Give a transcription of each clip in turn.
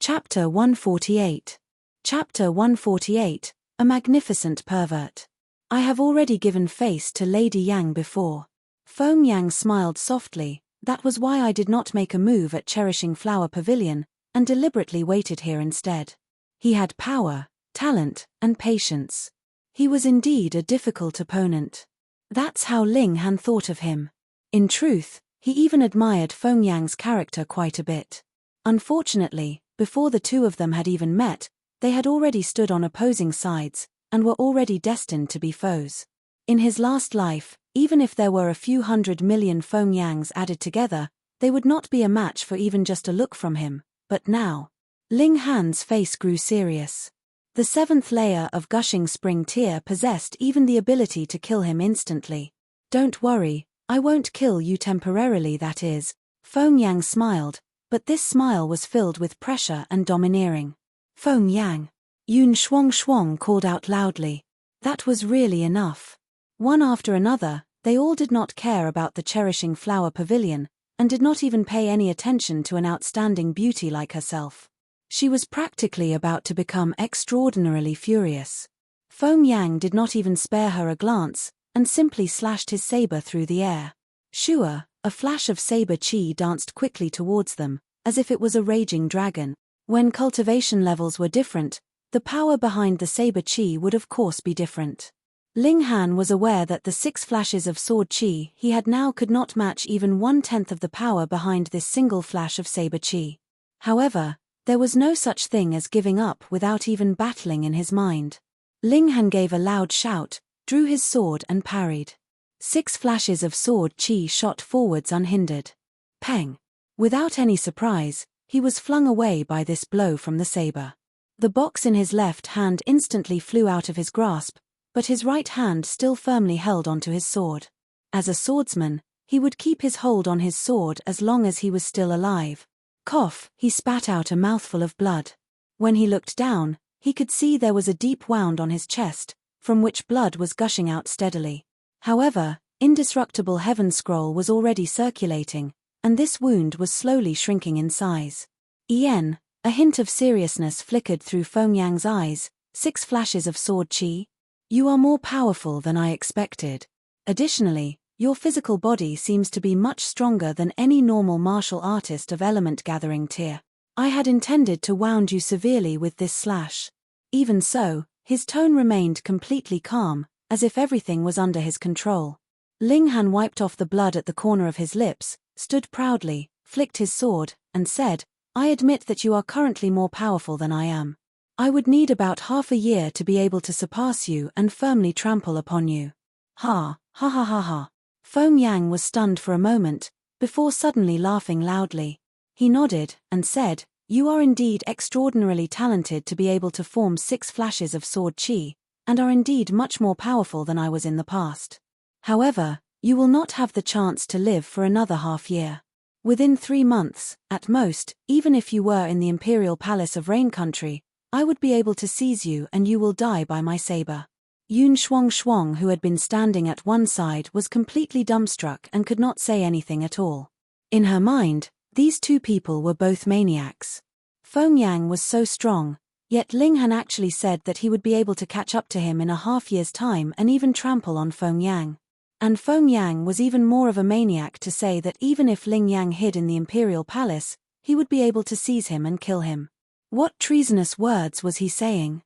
Chapter 148. Chapter 148, A Magnificent Pervert. I have already given face to Lady Yang before. Feng Yang smiled softly. That was why I did not make a move at Cherishing Flower Pavilion, and deliberately waited here instead. He had power, talent, and patience. He was indeed a difficult opponent. That's how Ling Han thought of him. In truth, he even admired Feng Yang's character quite a bit. Unfortunately, before the two of them had even met, they had already stood on opposing sides, and were already destined to be foes. In his last life, even if there were a few 100 million Feng Yangs added together, they would not be a match for even just a look from him. But now, Ling Han's face grew serious. The seventh layer of gushing spring tear possessed even the ability to kill him instantly. Don't worry, I won't kill you temporarily, that is. Feng Yang smiled, but this smile was filled with pressure and domineering. Feng Yang. Yun Shuang called out loudly. That was really enough. One after another, they all did not care about the Cherishing Flower Pavilion, and did not even pay any attention to an outstanding beauty like herself. She was practically about to become extraordinarily furious. Feng Yang did not even spare her a glance, and simply slashed his saber through the air. Shua, a flash of saber chi danced quickly towards them, as if it was a raging dragon. When cultivation levels were different, the power behind the saber chi would of course be different. Ling Han was aware that the 6 flashes of sword chi he had now could not match even 1/10 of the power behind this single flash of saber chi. However, there was no such thing as giving up without even battling in his mind. Ling Han gave a loud shout, drew his sword and parried. 6 flashes of sword chi shot forwards unhindered. Peng! Without any surprise, he was flung away by this blow from the saber. The box in his left hand instantly flew out of his grasp, but his right hand still firmly held onto his sword. As a swordsman, he would keep his hold on his sword as long as he was still alive. Cough, he spat out a mouthful of blood. When he looked down, he could see there was a deep wound on his chest, from which blood was gushing out steadily. However, indestructible heaven scroll was already circulating, and this wound was slowly shrinking in size. Yen, a hint of seriousness flickered through Feng Yang's eyes. 6 flashes of sword chi? You are more powerful than I expected. Additionally, your physical body seems to be much stronger than any normal martial artist of element gathering tier. I had intended to wound you severely with this slash. Even so, his tone remained completely calm, as if everything was under his control. Ling Han wiped off the blood at the corner of his lips, stood proudly, flicked his sword, and said, I admit that you are currently more powerful than I am. I would need about half a year to be able to surpass you and firmly trample upon you. Ha, ha ha ha ha. Feng Yang was stunned for a moment, before suddenly laughing loudly. He nodded, and said, You are indeed extraordinarily talented to be able to form 6 flashes of sword chi, and are indeed much more powerful than I was in the past. However, you will not have the chance to live for another half year. Within 3 months, at most, even if you were in the Imperial Palace of Rain Country, I would be able to seize you and you will die by my saber. Yun Shuang, who had been standing at one side, was completely dumbstruck and could not say anything at all. In her mind, these two people were both maniacs. Feng Yang was so strong, yet Ling Han actually said that he would be able to catch up to him in a half year's time and even trample on Feng Yang. And Feng Yang was even more of a maniac to say that even if Ling Yang hid in the Imperial Palace, he would be able to seize him and kill him. What treasonous words was he saying?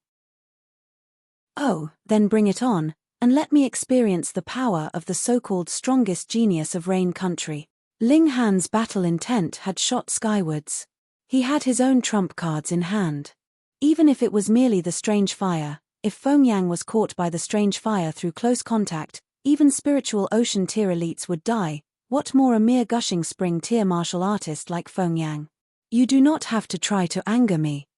Oh, then bring it on, and let me experience the power of the so-called strongest genius of Rain Country. Ling Han's battle intent had shot skywards. He had his own trump cards in hand. Even if it was merely the strange fire, if Feng Yang was caught by the strange fire through close contact, even spiritual ocean tier elites would die, what more a mere gushing spring tier martial artist like Feng Yang? You do not have to try to anger me.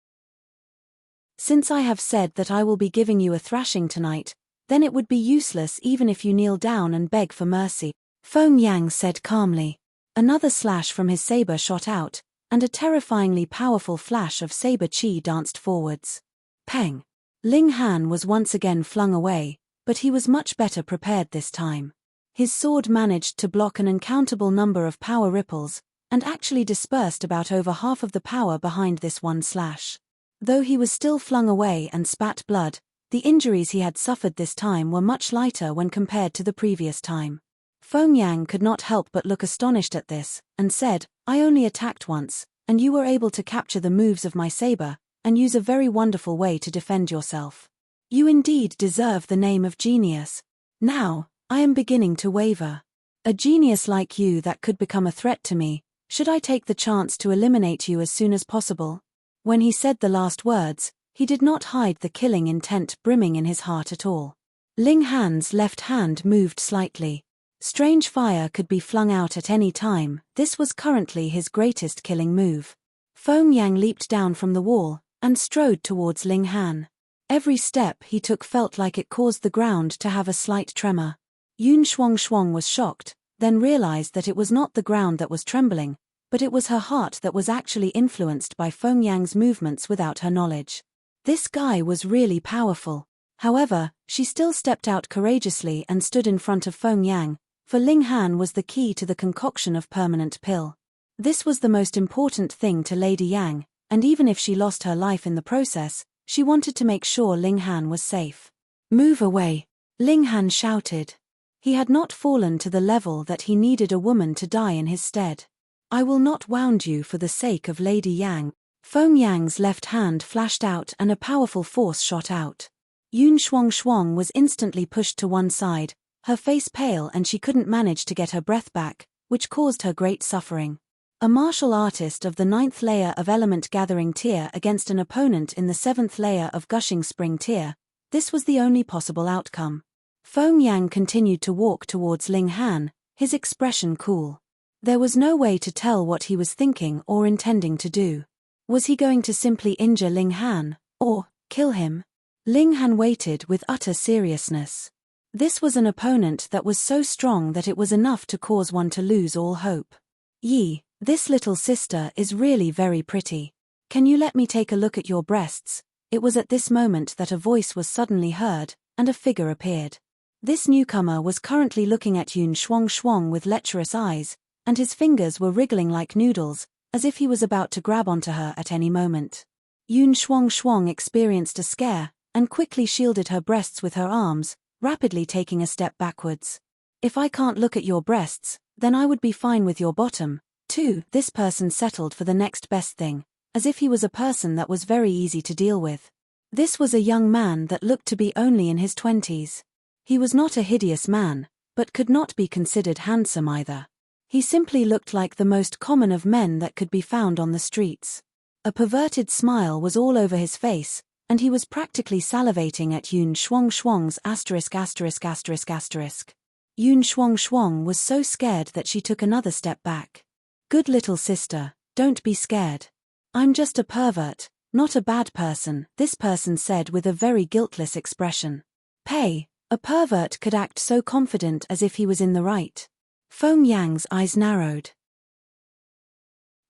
Since I have said that I will be giving you a thrashing tonight, then it would be useless even if you kneel down and beg for mercy, Feng Yang said calmly. Another slash from his saber shot out, and a terrifyingly powerful flash of saber chi danced forwards. Peng! Ling Han was once again flung away, but he was much better prepared this time. His sword managed to block an uncountable number of power ripples, and actually dispersed about over half of the power behind this one slash. Though he was still flung away and spat blood, the injuries he had suffered this time were much lighter when compared to the previous time. Feng Yang could not help but look astonished at this, and said, "I only attacked once, and you were able to capture the moves of my saber, and use a very wonderful way to defend yourself. You indeed deserve the name of genius. Now, I am beginning to waver. A genius like you that could become a threat to me, should I take the chance to eliminate you as soon as possible?" When he said the last words, he did not hide the killing intent brimming in his heart at all. Ling Han's left hand moved slightly. Strange fire could be flung out at any time. This was currently his greatest killing move. Feng Yang leaped down from the wall and strode towards Ling Han. Every step he took felt like it caused the ground to have a slight tremor. Yun Shuang was shocked, then realized that it was not the ground that was trembling, but it was her heart that was actually influenced by Feng Yang's movements without her knowledge. This guy was really powerful. However, she still stepped out courageously and stood in front of Feng Yang, for Ling Han was the key to the concoction of permanent pill. This was the most important thing to Lady Yang, and even if she lost her life in the process, she wanted to make sure Ling Han was safe. "Move away," Ling Han shouted. He had not fallen to the level that he needed a woman to die in his stead. "I will not wound you for the sake of Lady Yang." Feng Yang's left hand flashed out and a powerful force shot out. Yun Shuang was instantly pushed to one side, her face pale, and she couldn't manage to get her breath back, which caused her great suffering. A martial artist of the 9th layer of Element Gathering tier against an opponent in the 7th layer of Gushing Spring tier, this was the only possible outcome. Feng Yang continued to walk towards Ling Han, his expression cool. There was no way to tell what he was thinking or intending to do. Was he going to simply injure Ling Han, or kill him? Ling Han waited with utter seriousness. This was an opponent that was so strong that it was enough to cause one to lose all hope. "Yi, this little sister is really very pretty. Can you let me take a look at your breasts?" It was at this moment that a voice was suddenly heard, and a figure appeared. This newcomer was currently looking at Yun Shuang with lecherous eyes, and his fingers were wriggling like noodles, as if he was about to grab onto her at any moment. Yun Shuang experienced a scare, and quickly shielded her breasts with her arms, rapidly taking a step backwards. "If I can't look at your breasts, then I would be fine with your bottom, too." This person settled for the next best thing, as if he was a person that was very easy to deal with. This was a young man that looked to be only in his 20s. He was not a hideous man, but could not be considered handsome either. He simply looked like the most common of men that could be found on the streets. A perverted smile was all over his face, and he was practically salivating at Yun Shuang's *******. Yun Shuang was so scared that she took another step back. "Good little sister, don't be scared. I'm just a pervert, not a bad person," this person said with a very guiltless expression. A pervert could act so confident as if he was in the right. Feng Yang's eyes narrowed.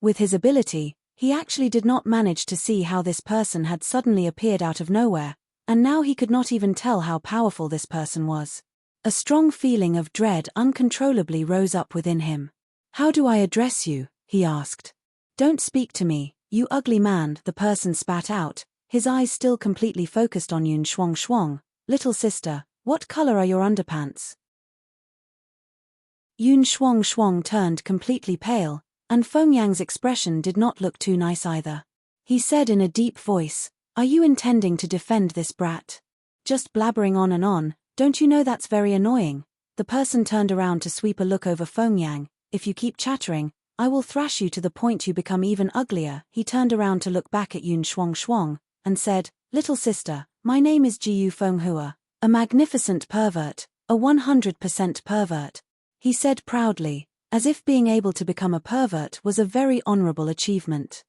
With his ability, he actually did not manage to see how this person had suddenly appeared out of nowhere, and now he could not even tell how powerful this person was. A strong feeling of dread uncontrollably rose up within him. "How do I address you?" he asked. "Don't speak to me, you ugly man," the person spat out, his eyes still completely focused on Yun Shuang. "Little sister, what color are your underpants?" Yun Shuang turned completely pale, and Feng Yang's expression did not look too nice either. He said in a deep voice, "Are you intending to defend this brat? Just blabbering on and on, don't you know that's very annoying?" The person turned around to sweep a look over Feng Yang. "If you keep chattering, I will thrash you to the point you become even uglier." He turned around to look back at Yun Shuang, and said, "Little sister, my name is Jiyu Fenghua, a magnificent pervert, a 100% pervert." He said proudly, as if being able to become a pervert was a very honorable achievement.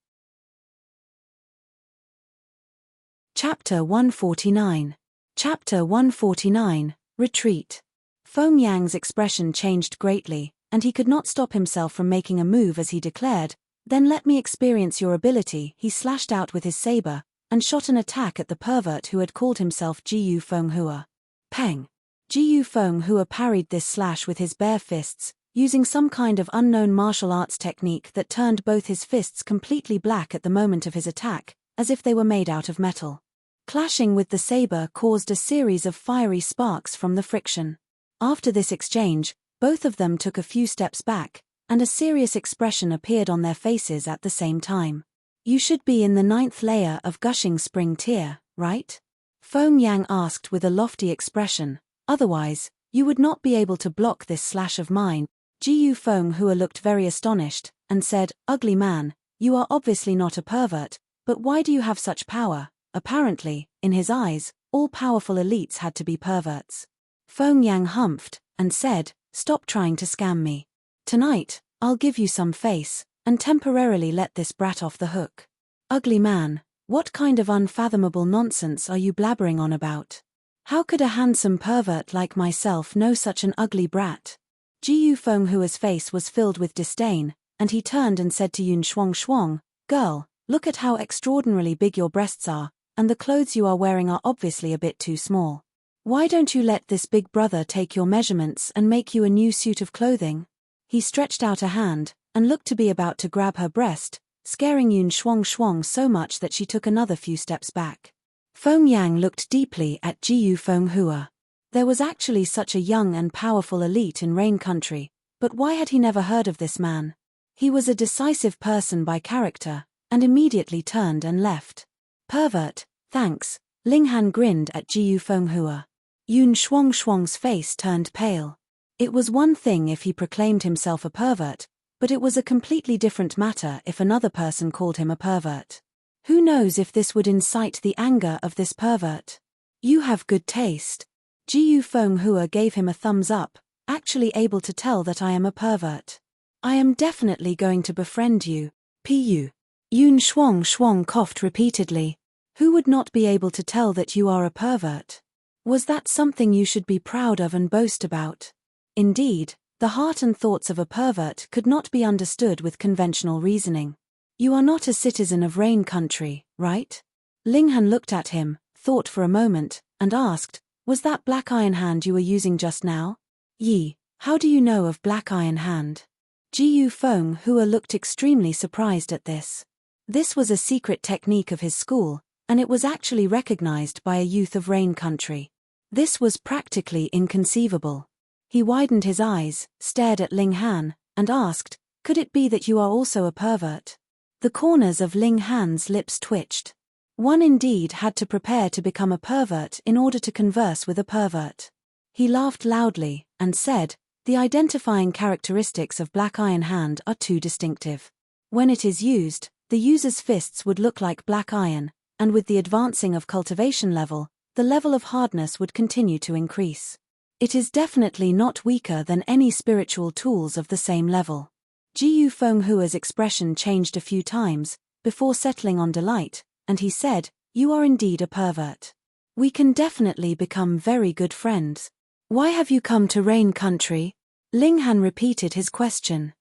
Chapter 149. Chapter 149, Retreat. Feng Yang's expression changed greatly, and he could not stop himself from making a move as he declared, "Then let me experience your ability." He slashed out with his saber, and shot an attack at the pervert who had called himself Jiyu Fenghua. Peng! Jiyu Fenghua parried this slash with his bare fists, using some kind of unknown martial arts technique that turned both his fists completely black at the moment of his attack, as if they were made out of metal. Clashing with the saber caused a series of fiery sparks from the friction. After this exchange, both of them took a few steps back, and a serious expression appeared on their faces at the same time. You should be in the 9th layer of gushing spring tier, right? Feng Yang asked with a lofty expression. Otherwise, you would not be able to block this slash of mine. Jiyu Fenghua looked very astonished, and said, Ugly man, you are obviously not a pervert, but why do you have such power? Apparently, in his eyes, all powerful elites had to be perverts. Feng Yang humphed, and said, Stop trying to scam me. Tonight, I'll give you some face, and temporarily let this brat off the hook. Ugly man, what kind of unfathomable nonsense are you blabbering on about? How could a handsome pervert like myself know such an ugly brat? Jiyu Fenghua's face was filled with disdain, and he turned and said to Yun Shuang, Girl, look at how extraordinarily big your breasts are, and the clothes you are wearing are obviously a bit too small. Why don't you let this big brother take your measurements and make you a new suit of clothing? He stretched out a hand, and looked to be about to grab her breast, scaring Yun Shuang so much that she took another few steps back. Feng Yang looked deeply at Jiyu Fenghua. There was actually such a young and powerful elite in Rain Country, but why had he never heard of this man? He was a decisive person by character, and immediately turned and left. Pervert, thanks, Ling Han grinned at Jiyu Fenghua. Yun Shuang's face turned pale. It was one thing if he proclaimed himself a pervert, but it was a completely different matter if another person called him a pervert. Who knows if this would incite the anger of this pervert? You have good taste. Jiyu Fenghua gave him a thumbs up, actually able to tell that I am a pervert. I am definitely going to befriend you, Pu. Yun Shuang coughed repeatedly. Who would not be able to tell that you are a pervert? Was that something you should be proud of and boast about? Indeed, the heart and thoughts of a pervert could not be understood with conventional reasoning. You are not a citizen of Rain Country, right? Ling Han looked at him, thought for a moment, and asked, Was that Black Iron Hand you were using just now? Yi, how do you know of Black Iron Hand? Jiyu Fenghua looked extremely surprised at this. This was a secret technique of his school, and it was actually recognized by a youth of Rain Country. This was practically inconceivable. He widened his eyes, stared at Ling Han, and asked, Could it be that you are also a pervert? The corners of Ling Han's lips twitched. One indeed had to prepare to become a pervert in order to converse with a pervert. He laughed loudly, and said, The identifying characteristics of Black Iron Hand are too distinctive. When it is used, the user's fists would look like black iron, and with the advancing of cultivation level, the level of hardness would continue to increase. It is definitely not weaker than any spiritual tools of the same level. Jiyu Fenghua's expression changed a few times, before settling on delight, and he said, You are indeed a pervert. We can definitely become very good friends. Why have you come to Rain Country? Ling Han repeated his question.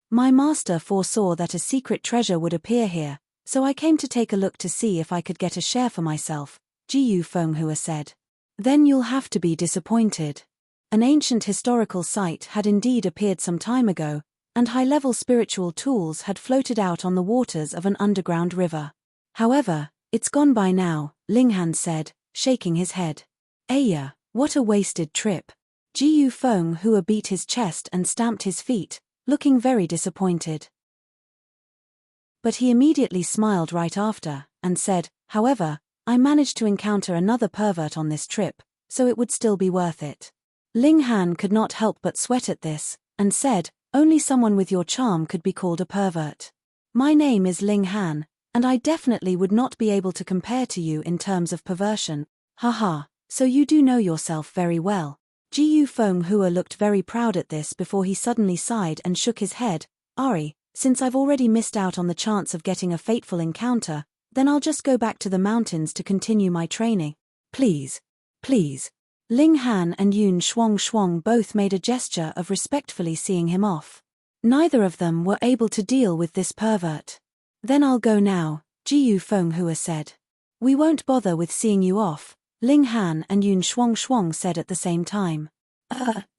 My master foresaw that a secret treasure would appear here, so I came to take a look to see if I could get a share for myself, Jiyu Fenghua said. Then you'll have to be disappointed. An ancient historical site had indeed appeared some time ago, and high-level spiritual tools had floated out on the waters of an underground river. However, it's gone by now, Ling Han said, shaking his head. Aya, what a wasted trip. Jiyu Fenghua beat his chest and stamped his feet, looking very disappointed. But he immediately smiled right after, and said, However, I managed to encounter another pervert on this trip, so it would still be worth it. Ling Han could not help but sweat at this, and said, Only someone with your charm could be called a pervert. My name is Ling Han, and I definitely would not be able to compare to you in terms of perversion. Haha, so you do know yourself very well. Jiyu Fenghua looked very proud at this before he suddenly sighed and shook his head. Ari, since I've already missed out on the chance of getting a fateful encounter, then I'll just go back to the mountains to continue my training. Please. Ling Han and Yun Shuang both made a gesture of respectfully seeing him off. Neither of them were able to deal with this pervert. Then I'll go now, Jiyu Fenghua said. We won't bother with seeing you off, Ling Han and Yun Shuang said at the same time.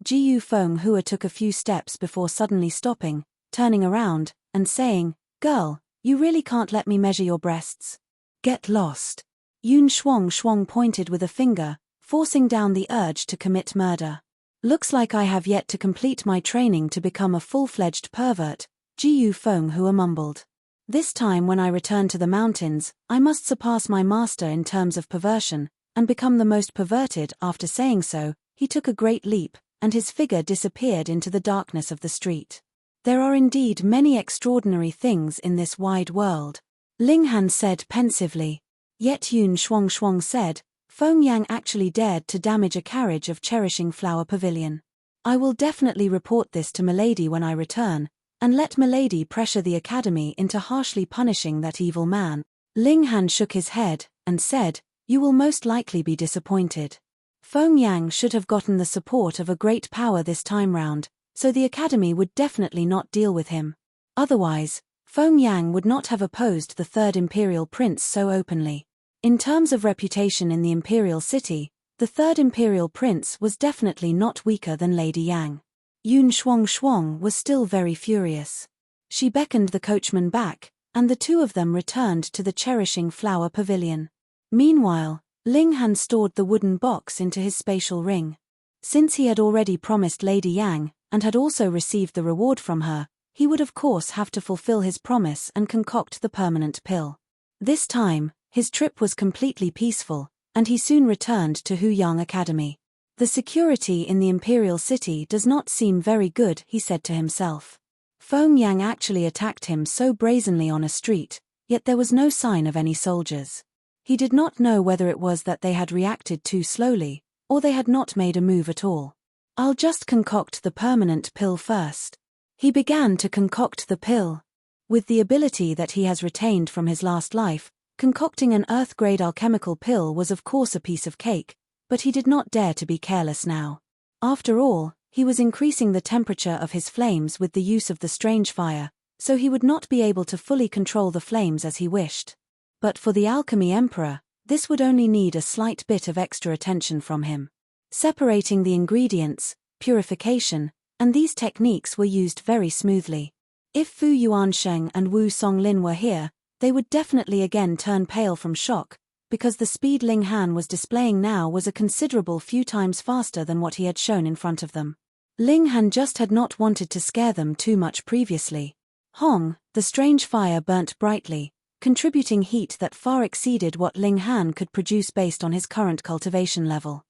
Jiu Feng Hua took a few steps before suddenly stopping, turning around, and saying, "Girl, you really can't let me measure your breasts. Get lost." Yun Shuang pointed with a finger, forcing down the urge to commit murder. "Looks like I have yet to complete my training to become a full-fledged pervert," Jiu Feng Hua mumbled. "This time when I return to the mountains, I must surpass my master in terms of perversion, and become the most perverted." After saying so, he took a great leap, and his figure disappeared into the darkness of the street. "There are indeed many extraordinary things in this wide world," Ling Han said pensively. Yet Yun Shuang said, "Feng Yang actually dared to damage a carriage of Cherishing Flower Pavilion. I will definitely report this to Milady when I return, and let Milady pressure the Academy into harshly punishing that evil man." Ling Han shook his head, and said, "You will most likely be disappointed. Feng Yang should have gotten the support of a great power this time round, so the Academy would definitely not deal with him. Otherwise, Feng Yang would not have opposed the third Imperial Prince so openly. In terms of reputation in the Imperial City, the third Imperial Prince was definitely not weaker than Lady Yang." Yun Shuang was still very furious. She beckoned the coachman back, and the two of them returned to the Cherishing Flower Pavilion. Meanwhile, Ling Han stored the wooden box into his spatial ring. Since he had already promised Lady Yang, and had also received the reward from her, he would of course have to fulfill his promise and concoct the permanent pill. This time, his trip was completely peaceful, and he soon returned to Huyang Academy. "The security in the Imperial City does not seem very good," he said to himself. Feng Yang actually attacked him so brazenly on a street, yet there was no sign of any soldiers. He did not know whether it was that they had reacted too slowly, or they had not made a move at all. "I'll just concoct the permanent pill first." He began to concoct the pill. With the ability that he has retained from his last life, concocting an earth-grade alchemical pill was of course a piece of cake, but he did not dare to be careless now. After all, he was increasing the temperature of his flames with the use of the strange fire, so he would not be able to fully control the flames as he wished. But for the Alchemy Emperor, this would only need a slight bit of extra attention from him. Separating the ingredients, purification, and these techniques were used very smoothly. If Fu Yuansheng and Wu Songlin were here, they would definitely again turn pale from shock, because the speed Ling Han was displaying now was a considerable few times faster than what he had shown in front of them. Ling Han just had not wanted to scare them too much previously. Hong, the strange fire burnt brightly, contributing heat that far exceeded what Ling Han could produce based on his current cultivation level.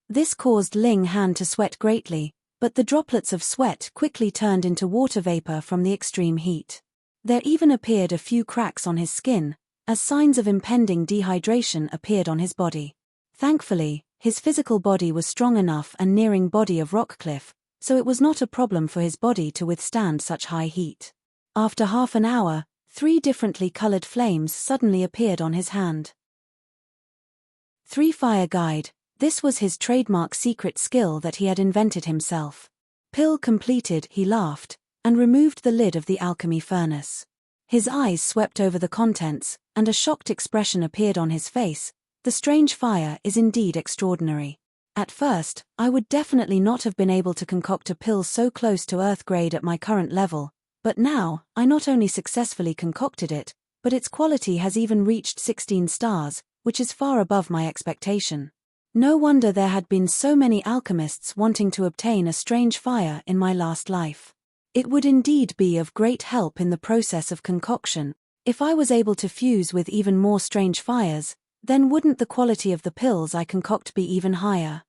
This caused Ling Han to sweat greatly, but the droplets of sweat quickly turned into water vapor from the extreme heat. There even appeared a few cracks on his skin, as signs of impending dehydration appeared on his body. Thankfully, his physical body was strong enough and nearing body of rock cliff, so it was not a problem for his body to withstand such high heat. After half an hour, 3 differently colored flames suddenly appeared on his hand. 3 Fire Guide. This was his trademark secret skill that he had invented himself. Pill completed, he laughed, and removed the lid of the alchemy furnace. His eyes swept over the contents, and a shocked expression appeared on his face. "The strange fire is indeed extraordinary. At first, I would definitely not have been able to concoct a pill so close to earth grade at my current level, but now, I not only successfully concocted it, but its quality has even reached 16 stars, which is far above my expectation. No wonder there had been so many alchemists wanting to obtain a strange fire in my last life. It would indeed be of great help in the process of concoction. If I was able to fuse with even more strange fires, then wouldn't the quality of the pills I concoct be even higher?"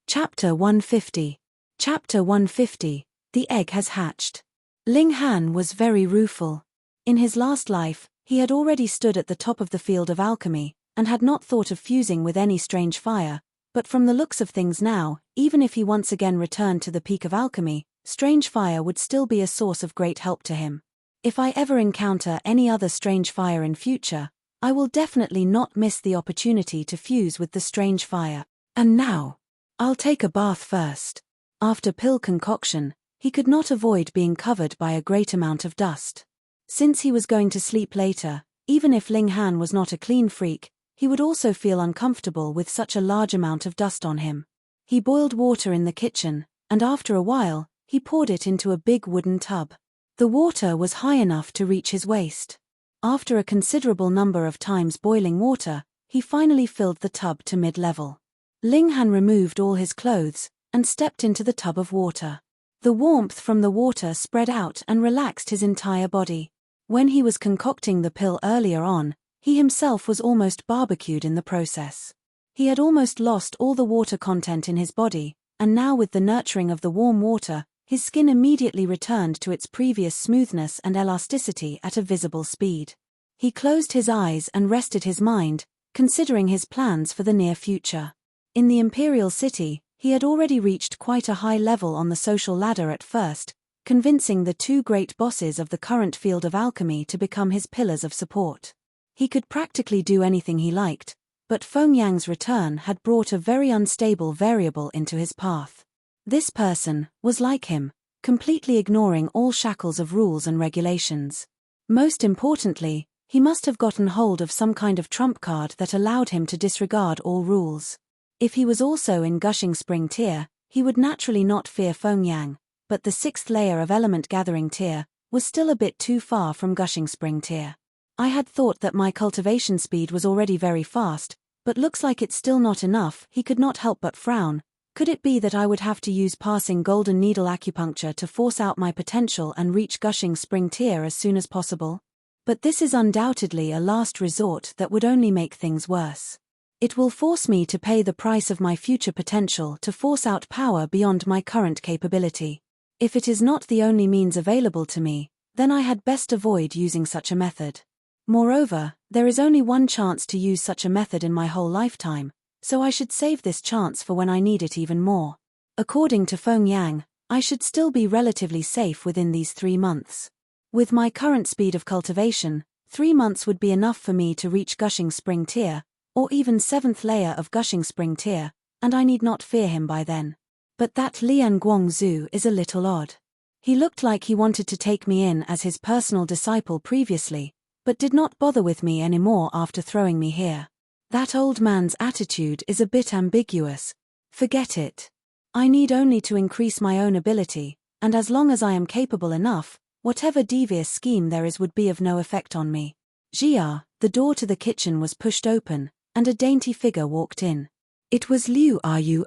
Chapter 150. Chapter 150. The egg has hatched. Ling Han was very rueful. In his last life, he had already stood at the top of the field of alchemy, and had not thought of fusing with any strange fire, but from the looks of things now, even if he once again returned to the peak of alchemy, strange fire would still be a source of great help to him. If I ever encounter any other strange fire in future, I will definitely not miss the opportunity to fuse with the strange fire. And now, I'll take a bath first. After pill concoction, he could not avoid being covered by a great amount of dust. Since he was going to sleep later, even if Ling Han was not a clean freak, he would also feel uncomfortable with such a large amount of dust on him. He boiled water in the kitchen, and after a while, he poured it into a big wooden tub. The water was high enough to reach his waist. After a considerable number of times boiling water, he finally filled the tub to mid-level. Ling Han removed all his clothes and stepped into the tub of water. The warmth from the water spread out and relaxed his entire body. When he was concocting the pill earlier on, he himself was almost barbecued in the process. He had almost lost all the water content in his body, and now with the nurturing of the warm water, his skin immediately returned to its previous smoothness and elasticity at a visible speed. He closed his eyes and rested his mind, considering his plans for the near future. In the Imperial City, he had already reached quite a high level on the social ladder at first, convincing the two great bosses of the current field of alchemy to become his pillars of support. He could practically do anything he liked, but Feng Yang's return had brought a very unstable variable into his path. This person was like him, completely ignoring all shackles of rules and regulations. Most importantly, he must have gotten hold of some kind of trump card that allowed him to disregard all rules. If he was also in Gushing Spring tier, he would naturally not fear Feng Yang, but the 6th layer of Element Gathering tier was still a bit too far from Gushing Spring tier. I had thought that my cultivation speed was already very fast, but looks like it's still not enough. He could not help but frown. Could it be that I would have to use passing golden needle acupuncture to force out my potential and reach Gushing Spring tier as soon as possible? But this is undoubtedly a last resort that would only make things worse. It will force me to pay the price of my future potential to force out power beyond my current capability. If it is not the only means available to me, then I had best avoid using such a method. Moreover, there is only one chance to use such a method in my whole lifetime, so I should save this chance for when I need it even more. According to Feng Yang, I should still be relatively safe within these 3 months. With my current speed of cultivation, 3 months would be enough for me to reach Gushing Spring tier, or even 7th layer of Gushing Spring tier, and I need not fear him by then. But that Lian Guangzhu is a little odd. He looked like he wanted to take me in as his personal disciple previously, but did not bother with me anymore after throwing me here. That old man's attitude is a bit ambiguous. Forget it. I need only to increase my own ability, and as long as I am capable enough, whatever devious scheme there is would be of no effect on me. Jia, the door to the kitchen was pushed open, and a dainty figure walked in. It was Liu Yu.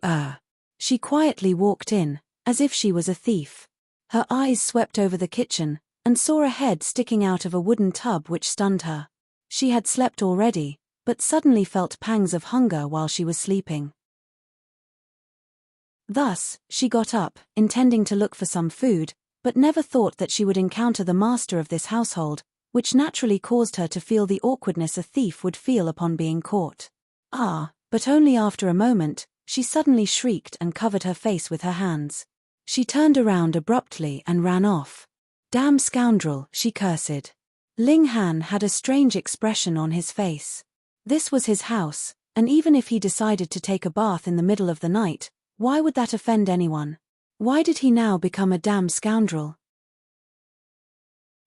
She quietly walked in, as if she was a thief. Her eyes swept over the kitchen, and saw a head sticking out of a wooden tub which stunned her. She had slept already, but suddenly felt pangs of hunger while she was sleeping. Thus, she got up, intending to look for some food, but never thought that she would encounter the master of this household, which naturally caused her to feel the awkwardness a thief would feel upon being caught. But only after a moment, she suddenly shrieked and covered her face with her hands. She turned around abruptly and ran off. "Damn scoundrel," she cursed. Ling Han had a strange expression on his face. This was his house, and even if he decided to take a bath in the middle of the night, why would that offend anyone? Why did he now become a damn scoundrel?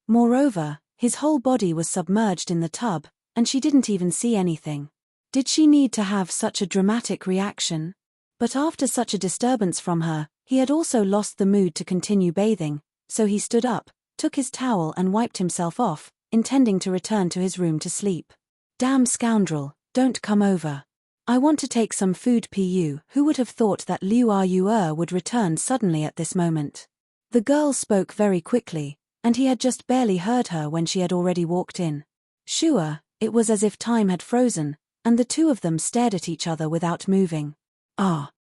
Moreover, his whole body was submerged in the tub, and she didn't even see anything. Did she need to have such a dramatic reaction? But after such a disturbance from her, he had also lost the mood to continue bathing, so he stood up, took his towel and wiped himself off, intending to return to his room to sleep. "Damn scoundrel, don't come over. I want to take some food." Who would have thought that Liu Yu would return suddenly at this moment? The girl spoke very quickly, and he had just barely heard her when she had already walked in. Sure, it was as if time had frozen, and the two of them stared at each other without moving.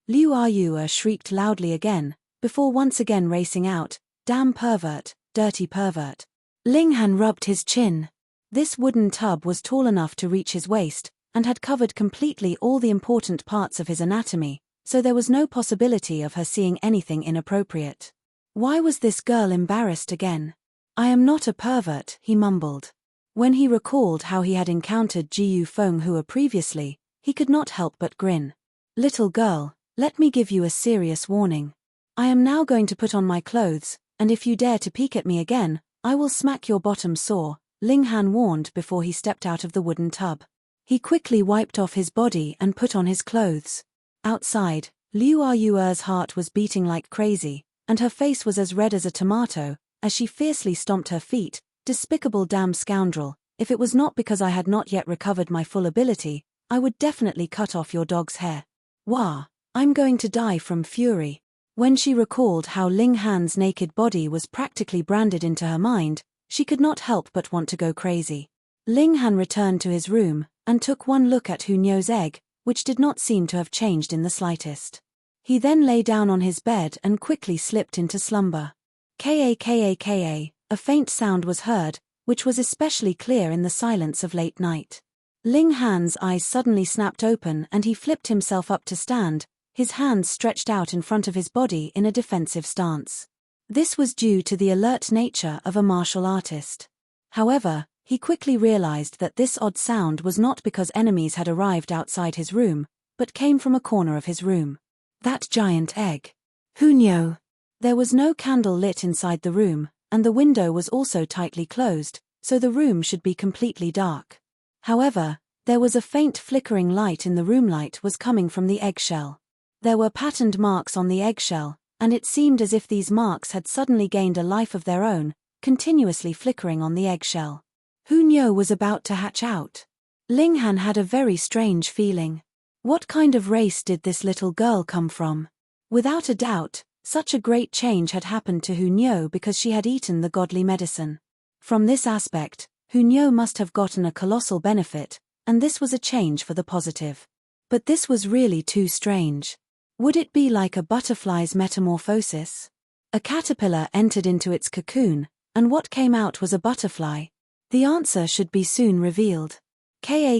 Liu Yu shrieked loudly again, before once again racing out, "Damn pervert, dirty pervert." Ling Han rubbed his chin. This wooden tub was tall enough to reach his waist, and had covered completely all the important parts of his anatomy, so there was no possibility of her seeing anything inappropriate. Why was this girl embarrassed again? "I am not a pervert," he mumbled. When he recalled how he had encountered Jiu Fenghua previously, he could not help but grin. "Little girl, let me give you a serious warning. I am now going to put on my clothes, and if you dare to peek at me again, I will smack your bottom sore," Ling Han warned before he stepped out of the wooden tub. He quickly wiped off his body and put on his clothes. Outside, Liu Yuer's heart was beating like crazy, and her face was as red as a tomato, as she fiercely stomped her feet. Despicable damn scoundrel, if it was not because I had not yet recovered my full ability, I would definitely cut off your dog's hair. Wah! I'm going to die from fury. When she recalled how Ling Han's naked body was practically branded into her mind, she could not help but want to go crazy. Ling Han returned to his room, and took one look at Hunyo's egg, which did not seem to have changed in the slightest. He then lay down on his bed and quickly slipped into slumber. Ka, a faint sound was heard, which was especially clear in the silence of late night. Ling Han's eyes suddenly snapped open and he flipped himself up to stand, his hands stretched out in front of his body in a defensive stance. This was due to the alert nature of a martial artist. However, he quickly realized that this odd sound was not because enemies had arrived outside his room, but came from a corner of his room. That giant egg. Hunyo! There was no candle lit inside the room, and the window was also tightly closed, so the room should be completely dark. However, there was a faint flickering light in the room. Light was coming from the eggshell. There were patterned marks on the eggshell, and it seemed as if these marks had suddenly gained a life of their own, continuously flickering on the eggshell. Hunyo was about to hatch out. Ling Han had a very strange feeling. What kind of race did this little girl come from? Without a doubt, such a great change had happened to Hunyo because she had eaten the godly medicine. From this aspect, Hunyo must have gotten a colossal benefit, and this was a change for the positive. But this was really too strange. Would it be like a butterfly's metamorphosis? A caterpillar entered into its cocoon, and what came out was a butterfly. The answer should be soon revealed. Ka,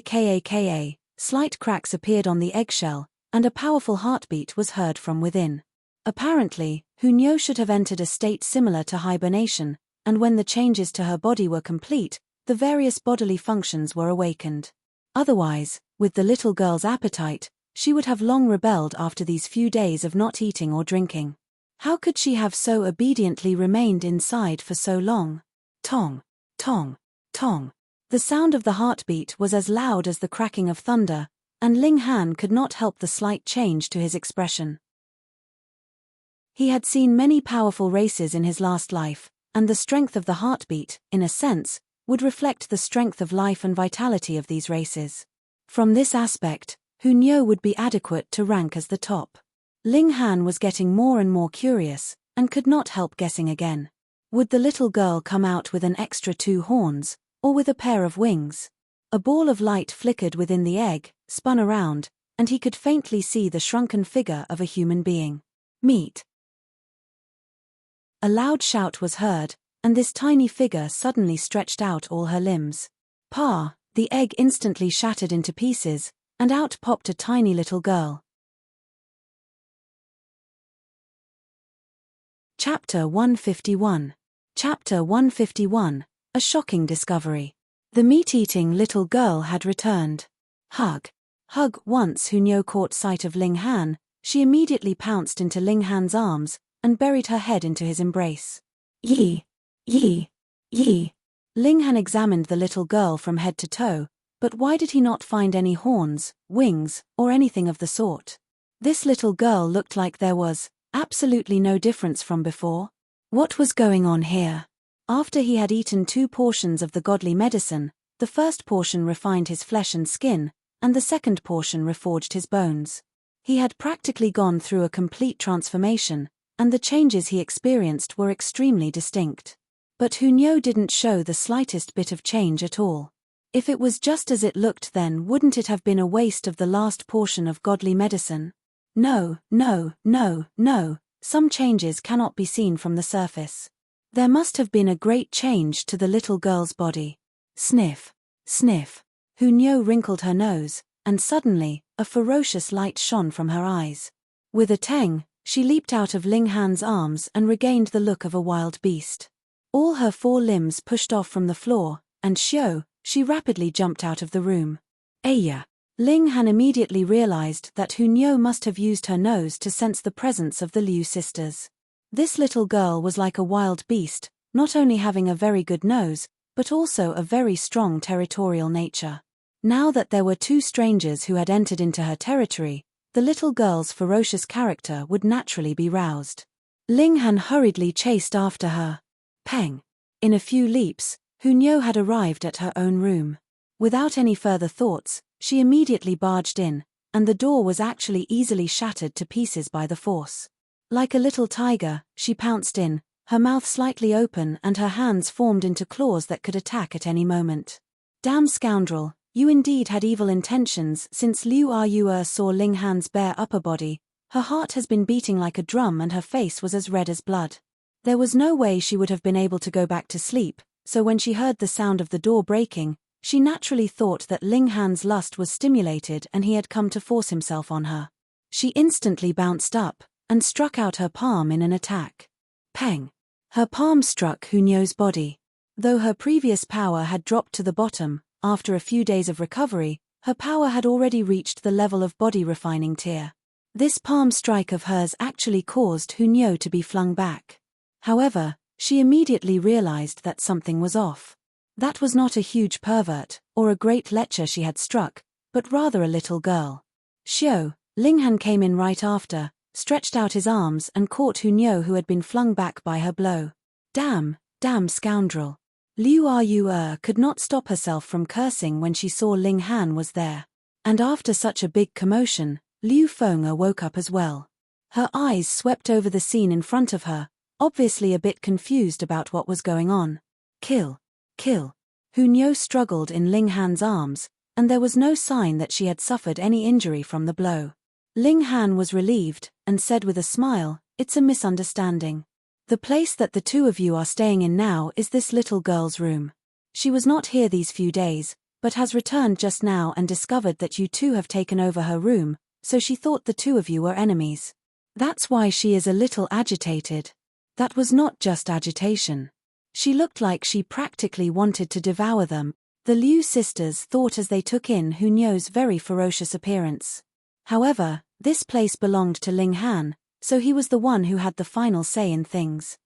slight cracks appeared on the eggshell, and a powerful heartbeat was heard from within. Apparently, Hunyo should have entered a state similar to hibernation, and when the changes to her body were complete, the various bodily functions were awakened. Otherwise, with the little girl's appetite, she would have long rebelled after these few days of not eating or drinking. How could she have so obediently remained inside for so long? Tong, tong, tong. The sound of the heartbeat was as loud as the cracking of thunder, and Ling Han could not help the slight change to his expression. He had seen many powerful races in his last life, and the strength of the heartbeat, in a sense, would reflect the strength of life and vitality of these races. From this aspect, Hunyo would be adequate to rank as the top. Ling Han was getting more and more curious, and could not help guessing again. Would the little girl come out with an extra 2 horns, or with a pair of wings? A ball of light flickered within the egg, spun around, and he could faintly see the shrunken figure of a human being. Meet! A loud shout was heard, and this tiny figure suddenly stretched out all her limbs. Pa! The egg instantly shattered into pieces, and out popped a tiny little girl. Chapter 151. Chapter 151, A Shocking Discovery. The meat-eating little girl had returned. Hug. Hug. Once Hunyo caught sight of Ling Han, she immediately pounced into Ling Han's arms, and buried her head into his embrace. Yi. Yi. Yi. Ling Han examined the little girl from head to toe, but why did he not find any horns, wings, or anything of the sort? This little girl looked like there was absolutely no difference from before. What was going on here? After he had eaten 2 portions of the godly medicine, the first portion refined his flesh and skin, and the second portion reforged his bones. He had practically gone through a complete transformation, and the changes he experienced were extremely distinct. But Hunyo didn't show the slightest bit of change at all. If it was just as it looked, then wouldn't it have been a waste of the last portion of godly medicine? No, no, no, no, some changes cannot be seen from the surface. There must have been a great change to the little girl's body. Sniff, sniff. Hunyo wrinkled her nose, and suddenly, a ferocious light shone from her eyes. With a tang, she leaped out of Ling Han's arms and regained the look of a wild beast. All her 4 limbs pushed off from the floor, and she rapidly jumped out of the room. Aya! Ling Han immediately realized that Hunyo must have used her nose to sense the presence of the Liu sisters. This little girl was like a wild beast, not only having a very good nose, but also a very strong territorial nature. Now that there were two strangers who had entered into her territory, the little girl's ferocious character would naturally be roused. Ling Han hurriedly chased after her. Peng! In a few leaps, Hunyao had arrived at her own room. Without any further thoughts, she immediately barged in, and the door was actually easily shattered to pieces by the force. Like a little tiger, she pounced in, her mouth slightly open and her hands formed into claws that could attack at any moment. Damn scoundrel, you indeed had evil intentions. Since Liu Yue saw Ling Han's bare upper body, her heart has been beating like a drum and her face was as red as blood. There was no way she would have been able to go back to sleep, so when she heard the sound of the door breaking, she naturally thought that Ling Han's lust was stimulated and he had come to force himself on her. She instantly bounced up and struck out her palm in an attack. Peng! Her palm struck Hunyao's body. Though her previous power had dropped to the bottom, after a few days of recovery, her power had already reached the level of body refining tier. This palm strike of hers actually caused Hunyao to be flung back. However, she immediately realized that something was off. That was not a huge pervert, or a great lecher she had struck, but rather a little girl. Xiao, Ling Han came in right after, stretched out his arms and caught Hunyao who had been flung back by her blow. Damn scoundrel. Liu Yue could not stop herself from cursing when she saw Ling Han was there. And after such a big commotion, Liu Feng woke up as well. Her eyes swept over the scene in front of her, obviously a bit confused about what was going on. Kill. Hunyao struggled in Ling Han's arms, and there was no sign that she had suffered any injury from the blow. Ling Han was relieved, and said with a smile, "It's a misunderstanding. The place that the two of you are staying in now is this little girl's room. She was not here these few days, but has returned just now and discovered that you two have taken over her room, so she thought the two of you were enemies. That's why she is a little agitated." That was not just agitation. She looked like she practically wanted to devour them, the Liu sisters thought as they took in Hunyao's very ferocious appearance. However, this place belonged to Ling Han, so he was the one who had the final say in things.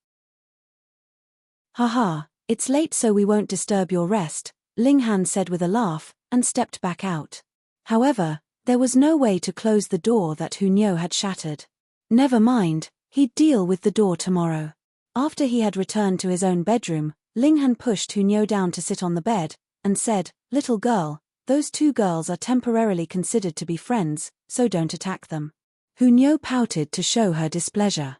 "Haha, it's late so we won't disturb your rest," Ling Han said with a laugh, and stepped back out. However, there was no way to close the door that Hunyao had shattered. Never mind, he'd deal with the door tomorrow. After he had returned to his own bedroom, Ling Han pushed Hunyao down to sit on the bed, and said, "Little girl, those two girls are temporarily considered to be friends, so don't attack them." Hunyao pouted to show her displeasure.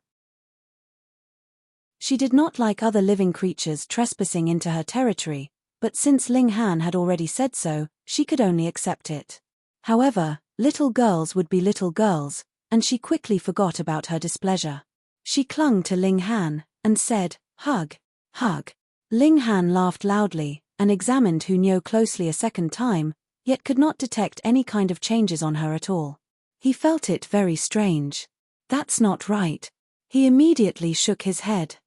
She did not like other living creatures trespassing into her territory, but since Ling Han had already said so, she could only accept it. However, little girls would be little girls, and she quickly forgot about her displeasure. She clung to Ling Han, and said, "Hug. Ling Han laughed loudly, and examined Hunyao closely a second time, yet could not detect any kind of changes on her at all. He felt it very strange. That's not right. He immediately shook his head.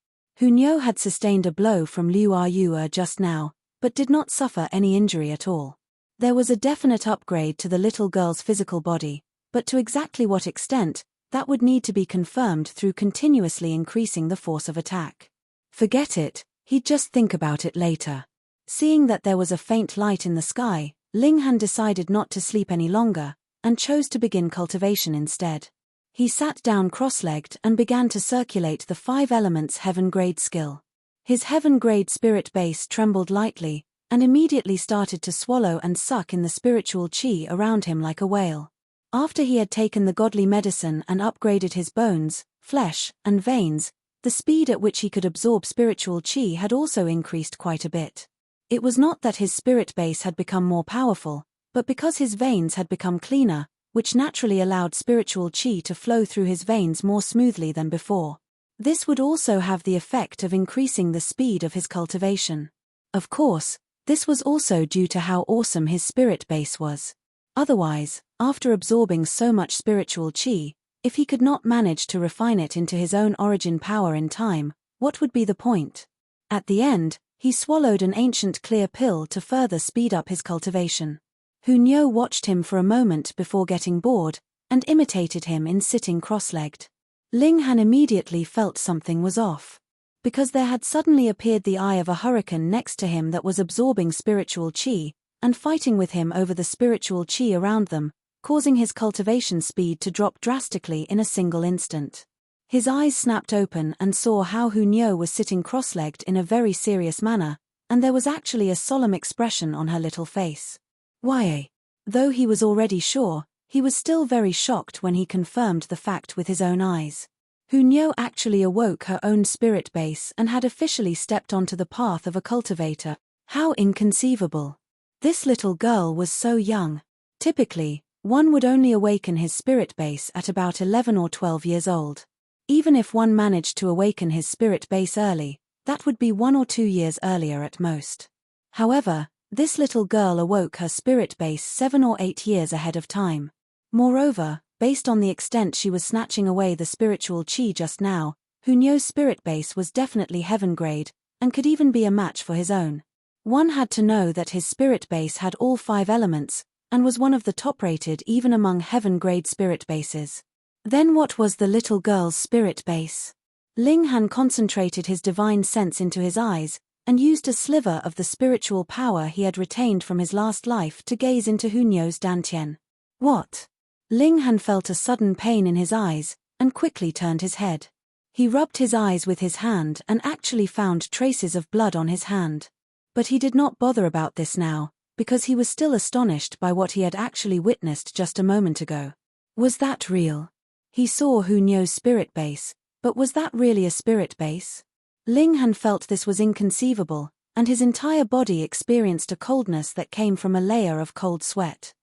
Hunyao had sustained a blow from Liu Yue just now, but did not suffer any injury at all. There was a definite upgrade to the little girl's physical body, but to exactly what extent, that would need to be confirmed through continuously increasing the force of attack. Forget it, he'd just think about it later. Seeing that there was a faint light in the sky, Ling Han decided not to sleep any longer, and chose to begin cultivation instead. He sat down cross-legged and began to circulate the 5 elements heaven-grade skill. His heaven-grade spirit base trembled lightly, and immediately started to swallow and suck in the spiritual chi around him like a whale. After he had taken the godly medicine and upgraded his bones, flesh, and veins, the speed at which he could absorb spiritual chi had also increased quite a bit. It was not that his spirit base had become more powerful, but because his veins had become cleaner, which naturally allowed spiritual chi to flow through his veins more smoothly than before. This would also have the effect of increasing the speed of his cultivation. Of course, this was also due to how awesome his spirit base was. Otherwise, after absorbing so much spiritual chi, if he could not manage to refine it into his own origin power in time, what would be the point? At the end, he swallowed an ancient clear pill to further speed up his cultivation. Hunyao watched him for a moment before getting bored, and imitated him in sitting cross-legged. Ling Han immediately felt something was off. Because there had suddenly appeared the eye of a hurricane next to him that was absorbing spiritual chi, and fighting with him over the spiritual chi around them, causing his cultivation speed to drop drastically in a single instant. His eyes snapped open and saw how Hunyo was sitting cross-legged in a very serious manner, and there was actually a solemn expression on her little face. Why? Though he was already sure, he was still very shocked when he confirmed the fact with his own eyes. Hunyo actually awoke her own spirit base and had officially stepped onto the path of a cultivator. How inconceivable. This little girl was so young. Typically, one would only awaken his spirit base at about 11 or 12 years old. Even if one managed to awaken his spirit base early, that would be 1 or 2 years earlier at most. However, this little girl awoke her spirit base 7 or 8 years ahead of time. Moreover, based on the extent she was snatching away the spiritual chi just now, Hunyo's spirit base was definitely heaven grade, and could even be a match for his own. One had to know that his spirit base had all 5 elements, and was one of the top-rated even among heaven-grade spirit bases. Then what was the little girl's spirit base? Ling Han concentrated his divine sense into his eyes, and used a sliver of the spiritual power he had retained from his last life to gaze into Hunyo's dantian. What? Ling Han felt a sudden pain in his eyes, and quickly turned his head. He rubbed his eyes with his hand and actually found traces of blood on his hand. But he did not bother about this now, because he was still astonished by what he had actually witnessed just a moment ago. Was that real? He saw Hunyo's spirit base, but was that really a spirit base? Ling Han felt this was inconceivable, and his entire body experienced a coldness that came from a layer of cold sweat.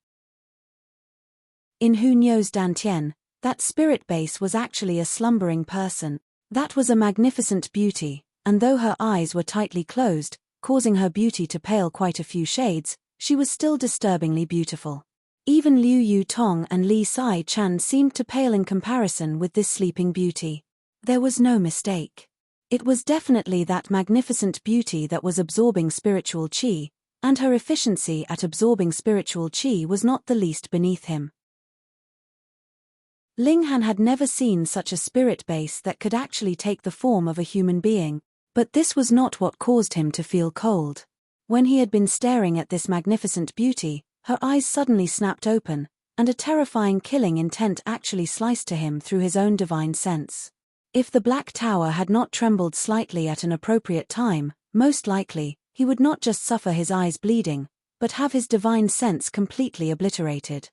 In Hunyo's dantian, that spirit base was actually a slumbering person. That was a magnificent beauty, and though her eyes were tightly closed, causing her beauty to pale quite a few shades, she was still disturbingly beautiful. Even Liu Yu Tong and Li Sai Chan seemed to pale in comparison with this sleeping beauty. There was no mistake. It was definitely that magnificent beauty that was absorbing spiritual chi, and her efficiency at absorbing spiritual chi was not the least beneath him. Ling Han had never seen such a spirit base that could actually take the form of a human being, but this was not what caused him to feel cold. When he had been staring at this magnificent beauty, her eyes suddenly snapped open, and a terrifying killing intent actually sliced to him through his own divine sense. If the Black Tower had not trembled slightly at an appropriate time, most likely, he would not just suffer his eyes bleeding, but have his divine sense completely obliterated.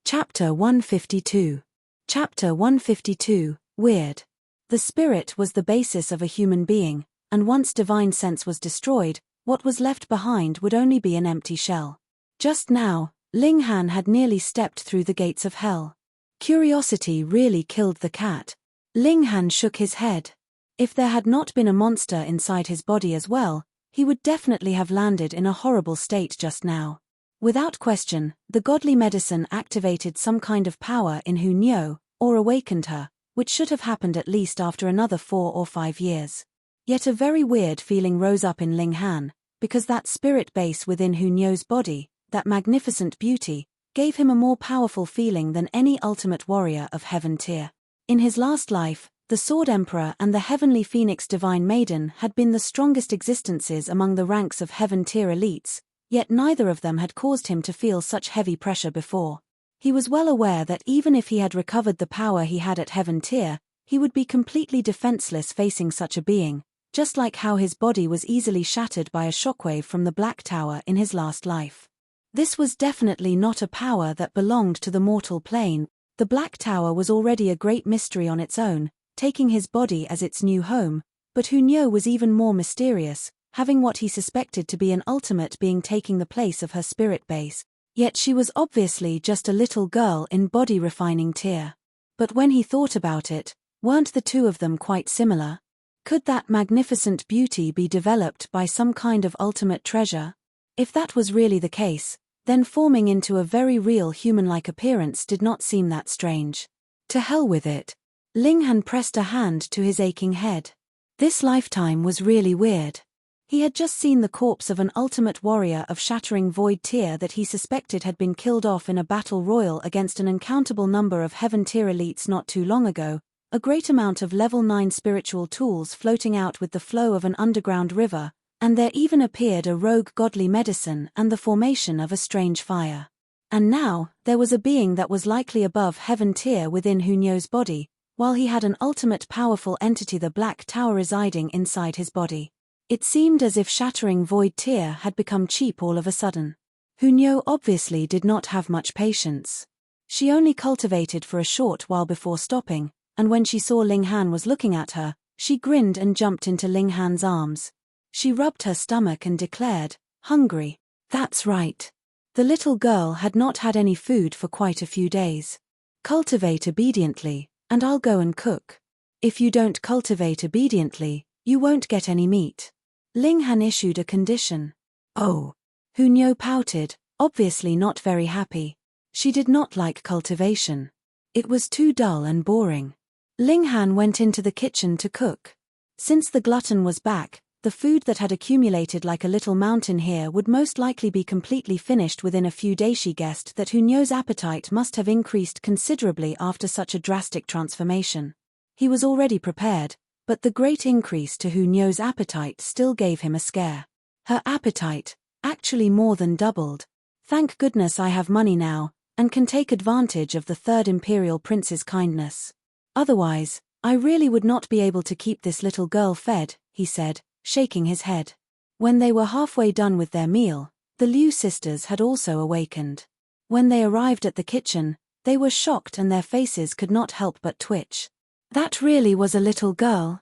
Chapter 152. Chapter 152, Weird. The spirit was the basis of a human being, and once divine sense was destroyed, what was left behind would only be an empty shell. Just now, Ling Han had nearly stepped through the gates of hell. Curiosity really killed the cat. Ling Han shook his head. If there had not been a monster inside his body as well, he would definitely have landed in a horrible state just now. Without question, the godly medicine activated some kind of power in Hunyo, or awakened her, which should have happened at least after another 4 or 5 years. Yet a very weird feeling rose up in Ling Han, because that spirit base within Hunyo's body, that magnificent beauty, gave him a more powerful feeling than any ultimate warrior of heaven tier. In his last life, the Sword Emperor and the Heavenly Phoenix Divine Maiden had been the strongest existences among the ranks of heaven tier elites, yet neither of them had caused him to feel such heavy pressure before. He was well aware that even if he had recovered the power he had at heaven tier, he would be completely defenseless facing such a being, just like how his body was easily shattered by a shockwave from the Black Tower in his last life. This was definitely not a power that belonged to the mortal plane. The Black Tower was already a great mystery on its own, taking his body as its new home, but Hunyo was even more mysterious, having what he suspected to be an ultimate being taking the place of her spirit base. Yet she was obviously just a little girl in body refining tier. But when he thought about it, weren't the two of them quite similar? Could that magnificent beauty be developed by some kind of ultimate treasure? If that was really the case, then forming into a very real human-like appearance did not seem that strange. To hell with it. Ling Han pressed a hand to his aching head. This lifetime was really weird. He had just seen the corpse of an ultimate warrior of shattering void tier that he suspected had been killed off in a battle royal against an uncountable number of heaven tier elites not too long ago, a great amount of level 9 spiritual tools floating out with the flow of an underground river, And there even appeared a rogue godly medicine and the formation of a strange fire. And now, there was a being that was likely above heaven tier within Hunyo's body, while he had an ultimate powerful entity, the Black Tower, residing inside his body. It seemed as if shattering void tier had become cheap all of a sudden. Hunyo obviously did not have much patience. She only cultivated for a short while before stopping, and when she saw Ling Han was looking at her, she grinned and jumped into Ling Han's arms. She rubbed her stomach and declared, "Hungry." That's right. The little girl had not had any food for quite a few days. Cultivate obediently, and I'll go and cook. If you don't cultivate obediently, you won't get any meat. Ling Han issued a condition. Oh. Hunyo pouted, obviously not very happy. She did not like cultivation. It was too dull and boring. Ling Han went into the kitchen to cook. Since the glutton was back, the food that had accumulated like a little mountain here would most likely be completely finished within a few days. She guessed that Hunyo's appetite must have increased considerably after such a drastic transformation. He was already prepared, but the great increase to Hunyo's appetite still gave him a scare. Her appetite actually more than doubled. Thank goodness I have money now, and can take advantage of the third imperial prince's kindness. Otherwise, I really would not be able to keep this little girl fed, he said, shaking his head. When they were halfway done with their meal, the Liu sisters had also awakened. When they arrived at the kitchen, they were shocked and their faces could not help but twitch. That really was a little girl.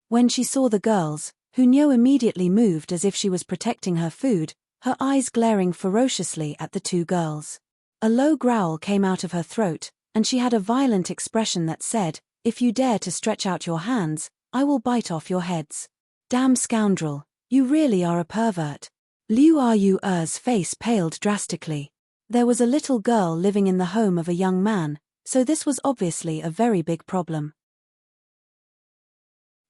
When she saw the girls, Hunyo immediately moved as if she was protecting her food, her eyes glaring ferociously at the two girls. A low growl came out of her throat, and she had a violent expression that said, "If you dare to stretch out your hands, I will bite off your heads." Damn scoundrel, you really are a pervert. Liu Yu's face paled drastically. There was a little girl living in the home of a young man, so this was obviously a very big problem.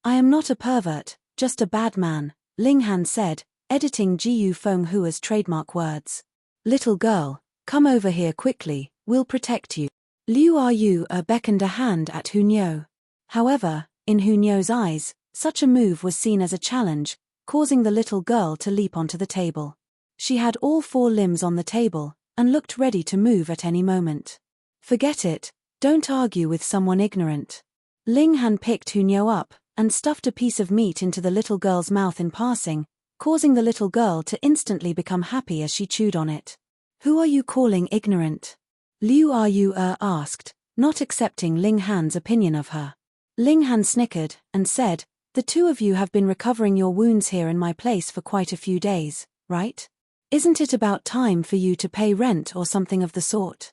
"I am not a pervert, just a bad man," Ling Han said, editing Jiu Fenghua's trademark words. "Little girl, come over here quickly, we'll protect you." Liu beckoned a hand at Hunyo. However, in Hunyo's eyes, such a move was seen as a challenge, causing the little girl to leap onto the table. She had all four limbs on the table, and looked ready to move at any moment. "Forget it, don't argue with someone ignorant." Ling Han picked Hunyo up, and stuffed a piece of meat into the little girl's mouth in passing, causing the little girl to instantly become happy as she chewed on it. "Who are you calling ignorant?" Liu asked, not accepting Ling Han's opinion of her. Ling Han snickered, and said, "The two of you have been recovering your wounds here in my place for quite a few days, right? Isn't it about time for you to pay rent or something of the sort?"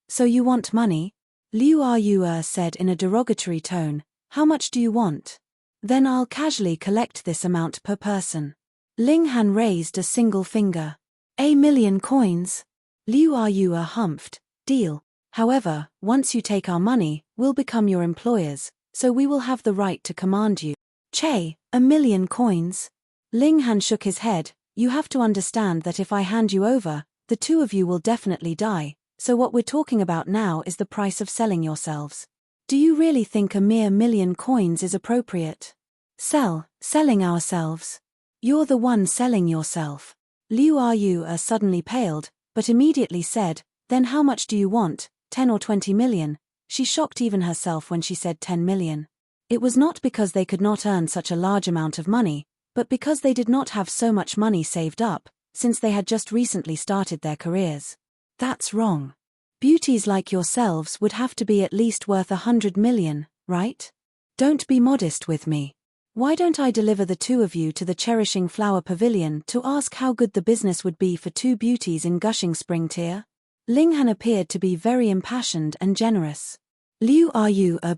So you want money?" Liu said in a derogatory tone. "How much do you want? Then I'll casually collect this amount per person." Ling Han raised a single finger. "A million coins?" Liu humphed. "Deal. However, once you take our money, we'll become your employers, so we will have the right to command you." "Che, 1,000,000 coins?" Ling Han shook his head. "You have to understand that if I hand you over, the two of you will definitely die, so what we're talking about now is the price of selling yourselves. Do you really think a mere 1,000,000 coins is appropriate?" Selling ourselves? You're the one selling yourself." Liu suddenly paled, but immediately said, "Then how much do you want, 10 or 20 million? She shocked even herself when she said 10 million. It was not because they could not earn such a large amount of money, but because they did not have so much money saved up, since they had just recently started their careers. That's wrong. Beauties like yourselves would have to be at least worth 100 million, right? Don't be modest with me. Why don't I deliver the two of you to the Cherishing Flower Pavilion to ask how good the business would be for two beauties in Gushing Spring Tier? Ling Han appeared to be very impassioned and generous. Liu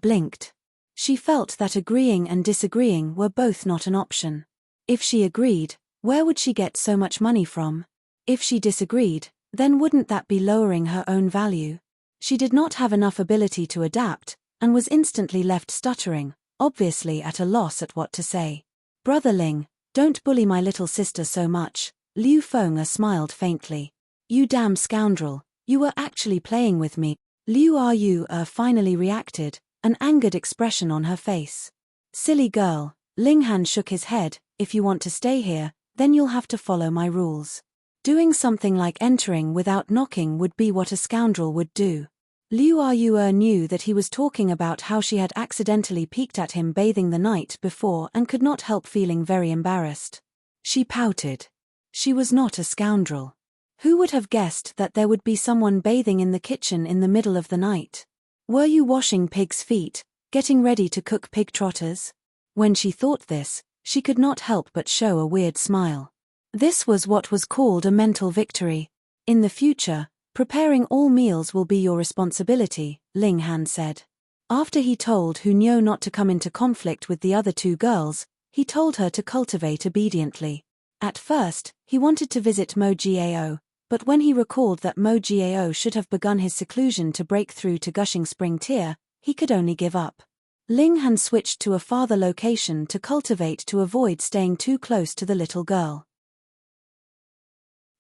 blinked. She felt that agreeing and disagreeing were both not an option. If she agreed, where would she get so much money from? If she disagreed, then wouldn't that be lowering her own value? She did not have enough ability to adapt, and was instantly left stuttering, obviously at a loss at what to say. "Brother Ling, don't bully my little sister so much," Liu Fenghe smiled faintly. "You damn scoundrel, you were actually playing with me." Liu finally reacted, an angered expression on her face. "Silly girl, Ling Han shook his head. If you want to stay here, then you'll have to follow my rules. Doing something like entering without knocking would be what a scoundrel would do. Liu Yue knew that he was talking about how she had accidentally peeked at him bathing the night before and could not help feeling very embarrassed. She pouted. She was not a scoundrel. Who would have guessed that there would be someone bathing in the kitchen in the middle of the night? Were you washing pig's feet, getting ready to cook pig trotters? When she thought this, she could not help but show a weird smile. This was what was called a mental victory. In the future, preparing all meals will be your responsibility, Ling Han said. After he told Hu Niu not to come into conflict with the other two girls, he told her to cultivate obediently. At first, he wanted to visit Mo Jiao, but when he recalled that Mo Jiao should have begun his seclusion to break through to Gushing Spring Tier, he could only give up. Ling Han switched to a farther location to cultivate to avoid staying too close to the little girl.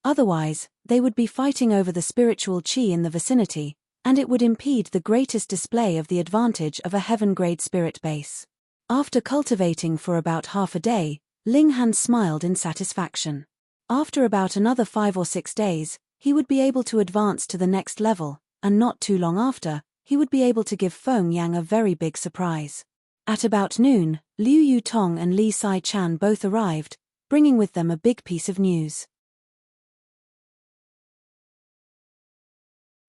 Otherwise, they would be fighting over the spiritual qi in the vicinity, and it would impede the greatest display of the advantage of a heaven-grade spirit base. After cultivating for about half a day, Ling Han smiled in satisfaction. After about another 5 or 6 days, he would be able to advance to the next level, and not too long after, he would be able to give Feng Yang a very big surprise. At about noon, Liu Yutong and Li Sai Chan both arrived, bringing with them a big piece of news.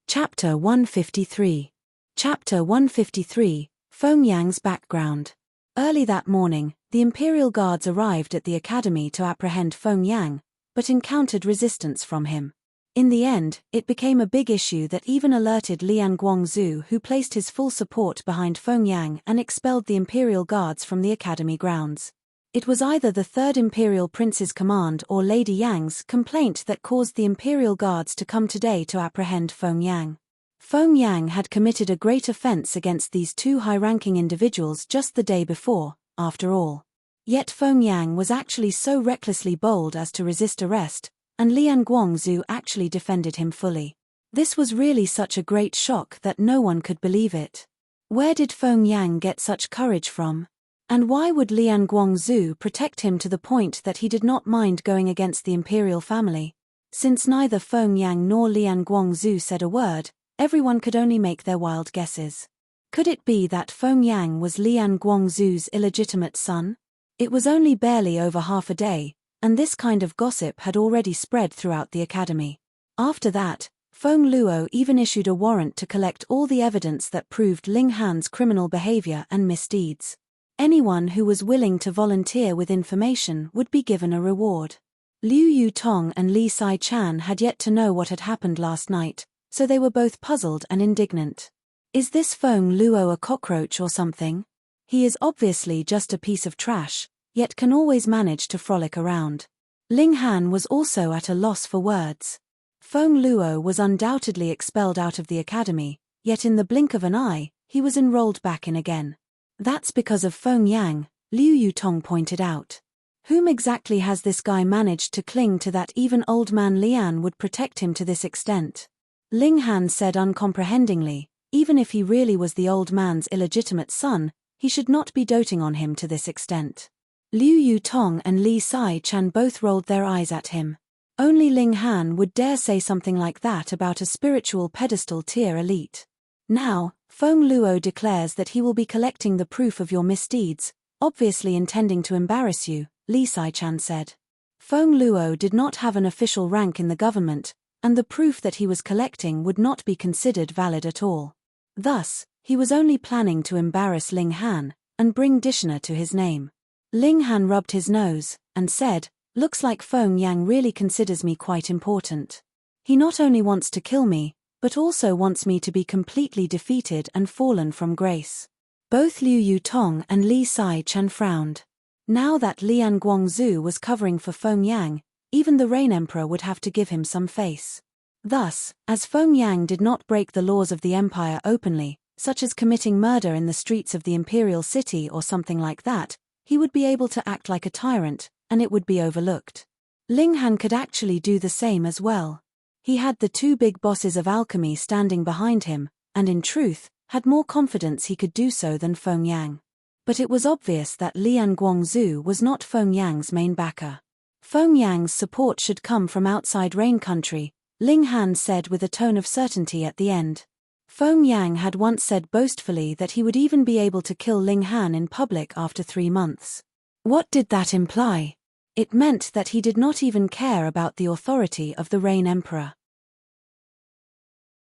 Chapter 153. Chapter 153, Feng Yang's background. Early that morning, the Imperial Guards arrived at the academy to apprehend Feng Yang, but encountered resistance from him. In the end, it became a big issue that even alerted Lian Guangzhu, who placed his full support behind Feng Yang and expelled the Imperial Guards from the academy grounds. It was either the Third Imperial Prince's command or Lady Yang's complaint that caused the Imperial Guards to come today to apprehend Feng Yang. Feng Yang had committed a great offense against these two high-ranking individuals just the day before, after all. Yet Feng Yang was actually so recklessly bold as to resist arrest, and Lian Guangzhu actually defended him fully. This was really such a great shock that no one could believe it. Where did Feng Yang get such courage from? And why would Lian Guangzhu protect him to the point that he did not mind going against the imperial family? Since neither Feng Yang nor Lian Guangzhu said a word, everyone could only make their wild guesses. Could it be that Feng Yang was Lian Guangzhu's illegitimate son? It was only barely over half a day, and this kind of gossip had already spread throughout the academy. After that, Feng Luo even issued a warrant to collect all the evidence that proved Ling Han's criminal behavior and misdeeds. Anyone who was willing to volunteer with information would be given a reward. Liu Yutong and Li Sai Chan had yet to know what had happened last night, so they were both puzzled and indignant. Is this Feng Luo a cockroach or something? He is obviously just a piece of trash, yet can always manage to frolic around. Ling Han was also at a loss for words. Feng Luo was undoubtedly expelled out of the academy, yet in the blink of an eye, he was enrolled back in again. That's because of Feng Yang, Liu Yutong pointed out. Whom exactly has this guy managed to cling to that even old man Lian would protect him to this extent? Ling Han said uncomprehendingly, even if he really was the old man's illegitimate son, he should not be doting on him to this extent. Liu Yutong and Li Sai Chan both rolled their eyes at him. Only Ling Han would dare say something like that about a spiritual pedestal tier elite. Now, Feng Luo declares that he will be collecting the proof of your misdeeds, obviously intending to embarrass you, Li Sai Chan said. Feng Luo did not have an official rank in the government, and the proof that he was collecting would not be considered valid at all. Thus, he was only planning to embarrass Ling Han, and bring dishonor to his name. Ling Han rubbed his nose, and said, "Looks like Feng Yang really considers me quite important. He not only wants to kill me, but also wants me to be completely defeated and fallen from grace." Both Liu Yutong and Li Sai Chan frowned. Now that Lian Guangzhu was covering for Feng Yang, even the Rain Emperor would have to give him some face. Thus, as Feng Yang did not break the laws of the empire openly, such as committing murder in the streets of the imperial city or something like that, he would be able to act like a tyrant, and it would be overlooked. Ling Han could actually do the same as well. He had the two big bosses of alchemy standing behind him, and in truth, had more confidence he could do so than Feng Yang. But it was obvious that Lian Guangzhu was not Feng Yang's main backer. Feng Yang's support should come from outside Rain Country, Ling Han said with a tone of certainty at the end. Feng Yang had once said boastfully that he would even be able to kill Ling Han in public after 3 months. What did that imply? It meant that he did not even care about the authority of the Rain Emperor.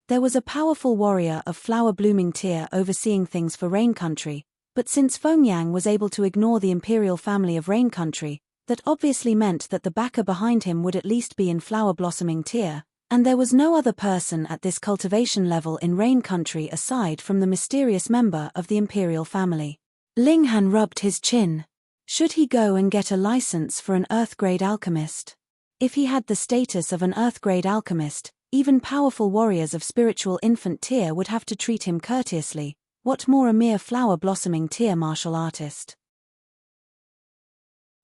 There was a powerful warrior of flower-blooming tier overseeing things for Rain Country, but since Feng Yang was able to ignore the imperial family of Rain Country, that obviously meant that the backer behind him would at least be in flower-blossoming tier, and there was no other person at this cultivation level in Rain Country aside from the mysterious member of the imperial family. Ling Han rubbed his chin. Should he go and get a license for an Earth-grade alchemist? If he had the status of an Earth-grade alchemist, even powerful warriors of spiritual infant tier would have to treat him courteously, what more a mere flower-blossoming tier martial artist.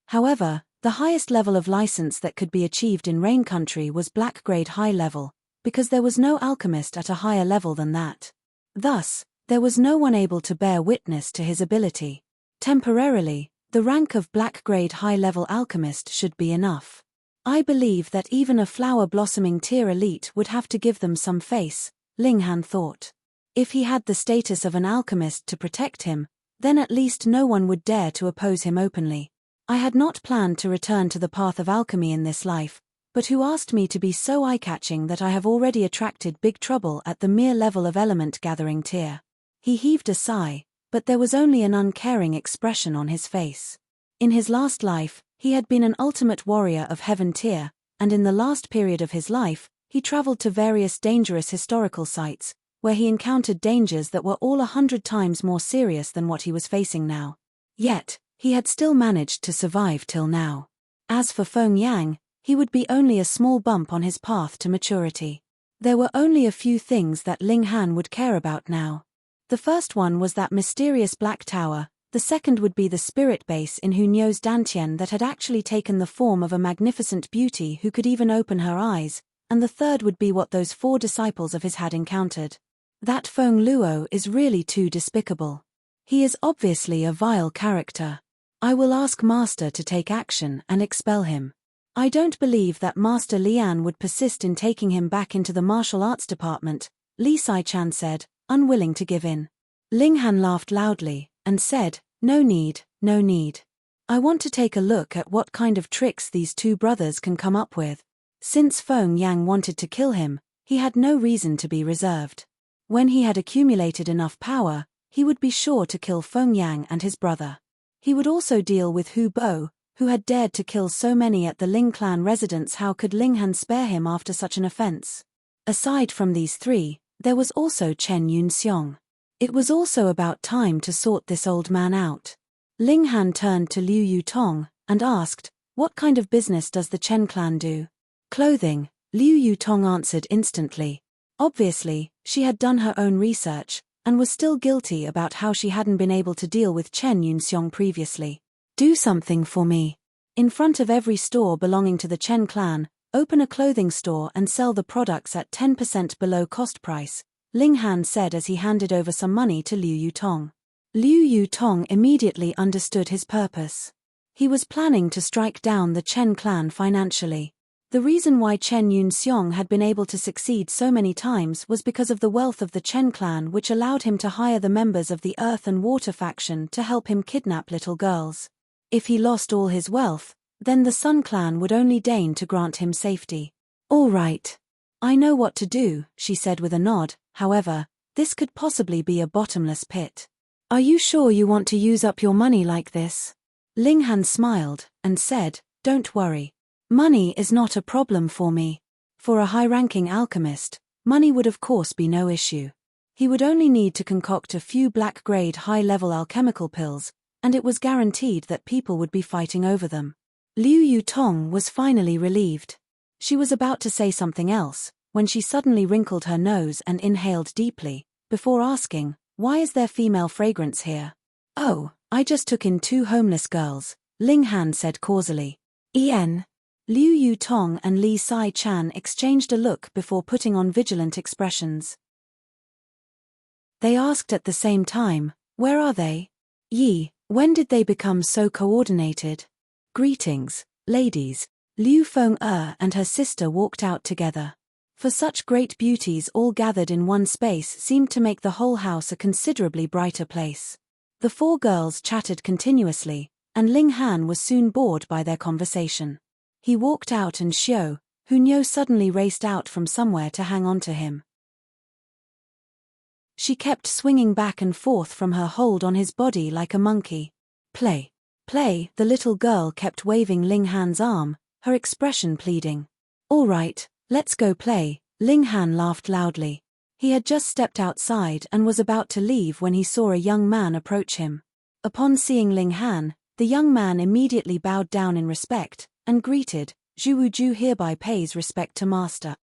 However, the highest level of license that could be achieved in Rain Country was Black-grade high level, because there was no alchemist at a higher level than that. Thus, there was no one able to bear witness to his ability. Temporarily, the rank of Black-grade high-level alchemist should be enough. I believe that even a flower-blossoming tier elite would have to give them some face, Ling Han thought. If he had the status of an alchemist to protect him, then at least no one would dare to oppose him openly. I had not planned to return to the path of alchemy in this life, but who asked me to be so eye-catching that I have already attracted big trouble at the mere level of element-gathering tier. He heaved a sigh, but there was only an uncaring expression on his face. In his last life, he had been an ultimate warrior of heaven tier, and in the last period of his life, he traveled to various dangerous historical sites, where he encountered dangers that were all 100 times more serious than what he was facing now. Yet, he had still managed to survive till now. As for Feng Yang, he would be only a small bump on his path to maturity. There were only a few things that Ling Han would care about now. The first one was that mysterious black tower, the second would be the spirit base in Hunyo's Dantian that had actually taken the form of a magnificent beauty who could even open her eyes, and the third would be what those 4 disciples of his had encountered. That Feng Luo is really too despicable. He is obviously a vile character. I will ask Master to take action and expel him. I don't believe that Master Lian would persist in taking him back into the martial arts department, Li Sai-chan said, unwilling to give in. Ling Han laughed loudly, and said, no need, no need. I want to take a look at what kind of tricks these 2 brothers can come up with. Since Feng Yang wanted to kill him, he had no reason to be reserved. When he had accumulated enough power, he would be sure to kill Feng Yang and his brother. He would also deal with Hu Bo, who had dared to kill so many at the Ling clan residence. How could Ling Han spare him after such an offense? Aside from these 3, there was also Chen Yunxiong. It was also about time to sort this old man out. Ling Han turned to Liu Yutong, and asked, what kind of business does the Chen clan do? Clothing, Liu Yutong answered instantly. Obviously, she had done her own research, and was still guilty about how she hadn't been able to deal with Chen Yunxiong previously. Do something for me. In front of every store belonging to the Chen clan, open a clothing store and sell the products at 10% below cost price, Ling Han said as he handed over some money to Liu Yutong. Liu Yutong immediately understood his purpose. He was planning to strike down the Chen clan financially. The reason why Chen Yunxiong had been able to succeed so many times was because of the wealth of the Chen clan, which allowed him to hire the members of the Earth and Water faction to help him kidnap little girls. If he lost all his wealth, then the Sun clan would only deign to grant him safety. All right. I know what to do, she said with a nod. However, this could possibly be a bottomless pit. Are you sure you want to use up your money like this? Ling Han smiled, and said, don't worry. Money is not a problem for me. For a high-ranking alchemist, money would of course be no issue. He would only need to concoct a few black-grade high-level alchemical pills, and it was guaranteed that people would be fighting over them. Liu Yutong was finally relieved. She was about to say something else, when she suddenly wrinkled her nose and inhaled deeply, before asking, why is there female fragrance here? Oh, I just took in 2 homeless girls, Ling Han said causally. En. Liu Yutong and Li Sai-chan exchanged a look before putting on vigilant expressions. They asked at the same time, where are they? Yi, When did they become so coordinated? Greetings, ladies. Liu Feng-er and her sister walked out together. For such great beauties all gathered in one space seemed to make the whole house a considerably brighter place. The four girls chatted continuously, and Ling Han was soon bored by their conversation. He walked out and Xiao, who knew, suddenly raced out from somewhere to hang on to him. She kept swinging back and forth from her hold on his body like a monkey. Play. Play, the little girl kept waving Ling Han's arm, her expression pleading. All right, let's go play. Ling Han laughed loudly. He had just stepped outside and was about to leave when he saw a young man approach him. Upon seeing Ling Han, the young man immediately bowed down in respect, and greeted, Zhuwu hereby pays respect to master.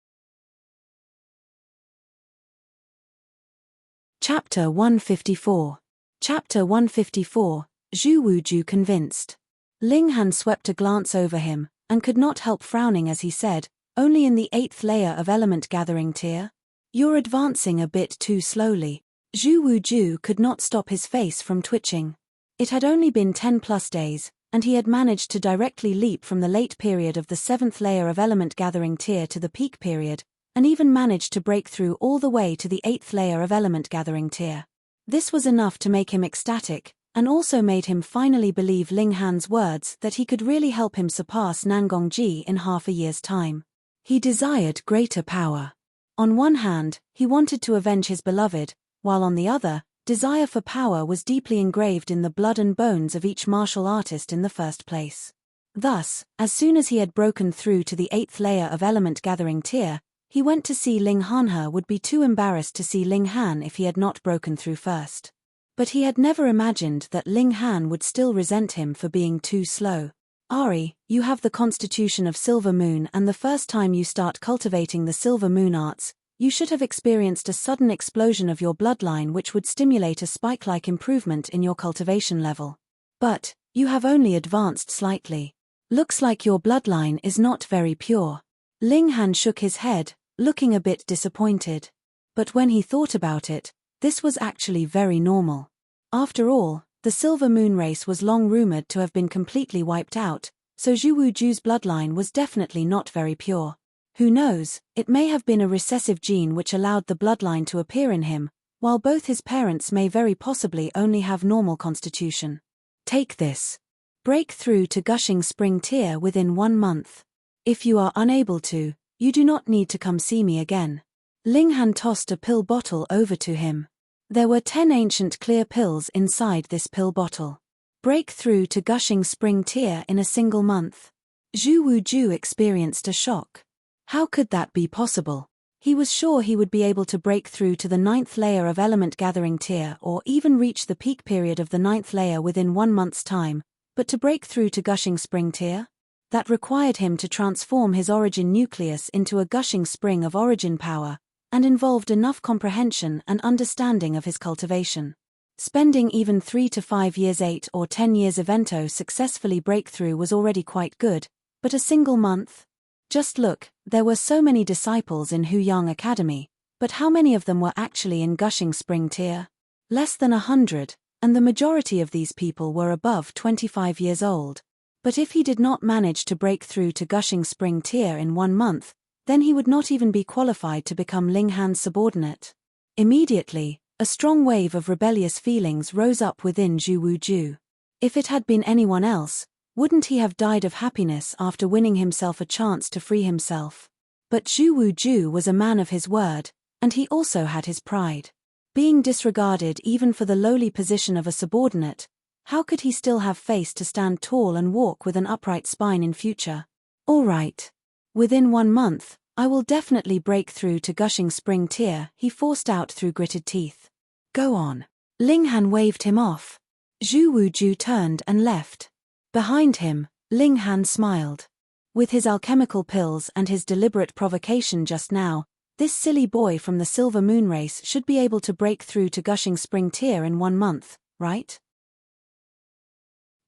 Chapter 154. Chapter 154, Zhuwu convinced. Ling Han swept a glance over him, and could not help frowning as he said, only in the 8th layer of element gathering tier? You're advancing a bit too slowly. Zhuwu could not stop his face from twitching. It had only been 10+ days, and he had managed to directly leap from the late period of the 7th layer of element gathering tier to the peak period, and even managed to break through all the way to the 8th layer of element gathering tier. This was enough to make him ecstatic, and also made him finally believe Ling Han's words that he could really help him surpass Nangongji in half a year's time. He desired greater power. On one hand, he wanted to avenge his beloved, while on the other, desire for power was deeply engraved in the blood and bones of each martial artist in the first place. Thus, as soon as he had broken through to the 8th layer of element gathering tier, he went to see Ling Han would be too embarrassed to see Ling Han if he had not broken through first. But he had never imagined that Ling Han would still resent him for being too slow. Ari, you have the constitution of Silver Moon, and the first time you start cultivating the Silver Moon arts, you should have experienced a sudden explosion of your bloodline which would stimulate a spike-like improvement in your cultivation level. But, you have only advanced slightly. Looks like your bloodline is not very pure. Ling Han shook his head, looking a bit disappointed. But when he thought about it, this was actually very normal. After all, the Silver Moon race was long rumored to have been completely wiped out, so Zhuwu's bloodline was definitely not very pure. Who knows, it may have been a recessive gene which allowed the bloodline to appear in him, while both his parents may very possibly only have normal constitution. Take this. Break through to Gushing Spring tier within 1 month. If you are unable to, you do not need to come see me again. Ling Han tossed a pill bottle over to him. There were 10 ancient clear pills inside this pill bottle. Break through to Gushing Spring tier in a single month. Zhuwu experienced a shock. How could that be possible? He was sure he would be able to break through to the 9th layer of element gathering tier or even reach the peak period of the 9th layer within 1 month's time, but to break through to Gushing Spring tier? That required him to transform his origin nucleus into a gushing spring of origin power, and involved enough comprehension and understanding of his cultivation. Spending even 3 to 5 years 8 or 10 years evento successfully breakthrough was already quite good, but a single month? Just look, there were so many disciples in Huyang Academy, but how many of them were actually in Gushing Spring tier? Less than 100, and the majority of these people were above 25 years old. But if he did not manage to break through to Gushing Spring tier in 1 month, then he would not even be qualified to become Ling Han's subordinate. Immediately, a strong wave of rebellious feelings rose up within Zhuwu. If it had been anyone else, wouldn't he have died of happiness after winning himself a chance to free himself? But Zhuwu was a man of his word, and he also had his pride. Being disregarded even for the lowly position of a subordinate, how could he still have face to stand tall and walk with an upright spine in future? All right. Within 1 month, I will definitely break through to Gushing Spring tier, he forced out through gritted teeth. Go on. Ling Han waved him off. Zhuwu turned and left. Behind him, Ling Han smiled. With his alchemical pills and his deliberate provocation just now, this silly boy from the Silver Moon race should be able to break through to Gushing Spring tier in 1 month, right?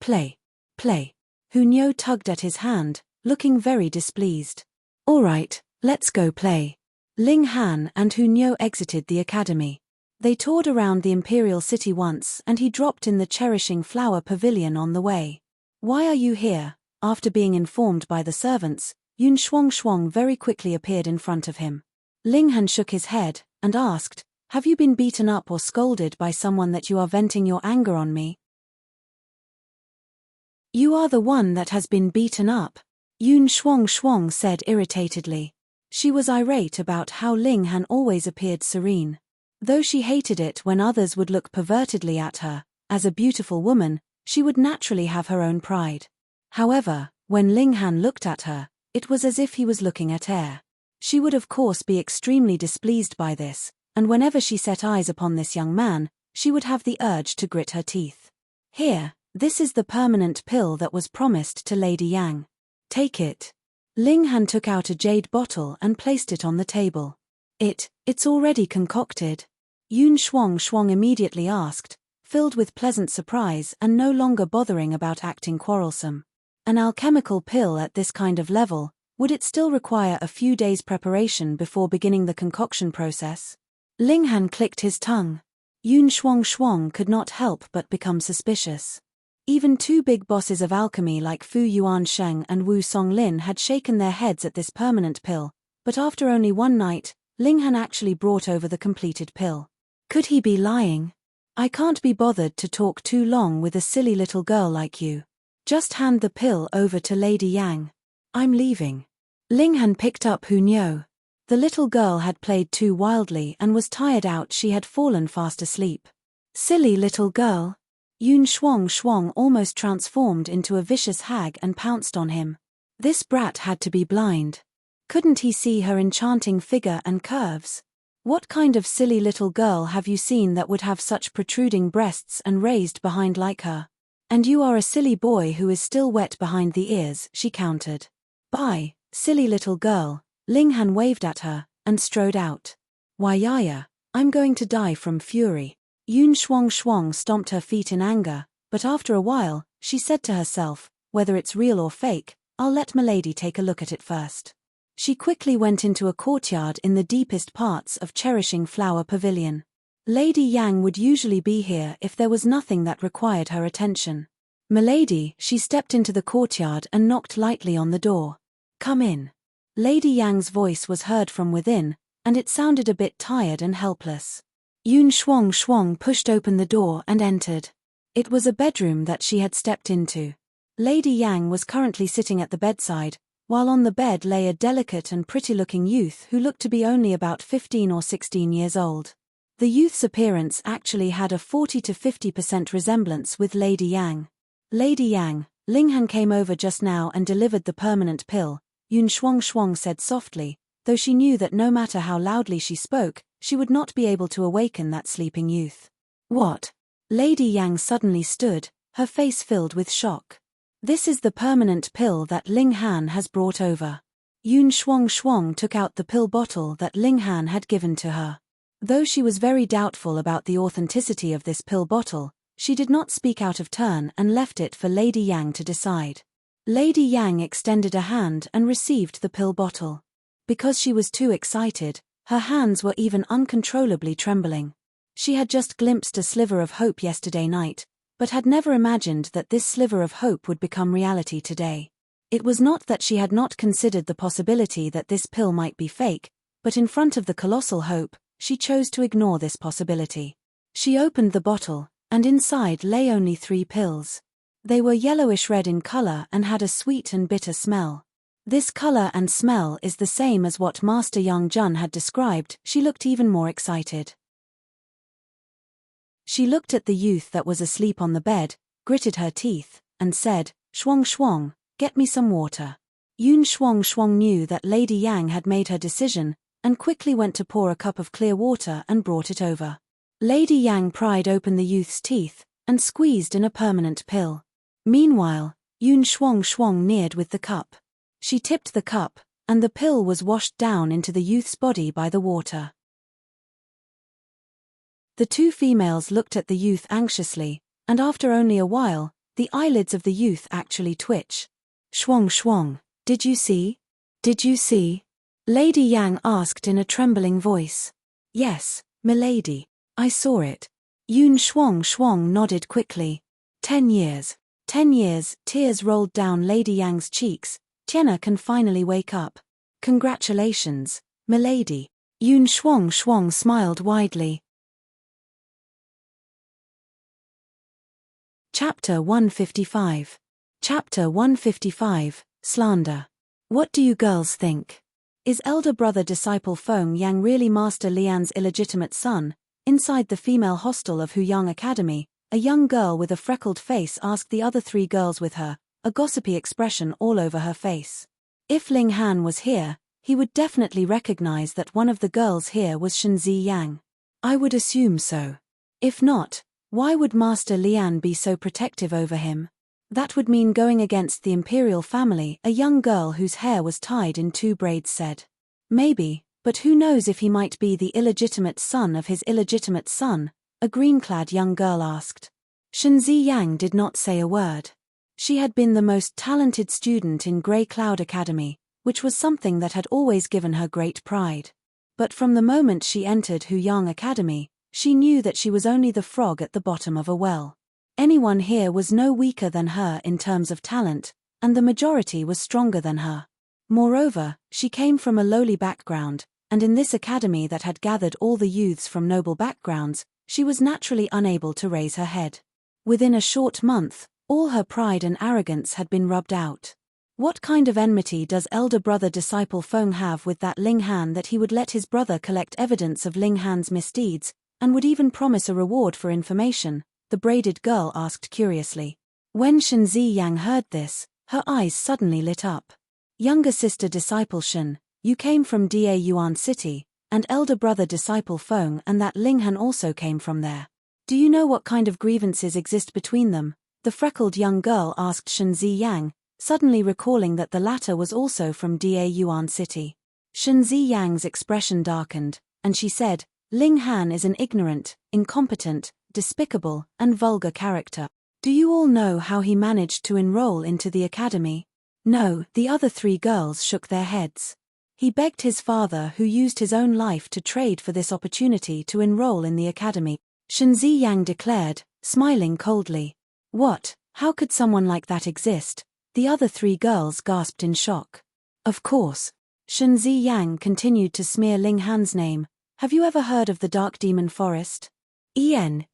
Play. Play. Hunyo tugged at his hand, looking very displeased. All right, let's go play. Ling Han and Hunyo exited the academy. They toured around the imperial city once and he dropped in the cherishing flower pavilion on the way. Why are you here? After being informed by the servants, Yun Shuang very quickly appeared in front of him. Ling Han shook his head and asked, have you been beaten up or scolded by someone that you are venting your anger on me? You are the one that has been beaten up, Yun Shuang said irritatedly. She was irate about how Ling Han always appeared serene. Though she hated it when others would look pervertedly at her, as a beautiful woman, she would naturally have her own pride. However, when Ling Han looked at her, it was as if he was looking at air. She would of course be extremely displeased by this, and whenever she set eyes upon this young man, she would have the urge to grit her teeth. Here, this is the permanent pill that was promised to Lady Yang. Take it. Ling Han took out a jade bottle and placed it on the table. It's already concocted? Yun Shuang immediately asked, filled with pleasant surprise and no longer bothering about acting quarrelsome. An alchemical pill at this kind of level, would it still require a few days' preparation before beginning the concoction process? Ling Han clicked his tongue. Yun Shuang could not help but become suspicious. Even two big bosses of alchemy like Fu Yuansheng and Wu Songlin had shaken their heads at this permanent pill, but after only one night, Ling Han actually brought over the completed pill. Could he be lying? I can't be bothered to talk too long with a silly little girl like you. Just hand the pill over to Lady Yang. I'm leaving. Ling Han picked up Hu Niu. The little girl had played too wildly and was tired out. She had fallen fast asleep. Silly little girl. Yun Shuang almost transformed into a vicious hag and pounced on him. This brat had to be blind. Couldn't he see her enchanting figure and curves? What kind of silly little girl have you seen that would have such protruding breasts and raised behind like her? And you are a silly boy who is still wet behind the ears, she countered. Bye, silly little girl. Ling Han waved at her and strode out. Why yaya, I'm going to die from fury. Yun Shuang stomped her feet in anger, but after a while, she said to herself, whether it's real or fake, I'll let Milady take a look at it first. She quickly went into a courtyard in the deepest parts of Cherishing Flower Pavilion. Lady Yang would usually be here if there was nothing that required her attention. Milady, she stepped into the courtyard and knocked lightly on the door. Come in. Lady Yang's voice was heard from within, and it sounded a bit tired and helpless. Yun Shuang pushed open the door and entered. It was a bedroom that she had stepped into. Lady Yang was currently sitting at the bedside, while on the bed lay a delicate and pretty-looking youth who looked to be only about 15 or 16 years old. The youth's appearance actually had a 40 to 50% resemblance with Lady Yang. Lady Yang, Ling Han came over just now and delivered the permanent pill, Yun Shuang said softly, though she knew that no matter how loudly she spoke, she would not be able to awaken that sleeping youth. What? Lady Yang suddenly stood, her face filled with shock. This is the permanent pill that Ling Han has brought over. Yun Shuang took out the pill bottle that Ling Han had given to her. Though she was very doubtful about the authenticity of this pill bottle, she did not speak out of turn and left it for Lady Yang to decide. Lady Yang extended a hand and received the pill bottle. Because she was too excited, her hands were even uncontrollably trembling. She had just glimpsed a sliver of hope yesterday night, but had never imagined that this sliver of hope would become reality today. It was not that she had not considered the possibility that this pill might be fake, but in front of the colossal hope, she chose to ignore this possibility. She opened the bottle, and inside lay only 3 pills. They were yellowish-red in color and had a sweet and bitter smell. This color and smell is the same as what Master Yang Jun had described. She looked even more excited. She looked at the youth that was asleep on the bed, gritted her teeth, and said, Shuang, get me some water. Yun Shuang knew that Lady Yang had made her decision, and quickly went to pour a cup of clear water and brought it over. Lady Yang pried open the youth's teeth, and squeezed in a permanent pill. Meanwhile, Yun Shuang neared with the cup. She tipped the cup, and the pill was washed down into the youth's body by the water. The 2 females looked at the youth anxiously, and after only a while, the eyelids of the youth actually twitched. Shuang, did you see? Did you see? Lady Yang asked in a trembling voice. Yes, milady. I saw it. Yun Shuang nodded quickly. 10 years. 10 years, tears rolled down Lady Yang's cheeks. Tiana can finally wake up. Congratulations, milady. Yun Shuang smiled widely. Chapter 155. Chapter 155, Slander. What do you girls think? Is elder brother disciple Feng Yang really Master Lian's illegitimate son? Inside the female hostel of Huyang Academy, a young girl with a freckled face asked the other 3 girls with her, a gossipy expression all over her face. If Ling Han was here, he would definitely recognize that one of the girls here was Shenzi Yang. I would assume so. If not, why would Master Lian be so protective over him? That would mean going against the imperial family, a young girl whose hair was tied in 2 braids said. Maybe, but who knows if he might be the illegitimate son of his illegitimate son, a green-clad young girl asked. Shenzi Yang did not say a word. She had been the most talented student in Grey Cloud Academy, which was something that had always given her great pride. But from the moment she entered Huyang Academy, she knew that she was only the frog at the bottom of a well. Anyone here was no weaker than her in terms of talent, and the majority was stronger than her. Moreover, she came from a lowly background, and in this academy that had gathered all the youths from noble backgrounds, she was naturally unable to raise her head. Within a short month, all her pride and arrogance had been rubbed out. What kind of enmity does elder brother disciple Feng have with that Ling Han that he would let his brother collect evidence of Ling Han's misdeeds, and would even promise a reward for information? The braided girl asked curiously. When Shenzi Yang heard this, her eyes suddenly lit up. Younger sister disciple Shen, you came from Da Yuan City, and elder brother disciple Feng and that Ling Han also came from there. Do you know what kind of grievances exist between them? The freckled young girl asked Shenzi Yang, suddenly recalling that the latter was also from Da Yuan City. Shenzi Yang's expression darkened, and she said, Ling Han is an ignorant, incompetent, despicable, and vulgar character. Do you all know how he managed to enroll into the academy? No, the other 3 girls shook their heads. He begged his father, who used his own life to trade for this opportunity to enroll in the academy. Shenzi Yang declared, smiling coldly. What? How could someone like that exist? The other 3 girls gasped in shock. Of course. Shenzi Yang continued to smear Ling Han's name. Have you ever heard of the Dark Demon Forest? We've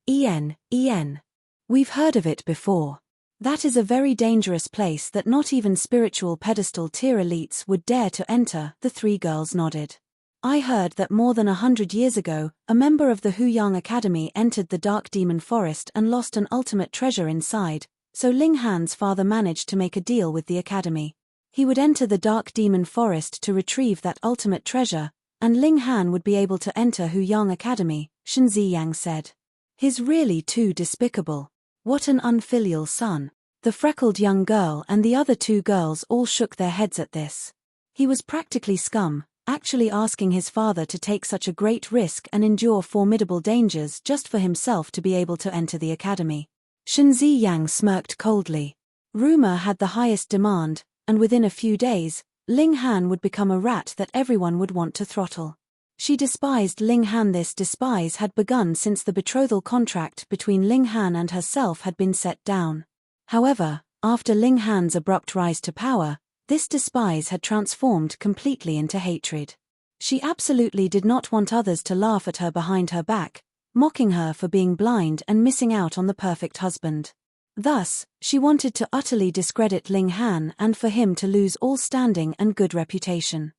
heard of it before. That is a very dangerous place that not even spiritual pedestal tier elites would dare to enter, the 3 girls nodded. I heard that more than 100 years ago, a member of the Huyang Academy entered the Dark Demon Forest and lost an ultimate treasure inside, so Ling Han's father managed to make a deal with the academy. He would enter the Dark Demon Forest to retrieve that ultimate treasure, and Ling Han would be able to enter Huyang Academy, Shenzi Yang said. He's really too despicable. What an unfilial son. The freckled young girl and the other 2 girls all shook their heads at this. He was practically scum, actually asking his father to take such a great risk and endure formidable dangers just for himself to be able to enter the academy. Shenzi Yang smirked coldly. Rumor had the highest demand, and within a few days, Ling Han would become a rat that everyone would want to throttle. She despised Ling Han. This despise had begun since the betrothal contract between Ling Han and herself had been set down. However, after Ling Han's abrupt rise to power, this despise had transformed completely into hatred. She absolutely did not want others to laugh at her behind her back, mocking her for being blind and missing out on the perfect husband. Thus, she wanted to utterly discredit Ling Han and for him to lose all standing and good reputation.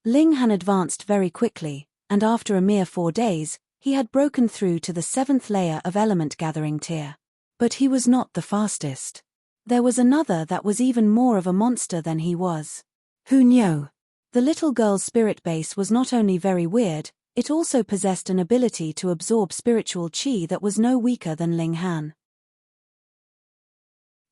Ling Han advanced very quickly, and after a mere 4 days, he had broken through to the 7th layer of element gathering tier. But he was not the fastest. There was another that was even more of a monster than he was. Who knew? The little girl's spirit base was not only very weird, it also possessed an ability to absorb spiritual chi that was no weaker than Ling Han.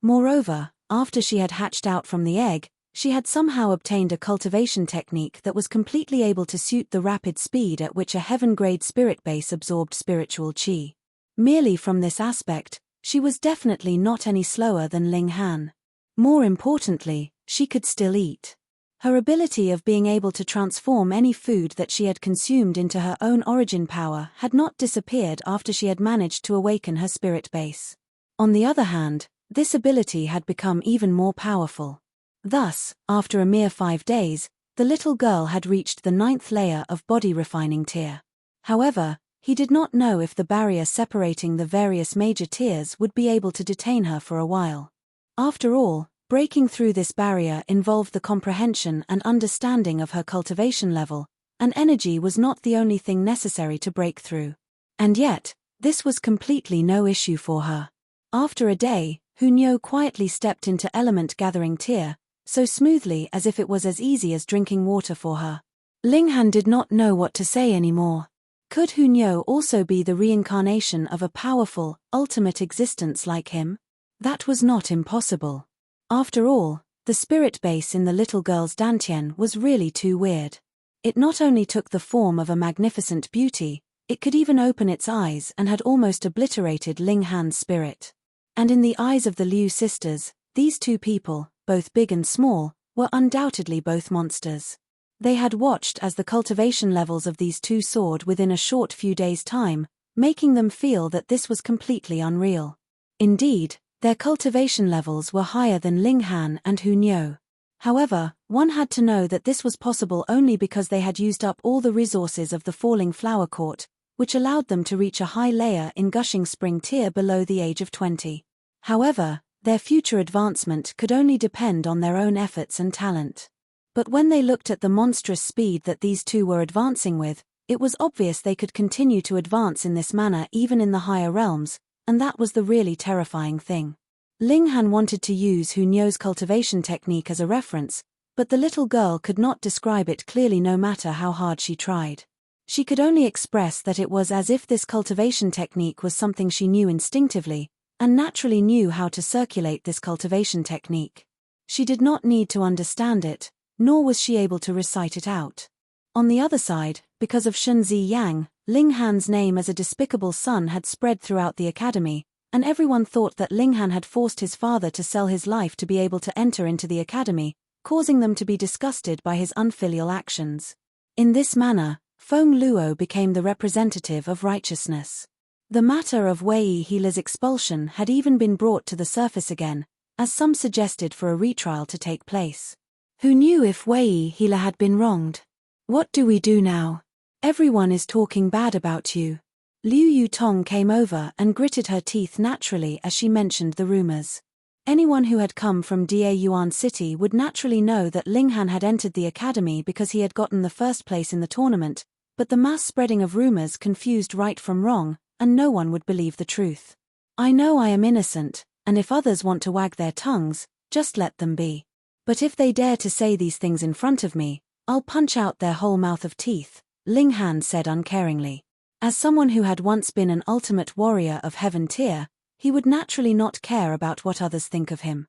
Moreover, after she had hatched out from the egg, she had somehow obtained a cultivation technique that was completely able to suit the rapid speed at which a heaven-grade spirit base absorbed spiritual chi. Merely from this aspect, she was definitely not any slower than Ling Han. More importantly, she could still eat. Her ability of being able to transform any food that she had consumed into her own origin power had not disappeared after she had managed to awaken her spirit base. On the other hand, this ability had become even more powerful. Thus, after a mere 5 days, the little girl had reached the 9th layer of body refining tier. However, he did not know if the barrier separating the various major tiers would be able to detain her for a while. After all, breaking through this barrier involved the comprehension and understanding of her cultivation level, and energy was not the only thing necessary to break through. And yet, this was completely no issue for her. After a day, Hunyo quietly stepped into element gathering tier, so smoothly as if it was as easy as drinking water for her. Linghan did not know what to say anymore. Could Hunyo also be the reincarnation of a powerful, ultimate existence like him? That was not impossible. After all, the spirit base in the little girl's dantian was really too weird. It not only took the form of a magnificent beauty, it could even open its eyes and had almost obliterated Linghan's spirit. And in the eyes of the Liu sisters, these two people, both big and small, were undoubtedly both monsters. They had watched as the cultivation levels of these two soared within a short few days' time, making them feel that this was completely unreal. Indeed, their cultivation levels were higher than Linghan and Hunyo. However, one had to know that this was possible only because they had used up all the resources of the falling flower court, which allowed them to reach a high layer in gushing spring tier below the age of 20. However, their future advancement could only depend on their own efforts and talent. But when they looked at the monstrous speed that these two were advancing with, it was obvious they could continue to advance in this manner even in the higher realms, and that was the really terrifying thing. Linghan wanted to use Hunyo's cultivation technique as a reference, but the little girl could not describe it clearly no matter how hard she tried. She could only express that it was as if this cultivation technique was something she knew instinctively, and naturally knew how to circulate this cultivation technique. She did not need to understand it, nor was she able to recite it out. On the other side, because of Shunzi Yang, Linghan's name as a despicable son had spread throughout the academy, and everyone thought that Linghan had forced his father to sell his life to be able to enter into the academy, causing them to be disgusted by his unfilial actions. In this manner, Feng Luo became the representative of righteousness. The matter of Wei Healer's expulsion had even been brought to the surface again, as some suggested for a retrial to take place. Who knew if Wei Healer had been wronged? What do we do now? Everyone is talking bad about you. Liu Yutong came over and gritted her teeth naturally as she mentioned the rumors. Anyone who had come from Daeyuan City would naturally know that Linghan had entered the academy because he had gotten the first place in the tournament, but the mass spreading of rumors confused right from wrong, and no one would believe the truth. I know I am innocent, and if others want to wag their tongues, just let them be. But if they dare to say these things in front of me, I'll punch out their whole mouth of teeth, Linghan said uncaringly. As someone who had once been an ultimate warrior of heaven tier, he would naturally not care about what others think of him.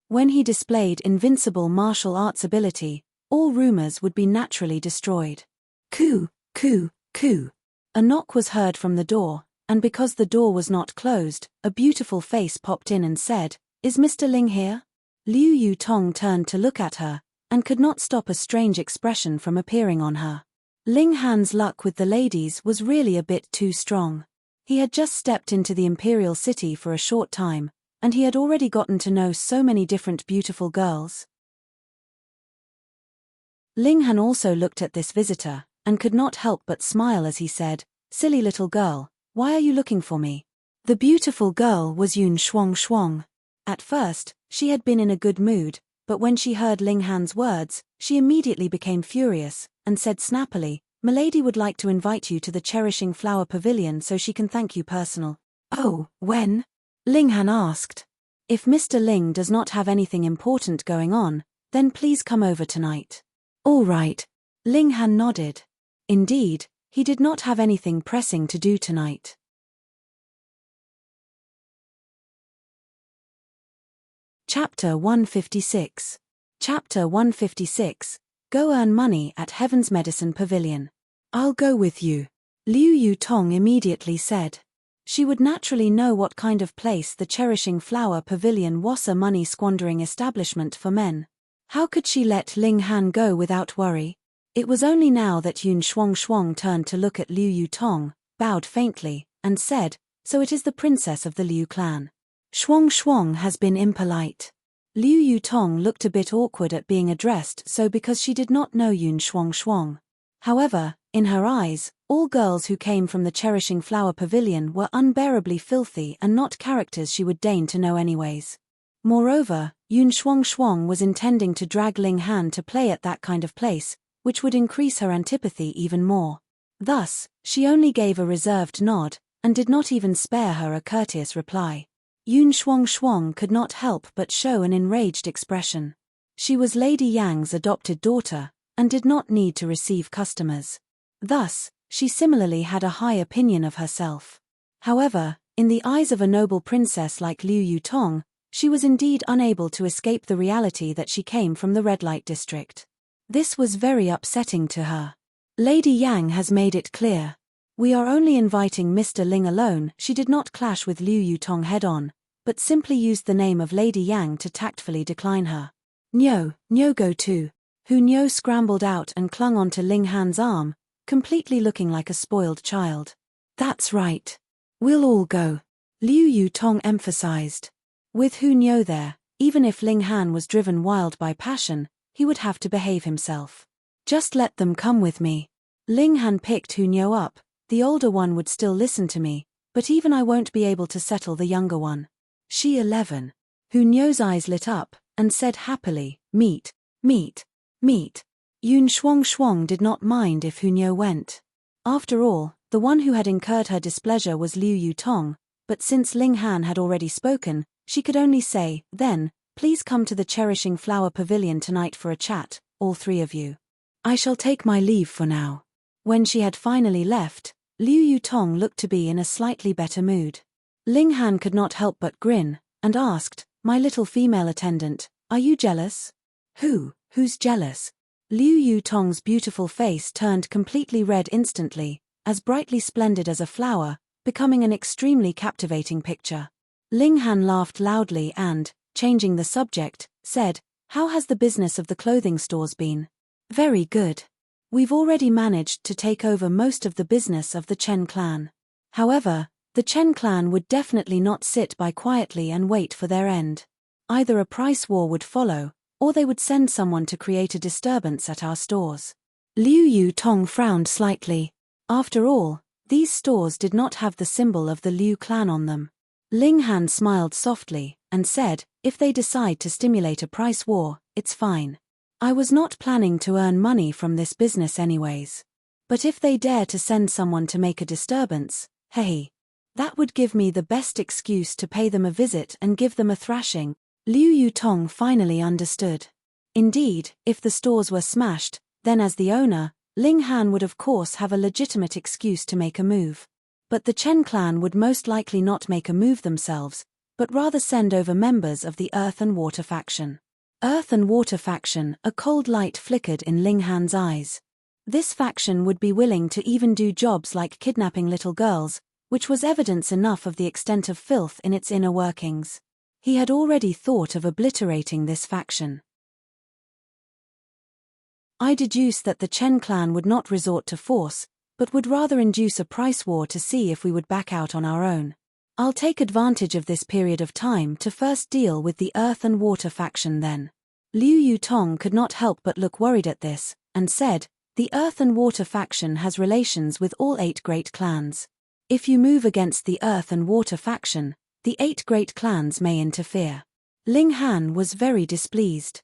When he displayed invincible martial arts ability, all rumors would be naturally destroyed. Coo, coo, coo. A knock was heard from the door, and because the door was not closed, a beautiful face popped in and said, "Is Mr. Ling here?" Liu Yutong turned to look at her, and could not stop a strange expression from appearing on her. Linghan's luck with the ladies was really a bit too strong. He had just stepped into the imperial city for a short time, and he had already gotten to know so many different beautiful girls. Linghan also looked at this visitor, and could not help but smile as he said, "Silly little girl, why are you looking for me?" The beautiful girl was Yun Shuang. At first, she had been in a good mood, but when she heard Linghan's words, she immediately became furious, and said snappily, "Milady would like to invite you to the Cherishing Flower Pavilion so she can thank you personal." "Oh, when?" Linghan asked. "If Mr. Ling does not have anything important going on, then please come over tonight." "All right." Linghan nodded. Indeed, he did not have anything pressing to do tonight. Chapter 156. Chapter 156. Go earn money at Heaven's Medicine Pavilion. "I'll go with you," Liu Yutong immediately said. She would naturally know what kind of place the Cherishing Flower Pavilion was, a money-squandering establishment for men. How could she let Ling Han go without worry? It was only now that Yun Shuang turned to look at Liu Yutong, bowed faintly, and said, "So it is the princess of the Liu clan. Shuang has been impolite." Liu Yutong looked a bit awkward at being addressed so because she did not know Yun Shuang. However, in her eyes, all girls who came from the Cherishing Flower Pavilion were unbearably filthy and not characters she would deign to know anyways. Moreover, Yun Shuang was intending to drag Ling Han to play at that kind of place, which would increase her antipathy even more. Thus, she only gave a reserved nod, and did not even spare her a courteous reply. Yun Shuang could not help but show an enraged expression. She was Lady Yang's adopted daughter, and did not need to receive customers. Thus, she similarly had a high opinion of herself. However, in the eyes of a noble princess like Liu Yutong, she was indeed unable to escape the reality that she came from the red light district. This was very upsetting to her. Lady Yang has made it clear. We are only inviting Mr. Ling alone. She did not clash with Liu Yutong head-on, but simply used the name of Lady Yang to tactfully decline her. "Nyo go too." Hu Nyo scrambled out and clung onto Ling Han's arm, completely looking like a spoiled child. "That's right. We'll all go," Liu Yutong emphasized. With Hu Nyo there, even if Ling Han was driven wild by passion, he would have to behave himself. "Just let them come with me." Ling Han picked Hu Nyo up. "The older one would still listen to me, but even I won't be able to settle the younger one." "She 11. Hu Nyo's eyes lit up, and said happily, Meet. Yun Shuang did not mind if Hu Nyo went. After all, the one who had incurred her displeasure was Liu Yutong, but since Ling Han had already spoken, she could only say, "Then, please come to the Cherishing Flower Pavilion tonight for a chat, all three of you. I shall take my leave for now." When she had finally left, Liu Yutong looked to be in a slightly better mood. Ling Han could not help but grin, and asked, "My little female attendant, are you jealous?" Who's jealous?" Liu Yutong's beautiful face turned completely red instantly, as brightly splendid as a flower, becoming an extremely captivating picture. Ling Han laughed loudly and, changing the subject, said, "How has the business of the clothing stores been?" "Very good. We've already managed to take over most of the business of the Chen clan. However, the Chen clan would definitely not sit by quietly and wait for their end. Either a price war would follow, or they would send someone to create a disturbance at our stores." Liu Yutong frowned slightly. After all, these stores did not have the symbol of the Liu clan on them. Ling Han smiled softly, and said, "If they decide to stimulate a price war, it's fine. I was not planning to earn money from this business anyways. But if they dare to send someone to make a disturbance, hey, that would give me the best excuse to pay them a visit and give them a thrashing." Liu Yutong finally understood. Indeed, if the stores were smashed, then as the owner, Ling Han would of course have a legitimate excuse to make a move. But the Chen clan would most likely not make a move themselves, but rather send over members of the Earth and Water faction. Earth and Water faction, a cold light flickered in Ling Han's eyes. This faction would be willing to even do jobs like kidnapping little girls, which was evidence enough of the extent of filth in its inner workings. He had already thought of obliterating this faction. I deduce that the Chen clan would not resort to force, but would rather induce a price war to see if we would back out on our own. I'll take advantage of this period of time to first deal with the Earth and Water faction then. Liu Yutong could not help but look worried at this, and said, "The Earth and Water faction has relations with all 8 great clans. If you move against the Earth and Water faction, the 8 great clans may interfere." Ling Han was very displeased.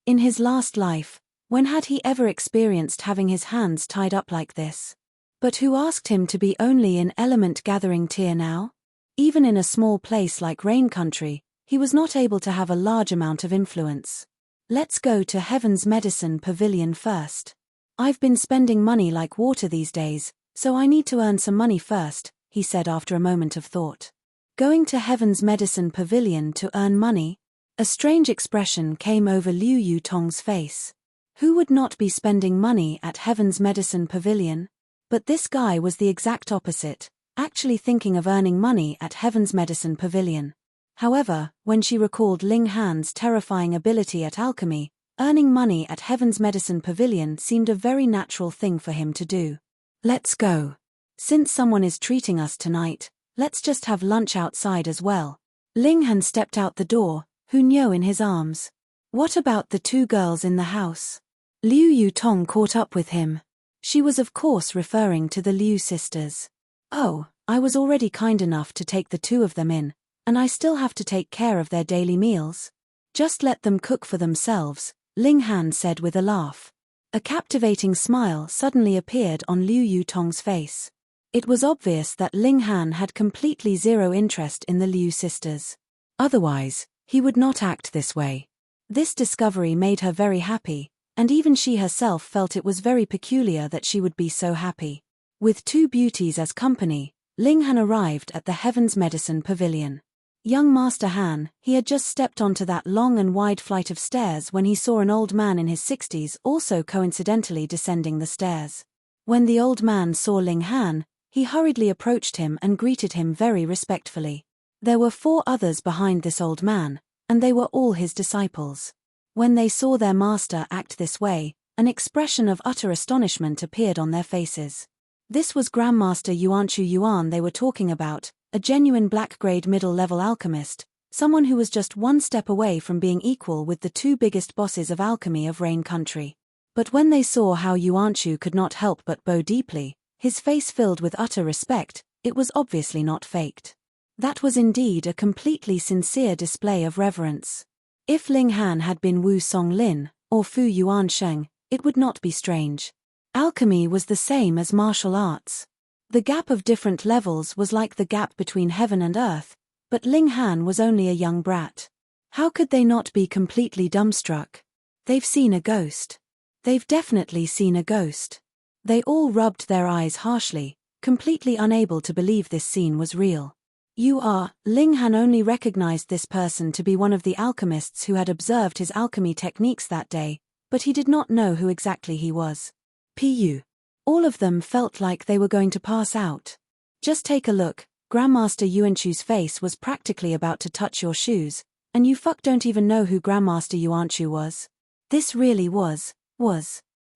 In his last life, when had he ever experienced having his hands tied up like this? But who asked him to be only in element gathering tier now? Even in a small place like Rain Country, he was not able to have a large amount of influence. "Let's go to Heaven's Medicine Pavilion first. I've been spending money like water these days, so I need to earn some money first," he said after a moment of thought. Going to Heaven's Medicine Pavilion to earn money? A strange expression came over Liu Yutong's face. Who would not be spending money at Heaven's Medicine Pavilion? But this guy was the exact opposite, actually thinking of earning money at Heaven's Medicine Pavilion. However, when she recalled Ling Han's terrifying ability at alchemy, earning money at Heaven's Medicine Pavilion seemed a very natural thing for him to do. Let's go. Since someone is treating us tonight, let's just have lunch outside as well. Ling Han stepped out the door, Hu Niu in his arms. What about the two girls in the house? Liu Yutong caught up with him. She was of course referring to the Liu sisters. Oh, I was already kind enough to take the two of them in, and I still have to take care of their daily meals. Just let them cook for themselves, Ling Han said with a laugh. A captivating smile suddenly appeared on Liu Yutong's face. It was obvious that Ling Han had completely zero interest in the Liu sisters. Otherwise, he would not act this way. This discovery made her very happy, and even she herself felt it was very peculiar that she would be so happy. With two beauties as company, Ling Han arrived at the Heaven's Medicine Pavilion. Young Master Han, he had just stepped onto that long and wide flight of stairs when he saw an old man in his 60s also coincidentally descending the stairs. When the old man saw Ling Han, he hurriedly approached him and greeted him very respectfully. There were 4 others behind this old man, and they were all his disciples. When they saw their master act this way, an expression of utter astonishment appeared on their faces. This was Grandmaster Yuanchu Yuan they were talking about, a genuine black-grade middle-level alchemist, someone who was just one step away from being equal with the 2 biggest bosses of alchemy of Rain Country. But when they saw how Yuanchu could not help but bow deeply, his face filled with utter respect, it was obviously not faked. That was indeed a completely sincere display of reverence. If Ling Han had been Wu Songlin, or Fu Yuansheng, it would not be strange. Alchemy was the same as martial arts. The gap of different levels was like the gap between heaven and earth, but Ling Han was only a young brat. How could they not be completely dumbstruck? They've seen a ghost. They've definitely seen a ghost. They all rubbed their eyes harshly, completely unable to believe this scene was real. Ling Han only recognized this person to be one of the alchemists who had observed his alchemy techniques that day, but he did not know who exactly he was. Pu. All of them felt like they were going to pass out. Just take a look, Grandmaster Yuanchu's face was practically about to touch your shoes, and you don't even know who Grandmaster Yuanchu was. This really was.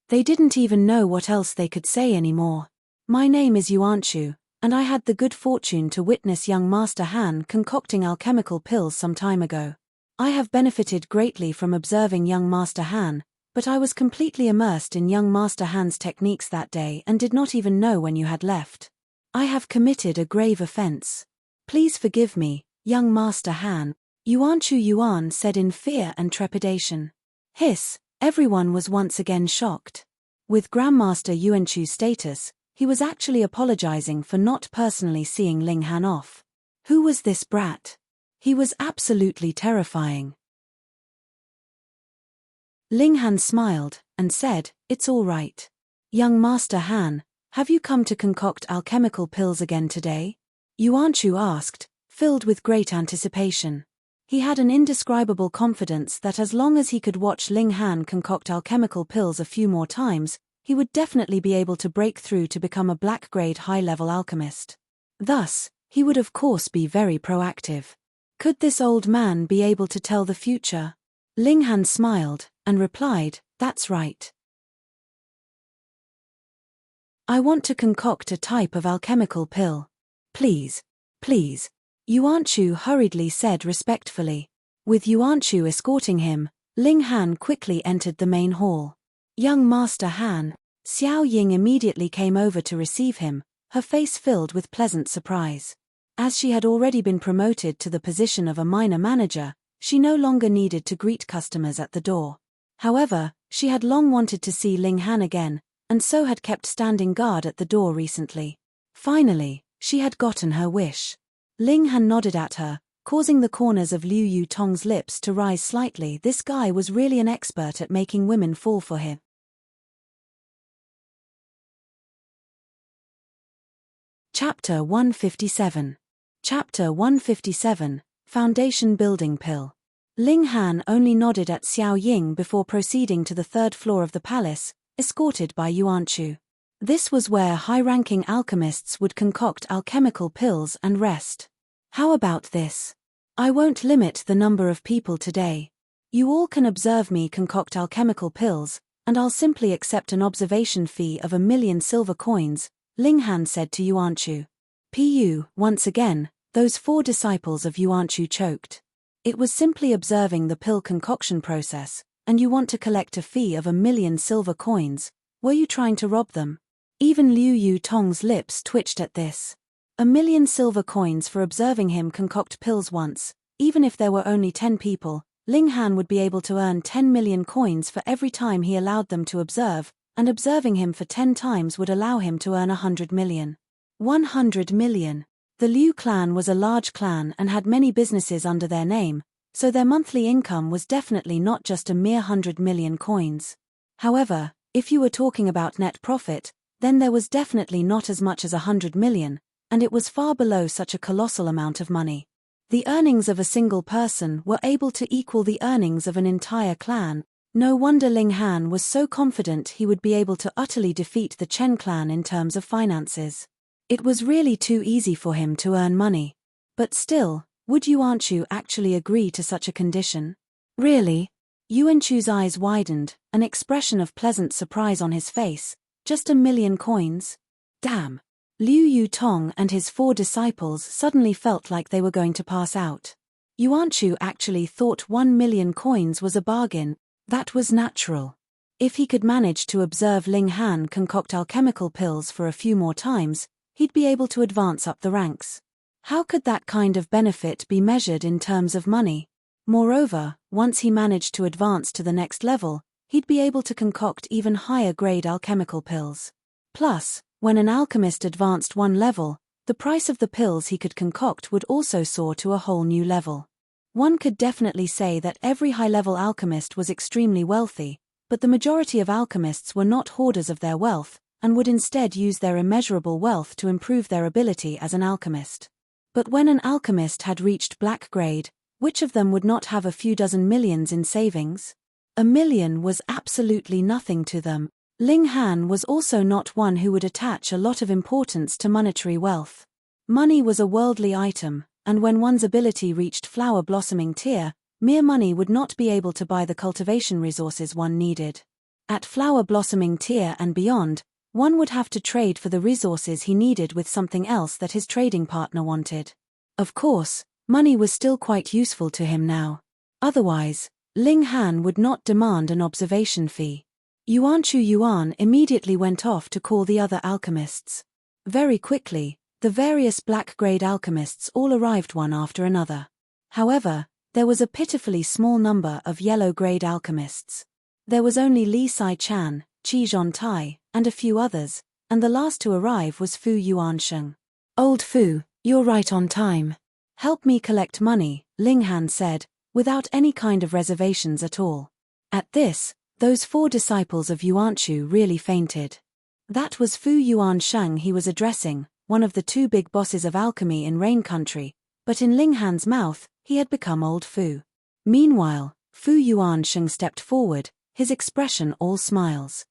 They didn't even know what else they could say anymore. My name is Yuanchu, and I had the good fortune to witness young Master Han concocting alchemical pills some time ago. I have benefited greatly from observing young Master Han, but I was completely immersed in young Master Han's techniques that day and did not even know when you had left. I have committed a grave offense. Please forgive me, young Master Han, Yuanchu Yuan said in fear and trepidation. Hiss, everyone was once again shocked. With Grandmaster Yuanchu's status, he was actually apologizing for not personally seeing Ling Han off. Who was this brat? He was absolutely terrifying. Ling Han smiled and said, "It's all right. Young Master Han, have you come to concoct alchemical pills again today?" Yuanchu asked, filled with great anticipation. He had an indescribable confidence that as long as he could watch Ling Han concoct alchemical pills a few more times, he would definitely be able to break through to become a black-grade high-level alchemist. Thus, he would of course be very proactive. Could this old man be able to tell the future? Ling Han smiled and replied, "That's right. I want to concoct a type of alchemical pill. Please, Yuanchu hurriedly said respectfully. With Yuanchu escorting him, Ling Han quickly entered the main hall. Young Master Han, Xiao Ying immediately came over to receive him, her face filled with pleasant surprise. As she had already been promoted to the position of a minor manager, she no longer needed to greet customers at the door. However, she had long wanted to see Ling Han again, and so had kept standing guard at the door recently. Finally, she had gotten her wish. Ling Han nodded at her, causing the corners of Liu Yutong's lips to rise slightly. This guy was really an expert at making women fall for him. Chapter 157. Chapter 157, Foundation Building Pill. Ling Han only nodded at Xiao Ying before proceeding to the 3rd floor of the palace, escorted by Yuanchu. This was where high-ranking alchemists would concoct alchemical pills and rest. How about this? I won't limit the number of people today. You all can observe me concoct alchemical pills, and I'll simply accept an observation fee of 1,000,000 silver coins, Linghan said to Yuanchu. Pu, once again, those 4 disciples of Yuanchu choked. It was simply observing the pill concoction process, and you want to collect a fee of 1,000,000 silver coins. Were you trying to rob them? Even Liu Yutong's lips twitched at this. 1,000,000 silver coins for observing him concoct pills once. Even if there were only 10 people, Linghan would be able to earn 10 million coins for every time he allowed them to observe, and observing him for 10 times would allow him to earn 100 million. 100 million. The Liu clan was a large clan and had many businesses under their name, so their monthly income was definitely not just a mere 100 million coins. However, if you were talking about net profit, then there was definitely not as much as 100 million, and it was far below such a colossal amount of money. The earnings of a single person were able to equal the earnings of an entire clan. No wonder Linghan was so confident he would be able to utterly defeat the Chen clan in terms of finances. It was really too easy for him to earn money. But still, would Yuanchu actually agree to such a condition? Really? Yuanchu's eyes widened, an expression of pleasant surprise on his face. Just 1,000,000 coins? Damn. Liu Yutong and his 4 disciples suddenly felt like they were going to pass out. Yuanchu actually thought 1,000,000 coins was a bargain. That was natural. If he could manage to observe Linghan concoct alchemical pills for a few more times, he'd be able to advance up the ranks. How could that kind of benefit be measured in terms of money? Moreover, once he managed to advance to the next level, he'd be able to concoct even higher grade alchemical pills. Plus, when an alchemist advanced one level, the price of the pills he could concoct would also soar to a whole new level. One could definitely say that every high-level alchemist was extremely wealthy, but the majority of alchemists were not hoarders of their wealth, and would instead use their immeasurable wealth to improve their ability as an alchemist. But when an alchemist had reached black grade, which of them would not have a few dozen millions in savings? 1,000,000 was absolutely nothing to them. Linghan was also not one who would attach a lot of importance to monetary wealth. Money was a worldly item, and when one's ability reached flower blossoming tier, mere money would not be able to buy the cultivation resources one needed. At flower blossoming tier and beyond, one would have to trade for the resources he needed with something else that his trading partner wanted. Of course, money was still quite useful to him now. Otherwise, Linghan would not demand an observation fee. Yuanchu Yuan immediately went off to call the other alchemists. Very quickly, the various black-grade alchemists all arrived one after another. However, there was a pitifully small number of yellow-grade alchemists. There was only Li Sai-chan, Qi Zhongtai, and a few others, and the last to arrive was Fu Yuansheng. "Old Fu, you're right on time. Help me collect money," Linghan said, without any kind of reservations at all. At this, those 4 disciples of Yuanchu really fainted. That was Fu Yuansheng he was addressing, one of the 2 big bosses of alchemy in Rain Country, but in Linghan's mouth, he had become Old Fu. Meanwhile, Fu Yuansheng stepped forward, his expression all smiles.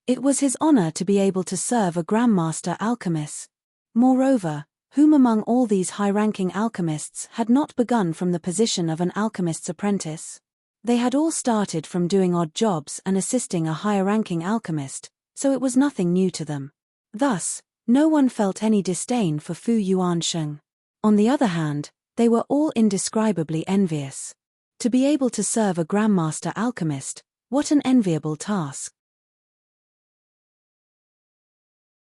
It was his honor to be able to serve a Grandmaster alchemist. Moreover, whom among all these high-ranking alchemists had not begun from the position of an alchemist's apprentice? They had all started from doing odd jobs and assisting a higher-ranking alchemist, so it was nothing new to them. Thus, no one felt any disdain for Fu Yuansheng. On the other hand, they were all indescribably envious. To be able to serve a Grandmaster alchemist, what an enviable task.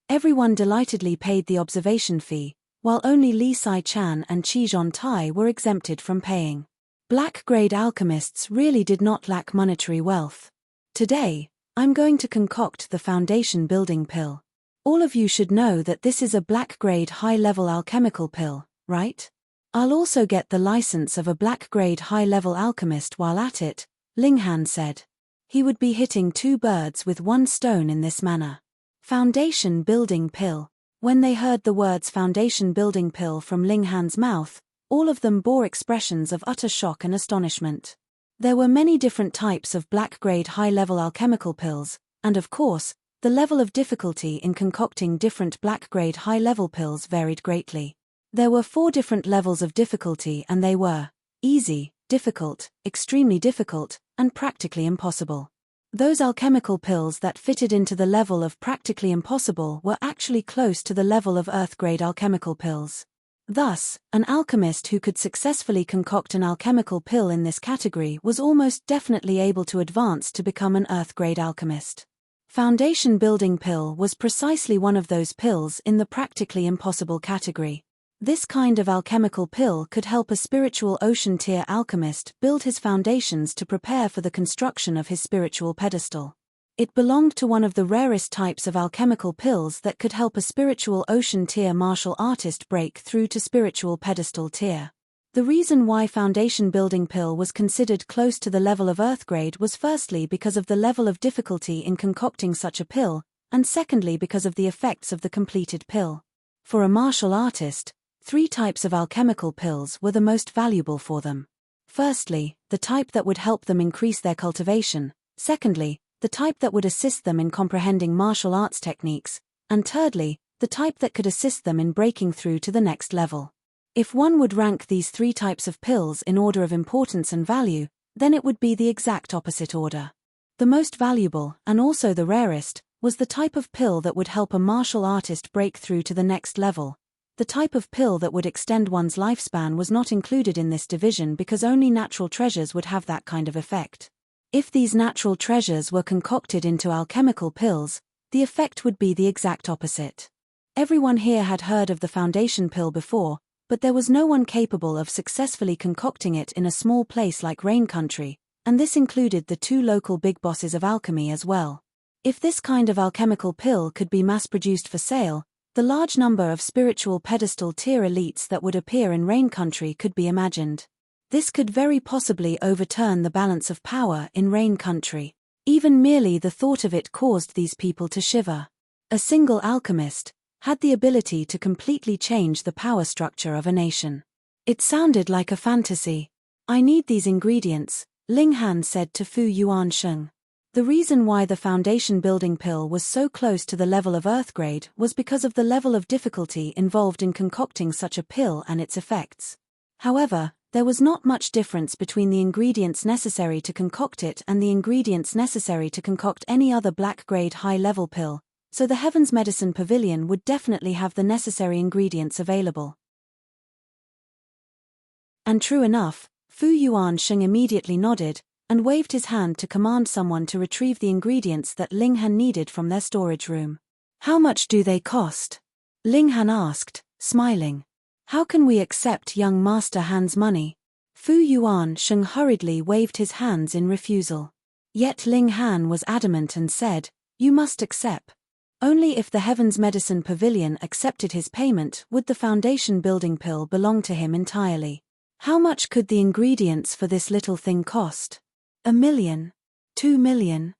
Everyone delightedly paid the observation fee, while only Li Sai-chan and Qi Zhongtai were exempted from paying. Black-grade alchemists really did not lack monetary wealth. Today, I'm going to concoct the foundation building pill. All of you should know that this is a black-grade high-level alchemical pill, right? I'll also get the license of a black-grade high-level alchemist while at it, Linghan said. He would be hitting 2 birds with 1 stone in this manner. Foundation building pill. When they heard the words foundation building pill from Linghan's mouth, all of them bore expressions of utter shock and astonishment. There were many different types of black-grade high-level alchemical pills, and of course, the level of difficulty in concocting different black-grade high-level pills varied greatly. There were 4 different levels of difficulty, and they were easy, difficult, extremely difficult, and practically impossible. Those alchemical pills that fitted into the level of practically impossible were actually close to the level of Earth-grade alchemical pills. Thus, an alchemist who could successfully concoct an alchemical pill in this category was almost definitely able to advance to become an Earth-grade alchemist. Foundation Building Pill was precisely one of those pills in the practically impossible category. This kind of alchemical pill could help a spiritual ocean-tier alchemist build his foundations to prepare for the construction of his spiritual pedestal. It belonged to one of the rarest types of alchemical pills that could help a spiritual ocean-tier martial artist break through to spiritual pedestal tier. The reason why Foundation Building Pill was considered close to the level of Earth-grade was firstly because of the level of difficulty in concocting such a pill, and secondly because of the effects of the completed pill. For a martial artist, 3 types of alchemical pills were the most valuable for them. Firstly, the type that would help them increase their cultivation, secondly, the type that would assist them in comprehending martial arts techniques, and thirdly, the type that could assist them in breaking through to the next level. If one would rank these 3 types of pills in order of importance and value, then it would be the exact opposite order. The most valuable, and also the rarest, was the type of pill that would help a martial artist break through to the next level. The type of pill that would extend one's lifespan was not included in this division because only natural treasures would have that kind of effect. If these natural treasures were concocted into alchemical pills, the effect would be the exact opposite. Everyone here had heard of the foundation pill before, but there was no one capable of successfully concocting it in a small place like Rain Country, and this included the 2 local big bosses of alchemy as well. If this kind of alchemical pill could be mass-produced for sale, the large number of spiritual pedestal tier elites that would appear in Rain Country could be imagined. This could very possibly overturn the balance of power in Rain Country. Even merely the thought of it caused these people to shiver. A single alchemist had the ability to completely change the power structure of a nation. It sounded like a fantasy. "I need these ingredients," Ling Han said to Fu Yuansheng. The reason why the foundation building pill was so close to the level of Earth-grade was because of the level of difficulty involved in concocting such a pill and its effects. However, there was not much difference between the ingredients necessary to concoct it and the ingredients necessary to concoct any other black-grade high-level pill, so the Heaven's Medicine Pavilion would definitely have the necessary ingredients available. And true enough, Fu Yuansheng immediately nodded, and waved his hand to command someone to retrieve the ingredients that Ling Han needed from their storage room. "How much do they cost?" Ling Han asked, smiling. "How can we accept young Master Han's money?" Fu Yuansheng hurriedly waved his hands in refusal. Yet Ling Han was adamant and said, "You must accept." Only if the Heaven's Medicine Pavilion accepted his payment would the foundation building pill belong to him entirely. How much could the ingredients for this little thing cost? 1 million? 2 million?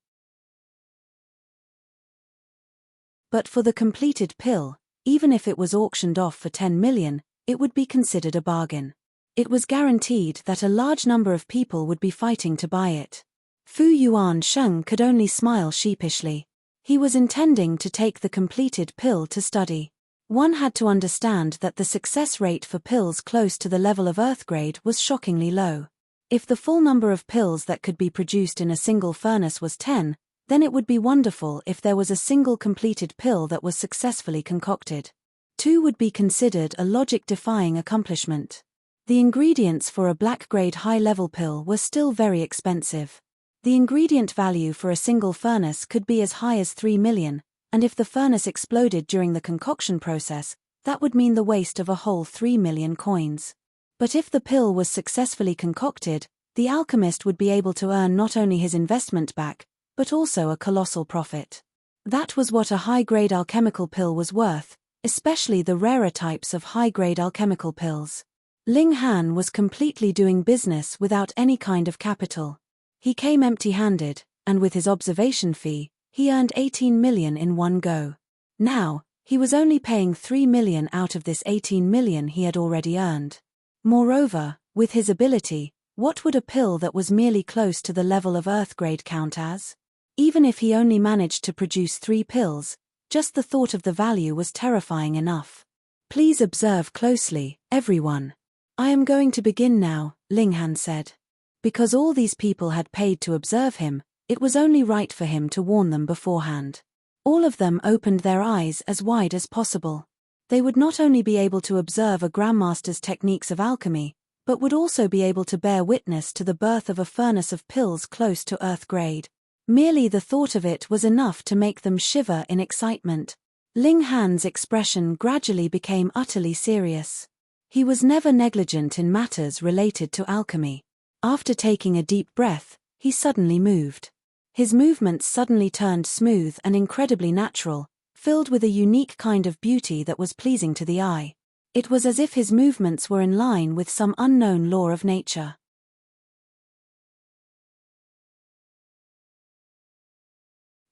But for the completed pill, even if it was auctioned off for 10 million, it would be considered a bargain. It was guaranteed that a large number of people would be fighting to buy it. Fu Yuansheng could only smile sheepishly. He was intending to take the completed pill to study. One had to understand that the success rate for pills close to the level of Earth-grade was shockingly low. If the full number of pills that could be produced in a single furnace was 10, then it would be wonderful if there was a single completed pill that was successfully concocted. 2 would be considered a logic-defying accomplishment. The ingredients for a black-grade high-level pill were still very expensive. The ingredient value for a single furnace could be as high as 3 million, and if the furnace exploded during the concoction process, that would mean the waste of a whole 3 million coins. But if the pill was successfully concocted, the alchemist would be able to earn not only his investment back, but also a colossal profit. That was what a high-grade alchemical pill was worth, especially the rarer types of high-grade alchemical pills. Ling Han was completely doing business without any kind of capital. He came empty-handed, and with his observation fee, he earned 18 million in one go. Now, he was only paying 3 million out of this 18 million he had already earned. Moreover, with his ability, what would a pill that was merely close to the level of Earth-grade count as? Even if he only managed to produce 3 pills, just the thought of the value was terrifying enough. Please observe closely, everyone. I am going to begin now, Ling Han said. Because all these people had paid to observe him, it was only right for him to warn them beforehand. All of them opened their eyes as wide as possible. They would not only be able to observe a grandmaster's techniques of alchemy, but would also be able to bear witness to the birth of a furnace of pills close to earth grade. Merely the thought of it was enough to make them shiver in excitement. Ling Han's expression gradually became utterly serious. He was never negligent in matters related to alchemy. After taking a deep breath, he suddenly moved. His movements suddenly turned smooth and incredibly natural, filled with a unique kind of beauty that was pleasing to the eye. It was as if his movements were in line with some unknown law of nature.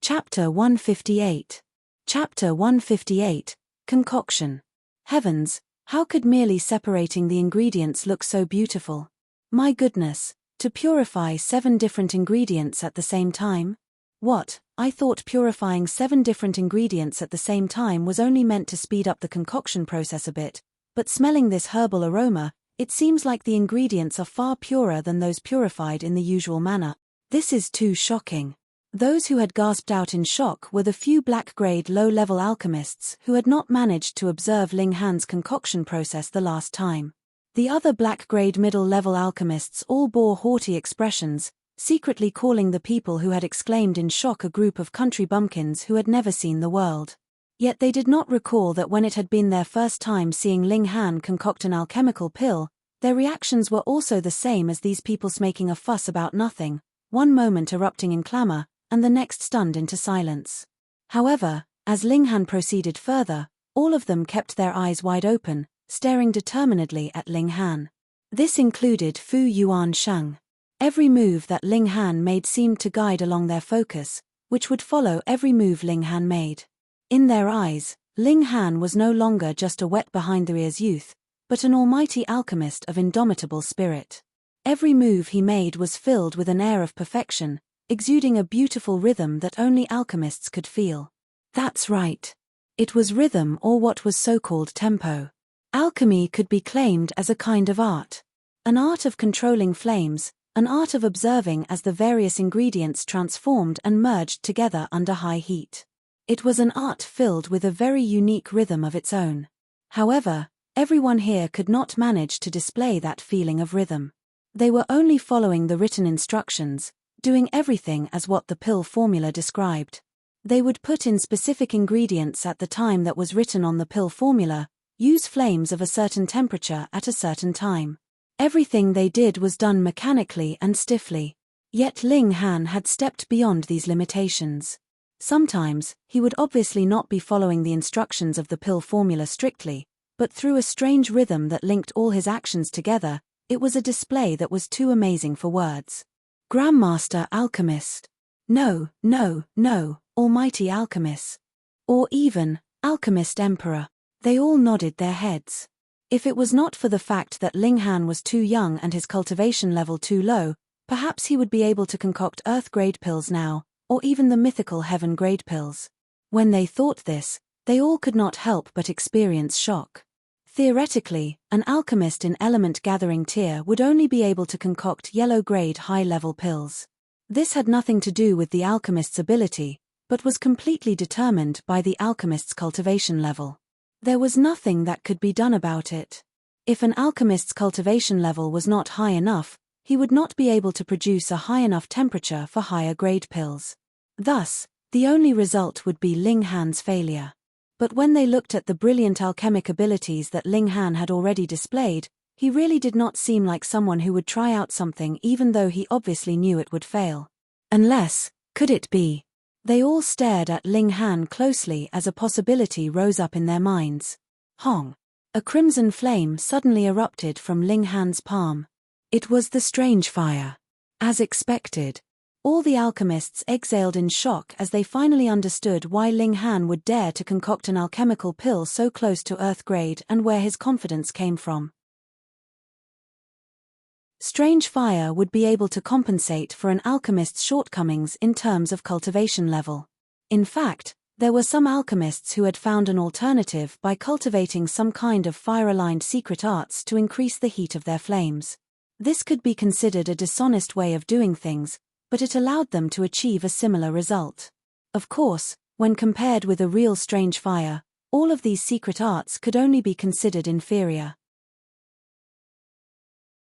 Chapter 158. Chapter 158, Concoction. Heavens, how could merely separating the ingredients look so beautiful? My goodness, to purify 7 different ingredients at the same time? What, I thought purifying 7 different ingredients at the same time was only meant to speed up the concoction process a bit, but smelling this herbal aroma, it seems like the ingredients are far purer than those purified in the usual manner. This is too shocking. Those who had gasped out in shock were the few black-grade low-level alchemists who had not managed to observe Ling Han's concoction process the last time. The other black-grade middle-level alchemists all bore haughty expressions, secretly calling the people who had exclaimed in shock a group of country bumpkins who had never seen the world. Yet they did not recall that when it had been their first time seeing Ling Han concoct an alchemical pill, their reactions were also the same as these people's, making a fuss about nothing, one moment erupting in clamor, and the next stunned into silence. However, as Ling Han proceeded further, all of them kept their eyes wide open, staring determinedly at Ling Han. This included Fu Yuan Shang. Every move that Ling Han made seemed to guide along their focus, which would follow every move Ling Han made. In their eyes, Ling Han was no longer just a wet-behind-the-ears youth, but an almighty alchemist of indomitable spirit. Every move he made was filled with an air of perfection, exuding a beautiful rhythm that only alchemists could feel. That's right. It was rhythm, or what was so-called tempo. Alchemy could be claimed as a kind of art. An art of controlling flames, an art of observing as the various ingredients transformed and merged together under high heat. It was an art filled with a very unique rhythm of its own. However, everyone here could not manage to display that feeling of rhythm. They were only following the written instructions, doing everything as what the pill formula described. They would put in specific ingredients at the time that was written on the pill formula, use flames of a certain temperature at a certain time. Everything they did was done mechanically and stiffly. Yet Ling Han had stepped beyond these limitations. Sometimes, he would obviously not be following the instructions of the pill formula strictly, but through a strange rhythm that linked all his actions together, it was a display that was too amazing for words. Grandmaster Alchemist. No, Almighty Alchemist. Or even, Alchemist Emperor. They all nodded their heads. If it was not for the fact that Ling Han was too young and his cultivation level too low, perhaps he would be able to concoct earth-grade pills now, or even the mythical heaven-grade pills. When they thought this, they all could not help but experience shock. Theoretically, an alchemist in element-gathering tier would only be able to concoct yellow-grade high-level pills. This had nothing to do with the alchemist's ability, but was completely determined by the alchemist's cultivation level. There was nothing that could be done about it. If an alchemist's cultivation level was not high enough, he would not be able to produce a high enough temperature for higher-grade pills. Thus, the only result would be Ling Han's failure. But when they looked at the brilliant alchemic abilities that Ling Han had already displayed, he really did not seem like someone who would try out something even though he obviously knew it would fail. Unless, could it be? They all stared at Ling Han closely as a possibility rose up in their minds. Hong! A crimson flame suddenly erupted from Ling Han's palm. It was the strange fire. As expected, all the alchemists exhaled in shock as they finally understood why Ling Han would dare to concoct an alchemical pill so close to earth grade and where his confidence came from. Strange fire would be able to compensate for an alchemist's shortcomings in terms of cultivation level. In fact, There were some alchemists who had found an alternative by cultivating some kind of fire-aligned secret arts to increase the heat of their flames. This could be considered a dishonest way of doing things, but it allowed them to achieve a similar result. Of course, when compared with a real strange fire, all of these secret arts could only be considered inferior.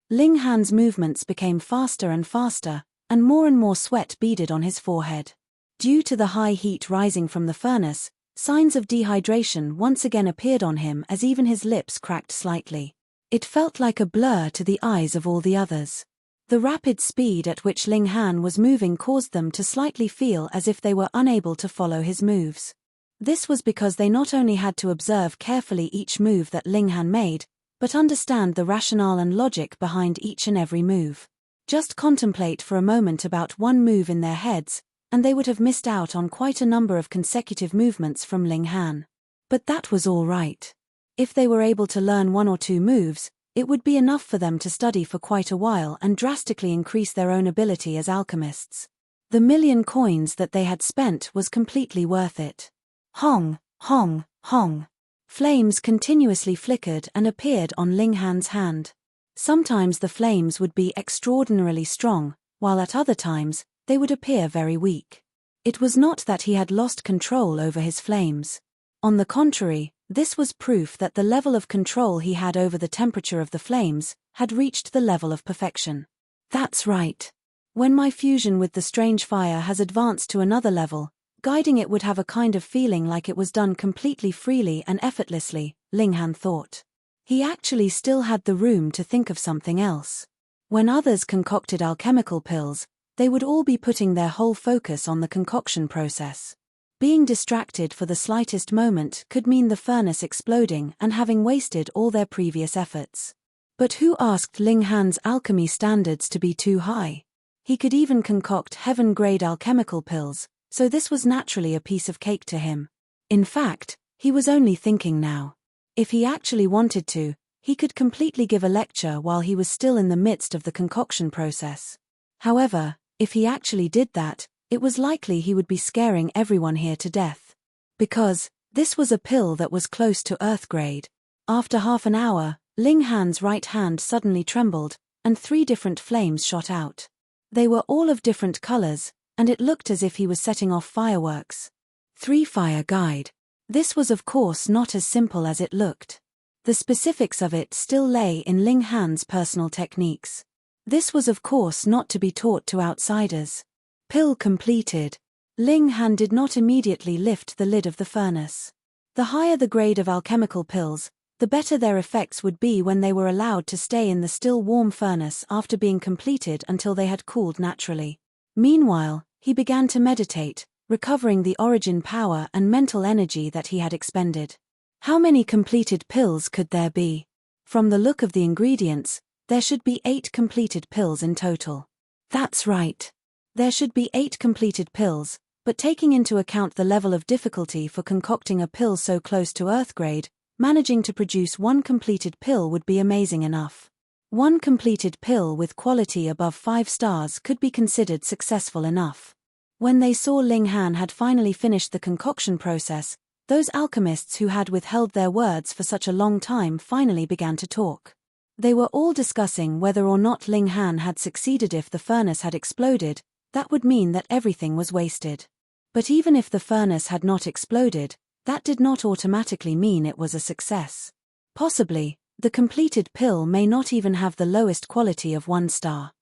Ling Han's movements became faster and faster, and more sweat beaded on his forehead. Due to the high heat rising from the furnace, signs of dehydration once again appeared on him as even his lips cracked slightly. It felt like a blur to the eyes of all the others. The rapid speed at which Ling Han was moving caused them to slightly feel as if they were unable to follow his moves. This was because they not only had to observe carefully each move that Ling Han made, but understand the rationale and logic behind each and every move. Just contemplate for a moment about one move in their heads, and they would have missed out on quite a number of consecutive movements from Ling Han. But that was all right. If they were able to learn one or two moves, it would be enough for them to study for quite a while and drastically increase their own ability as alchemists. The 1,000,000 coins that they had spent was completely worth it. Hong, hong, hong. Flames continuously flickered and appeared on Ling Han's hand. Sometimes the flames would be extraordinarily strong, while at other times, they would appear very weak. It was not that he had lost control over his flames. On the contrary, this was proof that the level of control he had over the temperature of the flames had reached the level of perfection. That's right. When my fusion with the strange fire has advanced to another level, guiding it would have a kind of feeling like it was done completely freely and effortlessly, Ling Han thought. He actually still had the room to think of something else. When others concocted alchemical pills, they would all be putting their whole focus on the concoction process. Being distracted for the slightest moment could mean the furnace exploding and having wasted all their previous efforts. But who asked Ling Han's alchemy standards to be too high? He could even concoct heaven-grade alchemical pills, so this was naturally a piece of cake to him. In fact, he was only thinking now. If he actually wanted to, he could completely give a lecture while he was still in the midst of the concoction process. However, if he actually did that, it was likely he would be scaring everyone here to death. Because, this was a pill that was close to Earth grade. After half an hour, Ling Han's right hand suddenly trembled, and 3 different flames shot out. They were all of different colors, and it looked as if he was setting off fireworks. 3 Fire Guide. This was of course not as simple as it looked. The specifics of it still lay in Ling Han's personal techniques. This was of course not to be taught to outsiders. Pill completed. Ling Han did not immediately lift the lid of the furnace. The higher the grade of alchemical pills, the better their effects would be when they were allowed to stay in the still warm furnace after being completed until they had cooled naturally. Meanwhile, he began to meditate, recovering the origin power and mental energy that he had expended. How many completed pills could there be? From the look of the ingredients, there should be 8 completed pills in total. That's right. There should be 8 completed pills, but taking into account the level of difficulty for concocting a pill so close to Earth grade, managing to produce 1 completed pill would be amazing enough. 1 completed pill with quality above 5 stars could be considered successful enough. When they saw Ling Han had finally finished the concoction process, those alchemists who had withheld their words for such a long time finally began to talk. They were all discussing whether or not Ling Han had succeeded. If the furnace had exploded, that would mean that everything was wasted. But even if the furnace had not exploded, that did not automatically mean it was a success. Possibly, the completed pill may not even have the lowest quality of 1 star.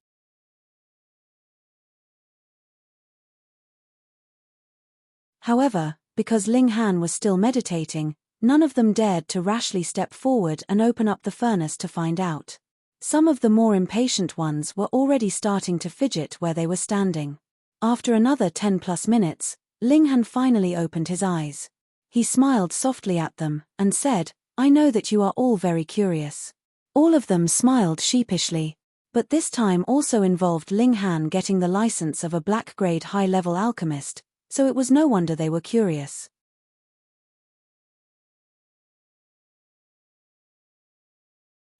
However, because Ling Han was still meditating, none of them dared to rashly step forward and open up the furnace to find out. Some of the more impatient ones were already starting to fidget where they were standing. After another 10+ minutes, Ling Han finally opened his eyes. He smiled softly at them and said, "I know that you are all very curious." All of them smiled sheepishly, but this time also involved Ling Han getting the license of a black-grade high-level alchemist, so it was no wonder they were curious.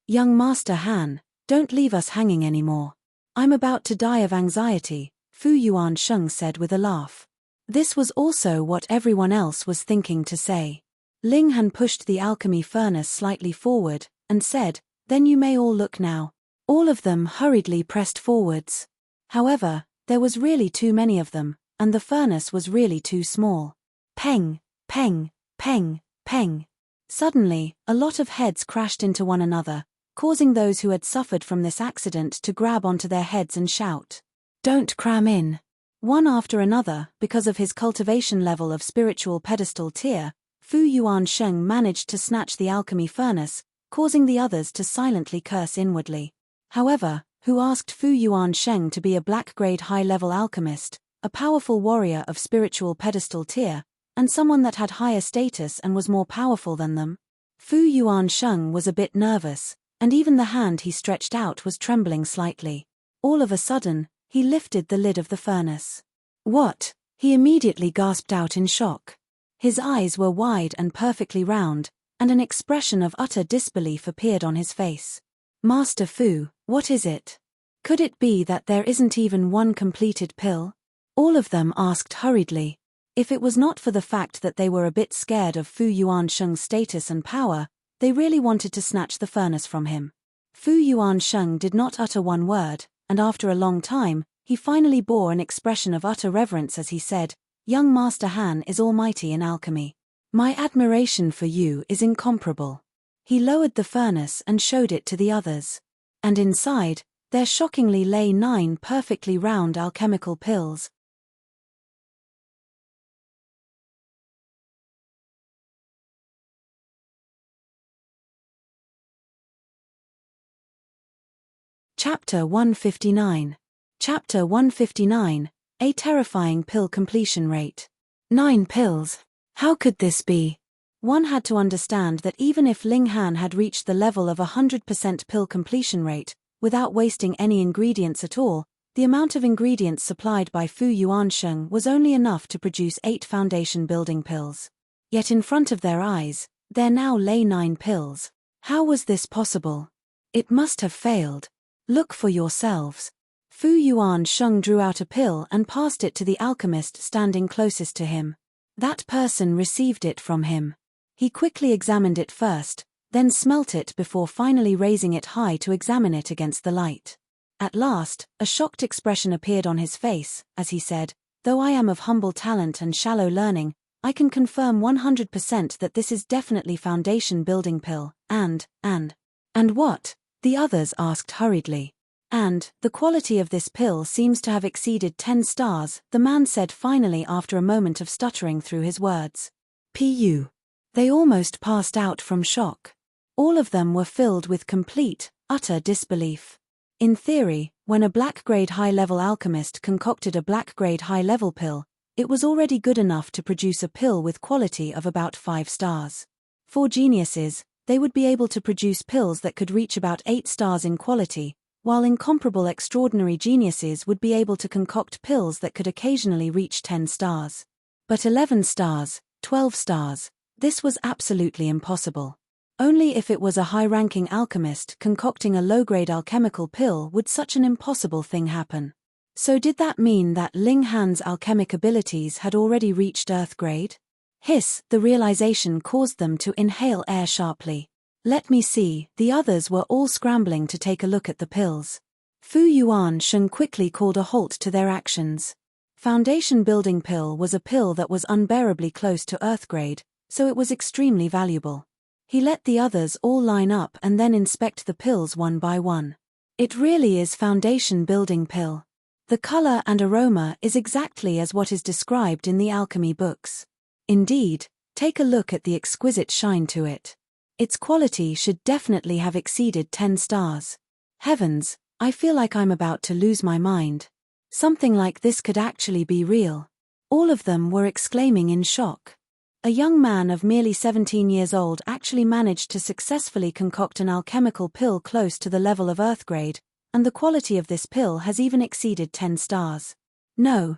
"Young Master Han, don't leave us hanging anymore. I'm about to die of anxiety," Fu Yuan Sheng said with a laugh. This was also what everyone else was thinking to say. Ling Han pushed the alchemy furnace slightly forward, and said, "Then you may all look now." All of them hurriedly pressed forwards. However, there was really too many of them, and the furnace was really too small. Peng, peng, peng, peng. Suddenly, a lot of heads crashed into one another, causing those who had suffered from this accident to grab onto their heads and shout, "Don't cram in." One after another, because of his cultivation level of spiritual pedestal tier, Fu Yuansheng managed to snatch the alchemy furnace, causing the others to silently curse inwardly. However, who asked Fu Yuansheng to be a black-grade high-level alchemist, a powerful warrior of spiritual pedestal tier, and someone that had higher status and was more powerful than them? Fu Yuansheng was a bit nervous, and even the hand he stretched out was trembling slightly. All of a sudden, he lifted the lid of the furnace. "What?" he immediately gasped out in shock. His eyes were wide and perfectly round, and an expression of utter disbelief appeared on his face. "Master Fu, what is it? Could it be that there isn't even one completed pill?" All of them asked hurriedly. If it was not for the fact that they were a bit scared of Fu Yuansheng's status and power, they really wanted to snatch the furnace from him. Fu Yuansheng did not utter one word, and after a long time, he finally bore an expression of utter reverence as he said, "Young Master Han is almighty in alchemy. My admiration for you is incomparable." He lowered the furnace and showed it to the others. And inside, there shockingly lay 9 perfectly round alchemical pills. Chapter 159. Chapter 159, A Terrifying Pill Completion Rate. 9 pills. How could this be? One had to understand that even if Ling Han had reached the level of 100% pill completion rate, without wasting any ingredients at all, the amount of ingredients supplied by Fu Yuansheng was only enough to produce 8 foundation building pills. Yet in front of their eyes, there now lay 9 pills. How was this possible? It must have failed. Look for yourselves. Fu Yuansheng drew out a pill and passed it to the alchemist standing closest to him. That person received it from him. He quickly examined it first, then smelt it before finally raising it high to examine it against the light. At last, a shocked expression appeared on his face, as he said, "Though I am of humble talent and shallow learning, I can confirm 100% that this is definitely foundation building pill, and what?" the others asked hurriedly. "And the quality of this pill seems to have exceeded 10 stars, the man said finally after a moment of stuttering through his words. Pu. They almost passed out from shock. All of them were filled with complete, utter disbelief. In theory, when a black-grade high-level alchemist concocted a black-grade high-level pill, it was already good enough to produce a pill with quality of about 5 stars. For geniuses, they would be able to produce pills that could reach about 8 stars in quality, while incomparable extraordinary geniuses would be able to concoct pills that could occasionally reach 10 stars. But 11 stars, 12 stars, this was absolutely impossible. Only if it was a high-ranking alchemist concocting a low-grade alchemical pill would such an impossible thing happen. So did that mean that Ling Han's alchemic abilities had already reached Earth grade? Hiss, the realization caused them to inhale air sharply. "Let me see," the others were all scrambling to take a look at the pills. Fu Yuansheng quickly called a halt to their actions. Foundation building pill was a pill that was unbearably close to Earth grade, so it was extremely valuable. He let the others all line up and then inspect the pills one by one. It really is foundation building pill. The color and aroma is exactly as what is described in the alchemy books. Indeed, take a look at the exquisite shine to it. Its quality should definitely have exceeded 10 stars. Heavens, I feel like I'm about to lose my mind. Something like this could actually be real. All of them were exclaiming in shock. A young man of merely 17 years old actually managed to successfully concoct an alchemical pill close to the level of Earth grade, and the quality of this pill has even exceeded 10 stars. No,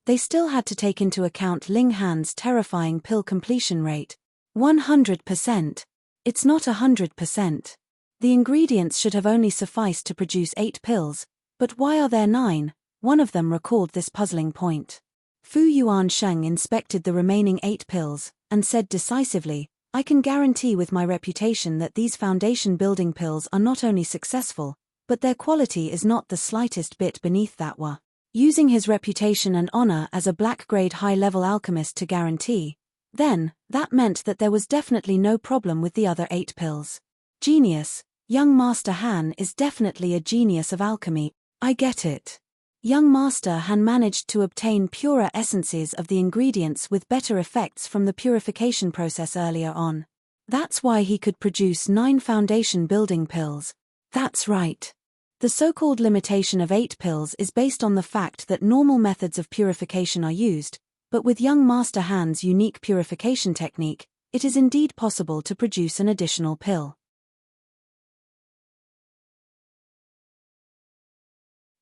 they still had to take into account Ling Han's terrifying pill completion rate. 100%. It's not 100%. The ingredients should have only sufficed to produce 8 pills, but why are there 9? One of them recalled this puzzling point. Fu Yuansheng inspected the remaining 8 pills, and said decisively, I can guarantee with my reputation that these foundation building pills are not only successful, but their quality is not the slightest bit beneath that one. Using his reputation and honor as a black-grade high-level alchemist to guarantee, then, that meant that there was definitely no problem with the other 8 pills. Genius. Young Master Han is definitely a genius of alchemy. I get it. Young Master Han managed to obtain purer essences of the ingredients with better effects from the purification process earlier on. That's why he could produce 9 foundation building pills. That's right. The so-called limitation of 8 pills is based on the fact that normal methods of purification are used, but with young Master Han's unique purification technique, it is indeed possible to produce an additional pill.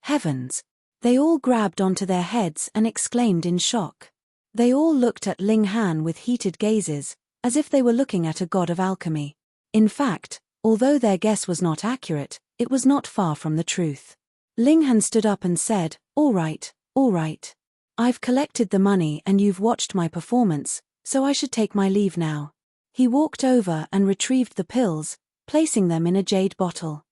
Heavens! They all grabbed onto their heads and exclaimed in shock. They all looked at Ling Han with heated gazes, as if they were looking at a god of alchemy. In fact, although their guess was not accurate, it was not far from the truth. Ling Han stood up and said, all right. I've collected the money and you've watched my performance, so I should take my leave now. He walked over and retrieved the pills, placing them in a jade bottle.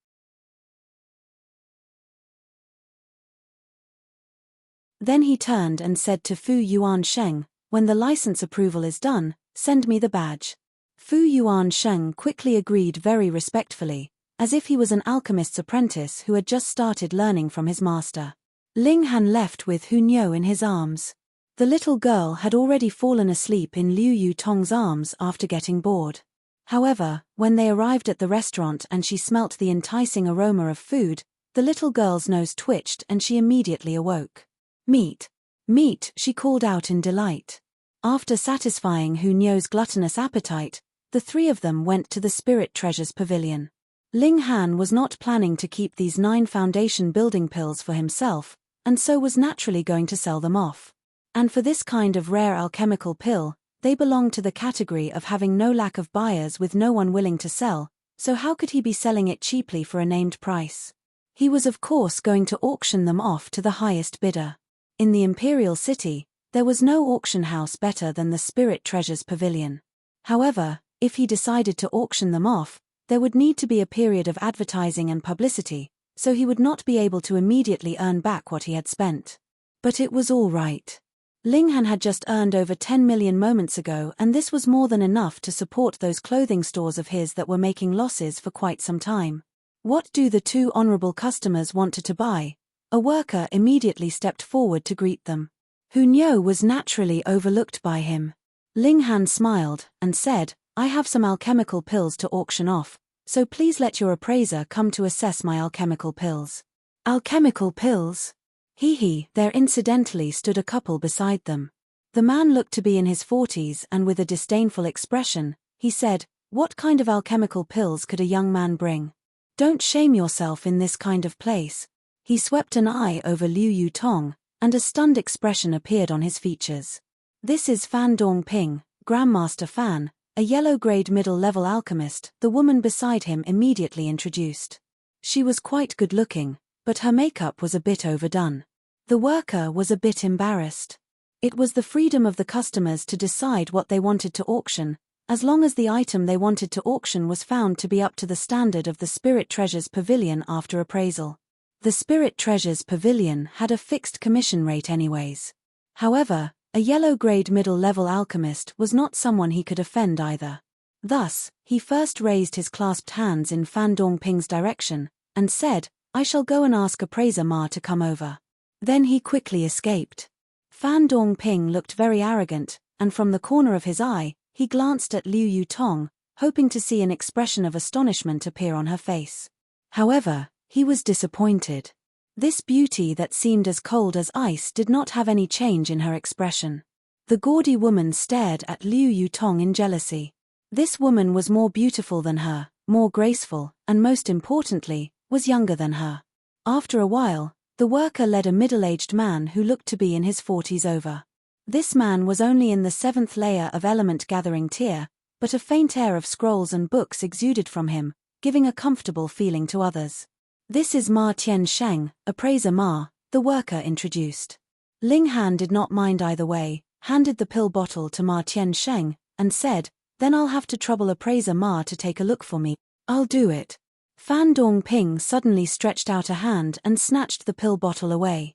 Then he turned and said to Fu Yuansheng, when the license approval is done, send me the badge. Fu Yuansheng quickly agreed very respectfully, as if he was an alchemist's apprentice who had just started learning from his master. Ling Han left with Hu Niu in his arms. The little girl had already fallen asleep in Liu Yutong's arms after getting bored. However, when they arrived at the restaurant and she smelt the enticing aroma of food, the little girl's nose twitched and she immediately awoke. Meat! Meat! She called out in delight. After satisfying Hu Niu's gluttonous appetite, the 3 of them went to the Spirit Treasures Pavilion. Ling Han was not planning to keep these 9 foundation building pills for himself, and so was naturally going to sell them off. And for this kind of rare alchemical pill, they belong to the category of having no lack of buyers with no one willing to sell, so how could he be selling it cheaply for a named price? He was of course going to auction them off to the highest bidder. In the Imperial City, there was no auction house better than the Spirit Treasures Pavilion. However, if he decided to auction them off, there would need to be a period of advertising and publicity, so he would not be able to immediately earn back what he had spent. But it was all right. Ling Han had just earned over 10 million moments ago, and this was more than enough to support those clothing stores of his that were making losses for quite some time. What do the 2 honorable customers want to buy? A worker immediately stepped forward to greet them. Hu Niu was naturally overlooked by him. Ling Han smiled and said, I have some alchemical pills to auction off, so please let your appraiser come to assess my alchemical pills. Alchemical pills? There incidentally stood a couple beside them. The man looked to be in his 40s and with a disdainful expression, he said, what kind of alchemical pills could a young man bring? Don't shame yourself in this kind of place. He swept an eye over Liu Yutong, and a stunned expression appeared on his features. This is Fan Dongping, Grandmaster Fan, a yellow-grade middle-level alchemist, the woman beside him immediately introduced. She was quite good-looking, but her makeup was a bit overdone. The worker was a bit embarrassed. It was the freedom of the customers to decide what they wanted to auction, as long as the item they wanted to auction was found to be up to the standard of the Spirit Treasures Pavilion after appraisal. The Spirit Treasures Pavilion had a fixed commission rate anyways. However, a yellow-grade middle-level alchemist was not someone he could offend either. Thus, he first raised his clasped hands in Fan Dongping's direction, and said, I shall go and ask appraiser Ma to come over. Then he quickly escaped. Fan Dongping looked very arrogant, and from the corner of his eye, he glanced at Liu Yutong, hoping to see an expression of astonishment appear on her face. However, he was disappointed. This beauty that seemed as cold as ice did not have any change in her expression. The gaudy woman stared at Liu Yutong in jealousy. This woman was more beautiful than her, more graceful, and most importantly, was younger than her. After a while, the worker led a middle-aged man who looked to be in his 40s over. This man was only in the 7th layer of element-gathering tier, but a faint air of scrolls and books exuded from him, giving a comfortable feeling to others. This is Ma Tiansheng, appraiser Ma, the worker introduced. Ling Han did not mind either way, handed the pill bottle to Ma Tiansheng, and said, "Then I'll have to trouble appraiser Ma to take a look for me." "I'll do it." Fan Dongping suddenly stretched out a hand and snatched the pill bottle away.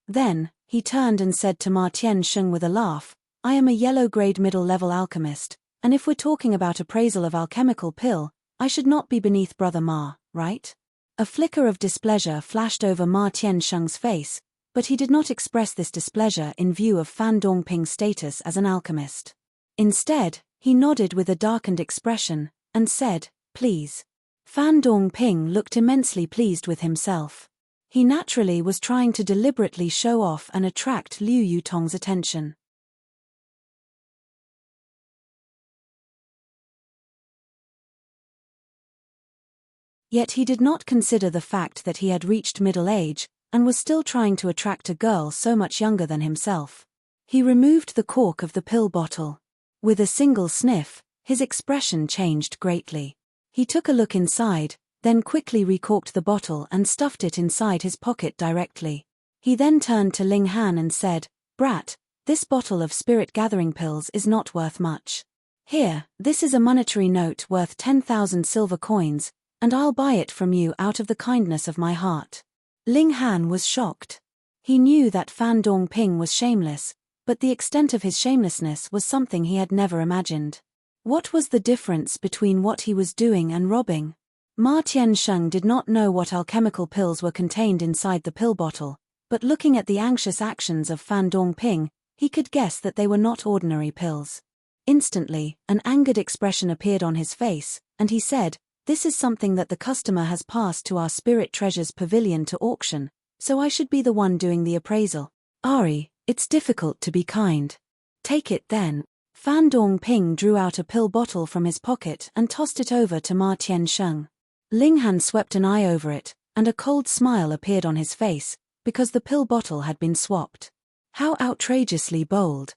Then, he turned and said to Ma Tiansheng with a laugh, "I am a yellow-grade middle-level alchemist, and if we're talking about appraisal of alchemical pill, I should not be beneath Brother Ma, right?" A flicker of displeasure flashed over Ma Tiansheng's face, but he did not express this displeasure in view of Fan Dongping's status as an alchemist. Instead, he nodded with a darkened expression, and said, "Please." Fan Dongping looked immensely pleased with himself. He naturally was trying to deliberately show off and attract Liu Yutong's attention. Yet he did not consider the fact that he had reached middle age, and was still trying to attract a girl so much younger than himself. He removed the cork of the pill bottle. With a single sniff, his expression changed greatly. He took a look inside, then quickly recorked the bottle and stuffed it inside his pocket directly. He then turned to Ling Han and said, "Brat, this bottle of spirit-gathering pills is not worth much. Here, this is a monetary note worth 10,000 silver coins, and I'll buy it from you out of the kindness of my heart." Ling Han was shocked. He knew that Fan Dongping was shameless, but the extent of his shamelessness was something he had never imagined. What was the difference between what he was doing and robbing? Ma Tiansheng did not know what alchemical pills were contained inside the pill bottle, but looking at the anxious actions of Fan Dongping, he could guess that they were not ordinary pills. Instantly, an angered expression appeared on his face, and he said, "This is something that the customer has passed to our Spirit Treasures Pavilion to auction, so I should be the one doing the appraisal. Ari, it's difficult to be kind. Take it then." Fan Dongping drew out a pill bottle from his pocket and tossed it over to Ma Tiansheng. Ling Han swept an eye over it, and a cold smile appeared on his face, because the pill bottle had been swapped. How outrageously bold.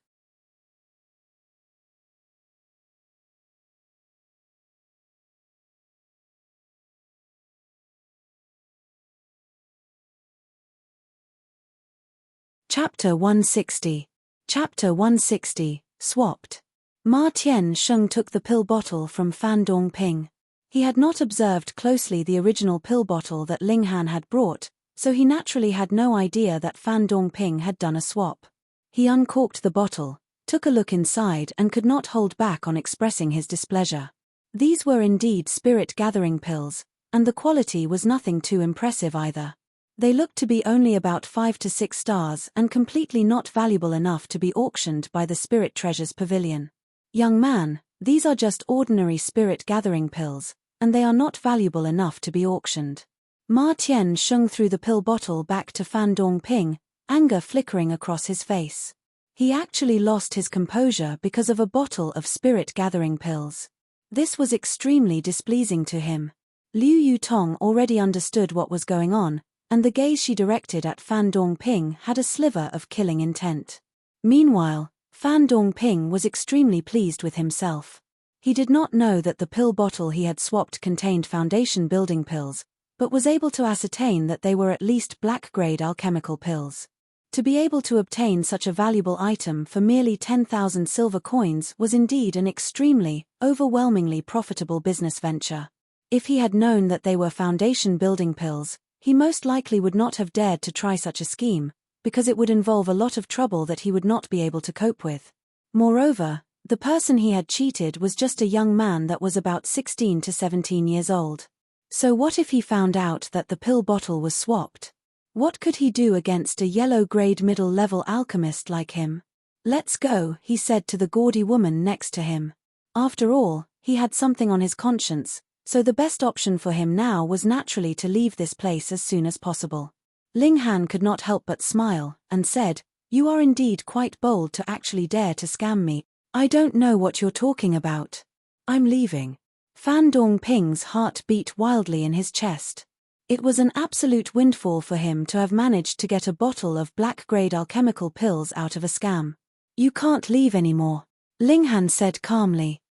Chapter 160. Chapter 160, Swapped. Ma Tiansheng took the pill bottle from Fan Dongping. He had not observed closely the original pill bottle that Ling Han had brought, so he naturally had no idea that Fan Dongping had done a swap. He uncorked the bottle, took a look inside and could not hold back on expressing his displeasure. These were indeed spirit-gathering pills, and the quality was nothing too impressive either. They looked to be only about 5 to 6 stars and completely not valuable enough to be auctioned by the Spirit Treasures Pavilion. "Young man, these are just ordinary spirit-gathering pills, and they are not valuable enough to be auctioned." Ma Tiansheng threw the pill bottle back to Fan Dongping, anger flickering across his face. He actually lost his composure because of a bottle of spirit-gathering pills. This was extremely displeasing to him. Liu Yutong already understood what was going on, and the gaze she directed at Fan Dongping had a sliver of killing intent. Meanwhile, Fan Dongping was extremely pleased with himself. He did not know that the pill bottle he had swapped contained foundation building pills, but was able to ascertain that they were at least black-grade alchemical pills. To be able to obtain such a valuable item for merely 10,000 silver coins was indeed an extremely, overwhelmingly profitable business venture. If he had known that they were foundation building pills, he most likely would not have dared to try such a scheme, because it would involve a lot of trouble that he would not be able to cope with. Moreover, the person he had cheated was just a young man that was about 16 to 17 years old. So what if he found out that the pill bottle was swapped? What could he do against a yellow-grade middle-level alchemist like him? "Let's go," he said to the gaudy woman next to him. After all, he had something on his conscience, so the best option for him now was naturally to leave this place as soon as possible. Ling Han could not help but smile, and said, "You are indeed quite bold to actually dare to scam me." "I don't know what you're talking about. I'm leaving." Fan Dongping's heart beat wildly in his chest. It was an absolute windfall for him to have managed to get a bottle of black-grade alchemical pills out of a scam. "You can't leave anymore," Ling Han said calmly.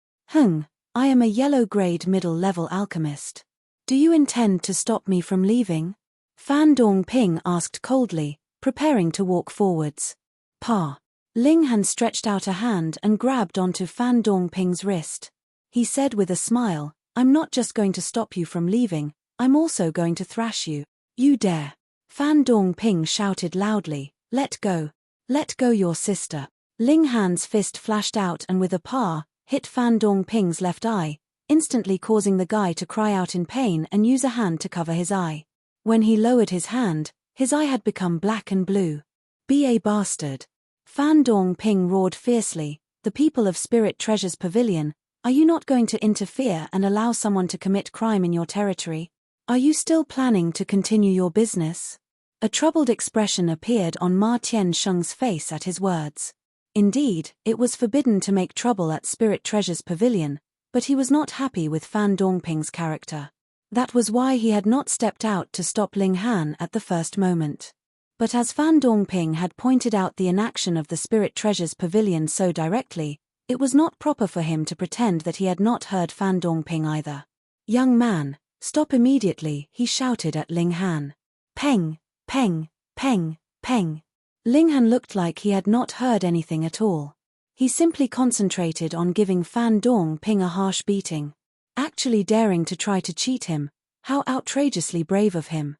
I am a yellow-grade middle-level alchemist. Do you intend to stop me from leaving? Fan Dongping asked coldly, preparing to walk forwards. Pa. Ling Han stretched out a hand and grabbed onto Fan Dongping's wrist. He said with a smile, I'm not just going to stop you from leaving, I'm also going to thrash you. You dare. Fan Dongping shouted loudly, let go. Let go your sister. Ling Han's fist flashed out and with a pa, hit Fan Dongping's left eye, instantly causing the guy to cry out in pain and use a hand to cover his eye. When he lowered his hand, his eye had become black and blue. Be a bastard. Fan Dongping roared fiercely, the people of Spirit Treasure's Pavilion, are you not going to interfere and allow someone to commit crime in your territory? Are you still planning to continue your business? A troubled expression appeared on Ma Tiansheng's face at his words. Indeed, it was forbidden to make trouble at Spirit Treasure's Pavilion, but he was not happy with Fan Dongping's character. That was why he had not stepped out to stop Ling Han at the first moment. But as Fan Dongping had pointed out the inaction of the Spirit Treasure's Pavilion so directly, it was not proper for him to pretend that he had not heard Fan Dongping either. Young man, stop immediately, he shouted at Ling Han. Peng, peng, peng, peng. Ling Han looked like he had not heard anything at all. He simply concentrated on giving Fan Dongping a harsh beating. Actually daring to try to cheat him, how outrageously brave of him.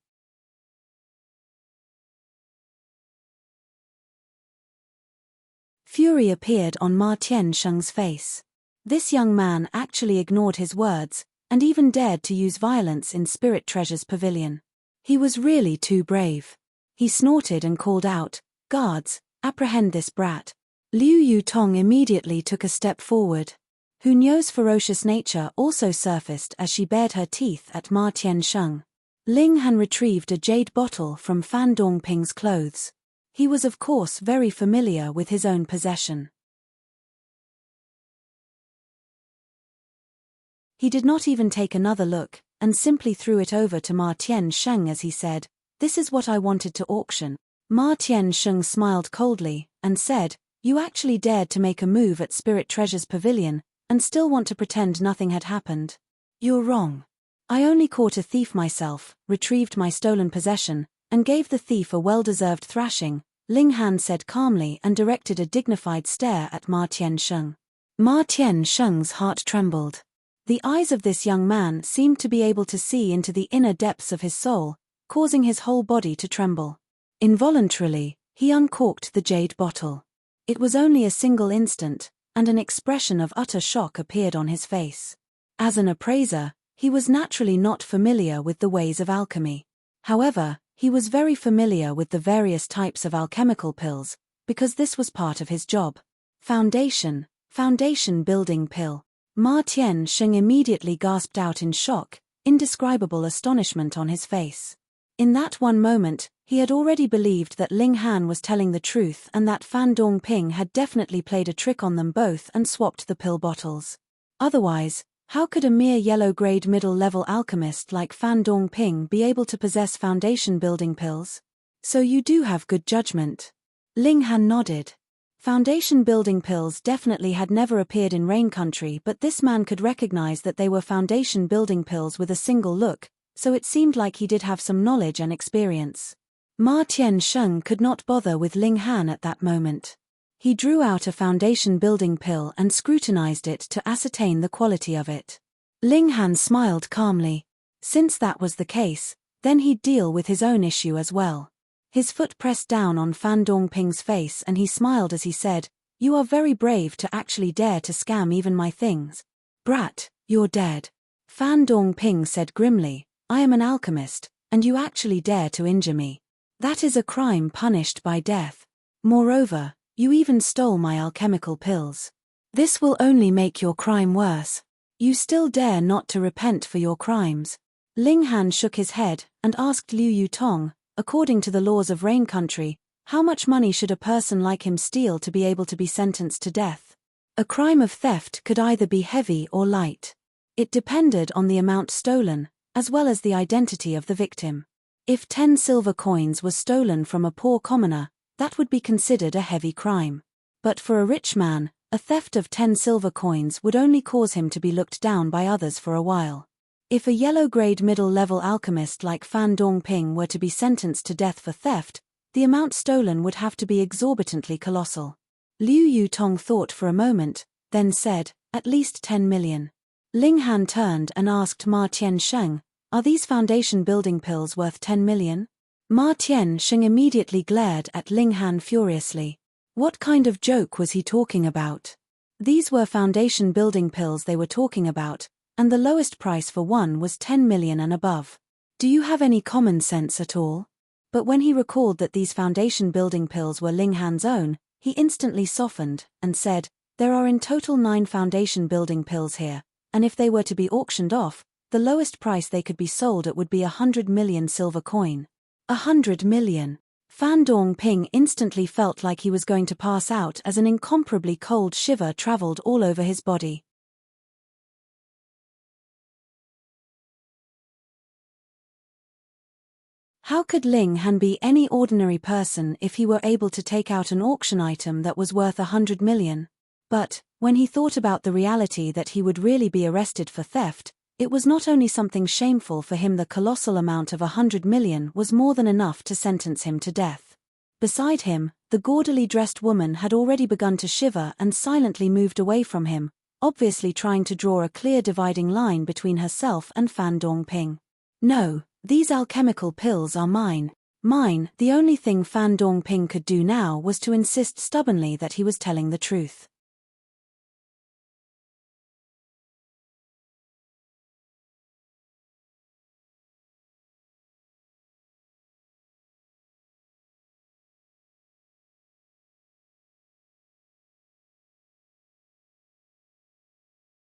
Fury appeared on Ma Tiansheng's face. This young man actually ignored his words, and even dared to use violence in Spirit Treasure's Pavilion. He was really too brave. He snorted and called out, guards, apprehend this brat. Liu Yutong immediately took a step forward. Hu Niu's ferocious nature also surfaced as she bared her teeth at Ma Tiansheng. Ling Han retrieved a jade bottle from Fan Dongping's clothes. He was of course very familiar with his own possession. He did not even take another look, and simply threw it over to Ma Tiansheng as he said, this is what I wanted to auction. Ma Tiansheng smiled coldly, and said, you actually dared to make a move at Spirit Treasure's Pavilion, and still want to pretend nothing had happened. You're wrong. I only caught a thief myself, retrieved my stolen possession, and gave the thief a well-deserved thrashing, Ling Han said calmly and directed a dignified stare at Ma Tiansheng. Ma Tiansheng's heart trembled. The eyes of this young man seemed to be able to see into the inner depths of his soul, causing his whole body to tremble. Involuntarily, he uncorked the jade bottle. It was only a single instant, and an expression of utter shock appeared on his face. As an appraiser, he was naturally not familiar with the ways of alchemy. However, he was very familiar with the various types of alchemical pills, because this was part of his job. Foundation building pill. Ma Tiansheng immediately gasped out in shock, indescribable astonishment on his face. In that one moment, he had already believed that Ling Han was telling the truth and that Fan Dongping had definitely played a trick on them both and swapped the pill bottles. Otherwise, how could a mere yellow-grade middle-level alchemist like Fan Dongping be able to possess foundation-building pills? So you do have good judgment. Ling Han nodded. Foundation-building pills definitely had never appeared in Rain Country, but this man could recognize that they were foundation-building pills with a single look, so it seemed like he did have some knowledge and experience. Ma Tiansheng could not bother with Ling Han at that moment. He drew out a foundation-building pill and scrutinized it to ascertain the quality of it. Ling Han smiled calmly. Since that was the case, then he'd deal with his own issue as well. His foot pressed down on Fan Dongping's face and he smiled as he said, you are very brave to actually dare to scam even my things. Brat, you're dead. Fan Dongping said grimly, I am an alchemist, and you actually dare to injure me. That is a crime punished by death. Moreover, you even stole my alchemical pills. This will only make your crime worse. You still dare not to repent for your crimes. Ling Han shook his head and asked Liu Yutong, according to the laws of Rain Country, how much money should a person like him steal to be able to be sentenced to death? A crime of theft could either be heavy or light. It depended on the amount stolen, as well as the identity of the victim. If 10 silver coins was stolen from a poor commoner, that would be considered a heavy crime. But for a rich man, a theft of 10 silver coins would only cause him to be looked down by others for a while. If a yellow-grade middle-level alchemist like Fan Dongping were to be sentenced to death for theft, the amount stolen would have to be exorbitantly colossal. Liu Yutong thought for a moment, then said, at least 10 million. Ling Han turned and asked Ma Tiansheng, are these foundation building pills worth 10 million? Ma Tiansheng immediately glared at Ling Han furiously. What kind of joke was he talking about? These were foundation building pills they were talking about, and the lowest price for one was 10 million and above. Do you have any common sense at all? But when he recalled that these foundation building pills were Ling Han's own, he instantly softened and said, there are in total 9 foundation building pills here, and if they were to be auctioned off, the lowest price they could be sold at would be 100 million silver coin. 100 million. Fan Dongping instantly felt like he was going to pass out as an incomparably cold shiver traveled all over his body. How could Ling Han be any ordinary person if he were able to take out an auction item that was worth 100 million? But, when he thought about the reality that he would really be arrested for theft, it was not only something shameful for him, the colossal amount of 100 million was more than enough to sentence him to death. Beside him, the gaudily dressed woman had already begun to shiver and silently moved away from him, obviously trying to draw a clear dividing line between herself and Fan Dongping. No, these alchemical pills are mine. Mine. The only thing Fan Dongping could do now was to insist stubbornly that he was telling the truth.